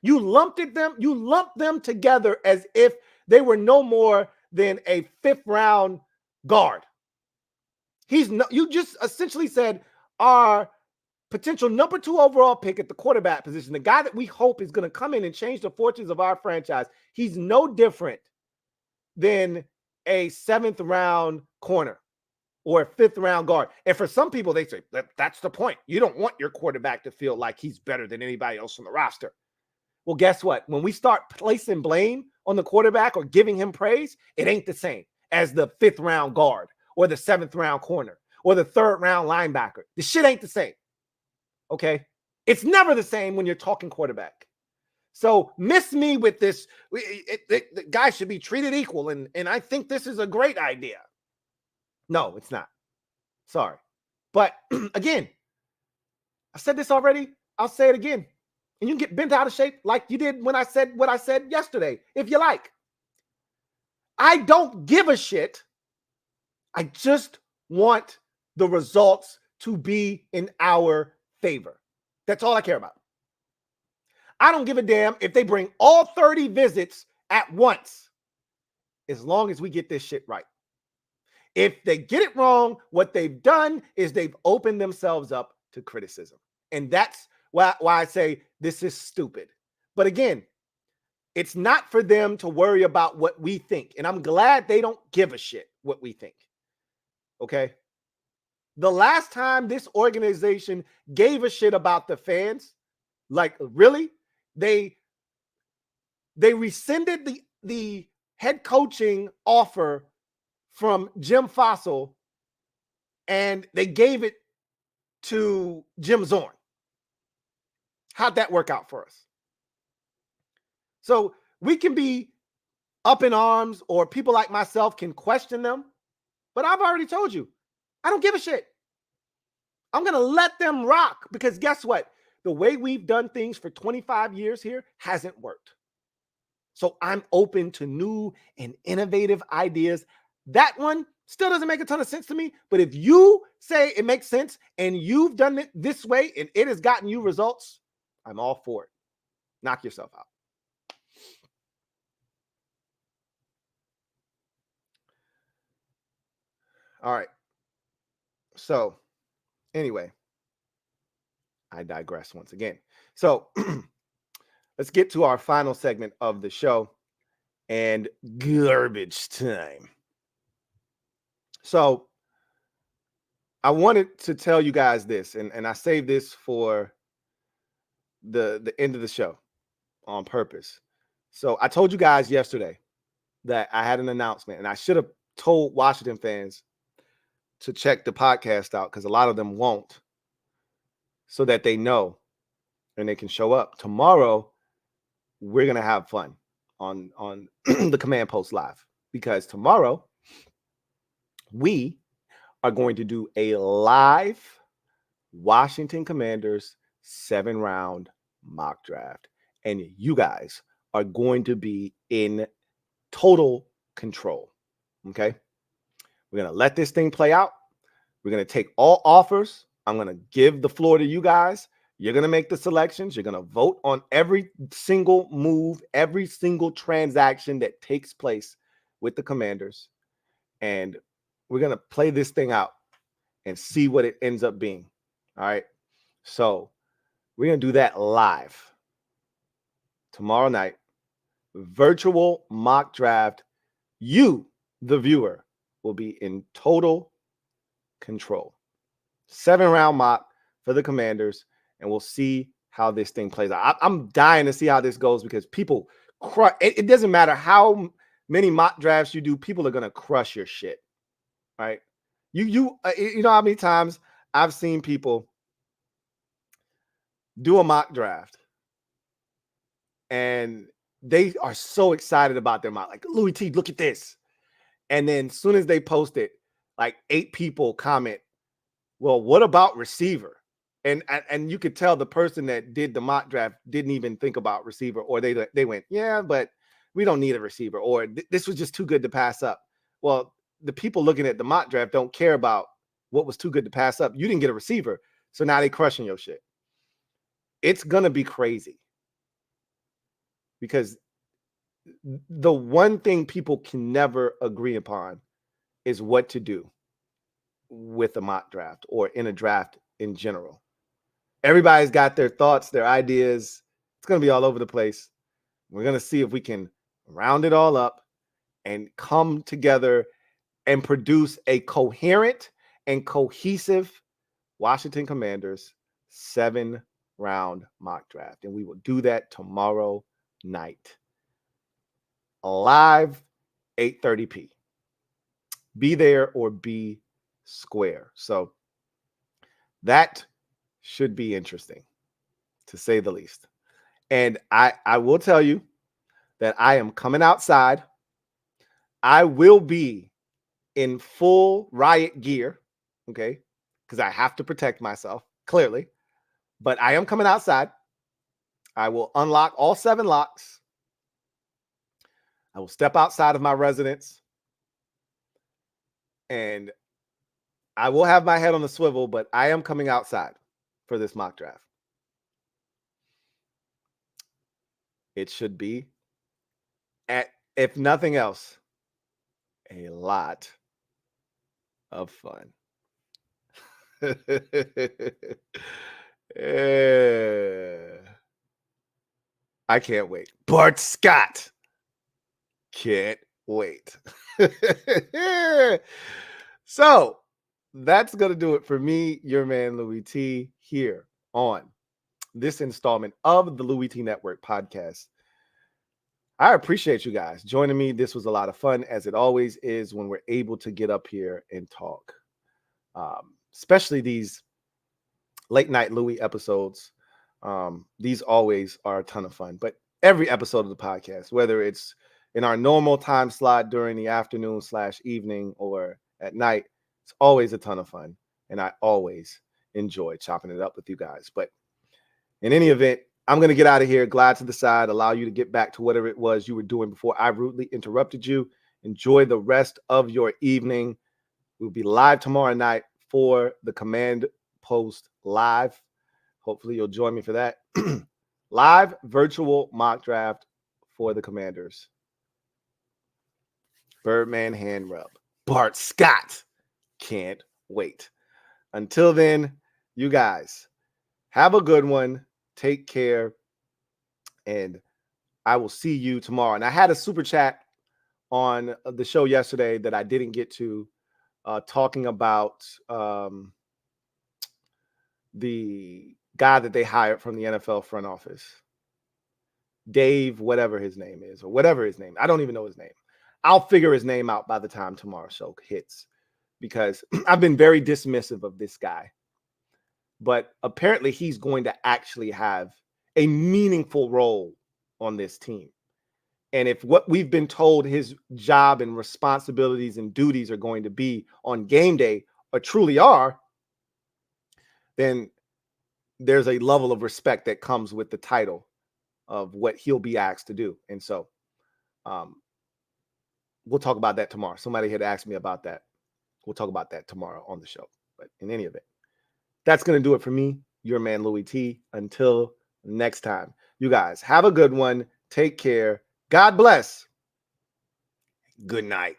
You lumped them together as if they were no more than a 5th-round guard. You just essentially said our potential number 2 overall pick at the quarterback position, the guy that we hope is going to come in and change the fortunes of our franchise, he's no different than a 7th-round corner or a 5th-round guard. And for some people, they say that's the point. You don't want your quarterback to feel like he's better than anybody else on the roster. Well, guess what? When we start placing blame on the quarterback or giving him praise, it ain't the same as the 5th-round guard or the 7th-round corner or the 3rd-round linebacker. The shit ain't the same. Okay? It's never the same when you're talking quarterback. So miss me with this. The guy should be treated equal, and I think this is a great idea. No, it's not. Sorry. But again, I said this already. I'll say it again. And you can get bent out of shape like you did when I said what I said yesterday, if you like. I don't give a shit. I just want the results to be in our favor. That's all I care about. I don't give a damn if they bring all 30 visits at once, as long as we get this shit right. If they get it wrong, what they've done is they've opened themselves up to criticism. And that's why I say this is stupid. But again, it's not for them to worry about what we think. And I'm glad they don't give a shit what we think. Okay? The last time this organization gave a shit about the fans, like really, they rescinded the head coaching offer from Jim Fossil and they gave it to Jim Zorn. How'd that work out for us? So we can be up in arms, or people like myself can question them, but I've already told you, I don't give a shit. I'm going to let them rock, because guess what? The way we've done things for 25 years here hasn't worked. So I'm open to new and innovative ideas. That one still doesn't make a ton of sense to me, but if you say it makes sense and you've done it this way and it has gotten you results, I'm all for it. Knock yourself out. All right. So anyway, I digress once again. So let's get to our final segment of the show and garbage time. So I wanted to tell you guys this, and I saved this for the end of the show on purpose. So I told you guys yesterday that I had an announcement, and I should have told Washington fans to check the podcast out, because a lot of them won't, so that they know and they can show up. Tomorrow, we're going to have fun on the Command Post Live, because tomorrow we are going to do a live Washington Commanders 7-round mock draft. And you guys are going to be in total control. Okay? We're going to let this thing play out. We're going to take all offers. I'm going to give the floor to you guys. You're going to make the selections. You're going to vote on every single move, every single transaction that takes place with the Commanders. And we're going to play this thing out and see what it ends up being. All right. So we're going to do that live tomorrow night. Virtual mock draft. You, the viewer, will be in total control. 7-round mock for the Commanders, and we'll see how this thing plays out. I'm dying to see how this goes because people it doesn't matter how many mock drafts you do, people are gonna crush your shit, right? You know how many times I've seen people do a mock draft and they are so excited about their mock, like Louie T, look at this, and then as soon as they post it, like 8 people comment, well, what about receiver? And you could tell the person that did the mock draft didn't even think about receiver, or they went, yeah, but we don't need a receiver, or this was just too good to pass up. Well, the people looking at the mock draft don't care about what was too good to pass up. You didn't get a receiver, so now they crushing your shit. It's gonna be crazy because the one thing people can never agree upon is what to do with a mock draft or in a draft in general. Everybody's got their thoughts, their ideas. It's going to be all over the place. We're going to see if we can round it all up and come together and produce a coherent and cohesive Washington Commanders 7-round mock draft. And we will do that tomorrow night. Live, 8:30 p.m. Be there or be square. So that should be interesting, to say the least. And I will tell you that I am coming outside. I will be in full riot gear, okay, because I have to protect myself, clearly. But I am coming outside. I will unlock all 7 locks. I will step outside of my residence. And I will have my head on the swivel, but I am coming outside for this mock draft. It should be, if nothing else, a lot of fun. I can't wait. Bart Scott. Can't wait. So that's going to do it for me, your man, Louie T, here on this installment of the Louie T Network podcast. I appreciate you guys joining me. This was a lot of fun, as it always is when we're able to get up here and talk. Especially these late night Louie episodes. These always are a ton of fun. But every episode of the podcast, whether it's in our normal time slot during the afternoon/evening or at night, it's always a ton of fun. And I always enjoy chopping it up with you guys. But in any event, I'm going to get out of here, glide to the side, allow you to get back to whatever it was you were doing before I rudely interrupted you. Enjoy the rest of your evening. We'll be live tomorrow night for the Command Post Live. Hopefully you'll join me for that. Live virtual mock draft for the Commanders. Birdman hand rub. Bart Scott. Can't wait. Until then, you guys, have a good one. Take care. And I will see you tomorrow. And I had a super chat on the show yesterday that I didn't get to, talking about the guy that they hired from the NFL front office. Dave, whatever his name is, or whatever his name. I don't even know his name. I'll figure his name out by the time tomorrow's show hits, because I've been very dismissive of this guy. But apparently he's going to actually have a meaningful role on this team. And if what we've been told his job and responsibilities and duties are going to be on game day or truly are, then there's a level of respect that comes with the title of what he'll be asked to do. And so we'll talk about that tomorrow. Somebody had asked me about that. We'll talk about that tomorrow on the show. But in any event, that's going to do it for me, your man Louie T. Until next time, you guys have a good one. Take care. God bless. Good night.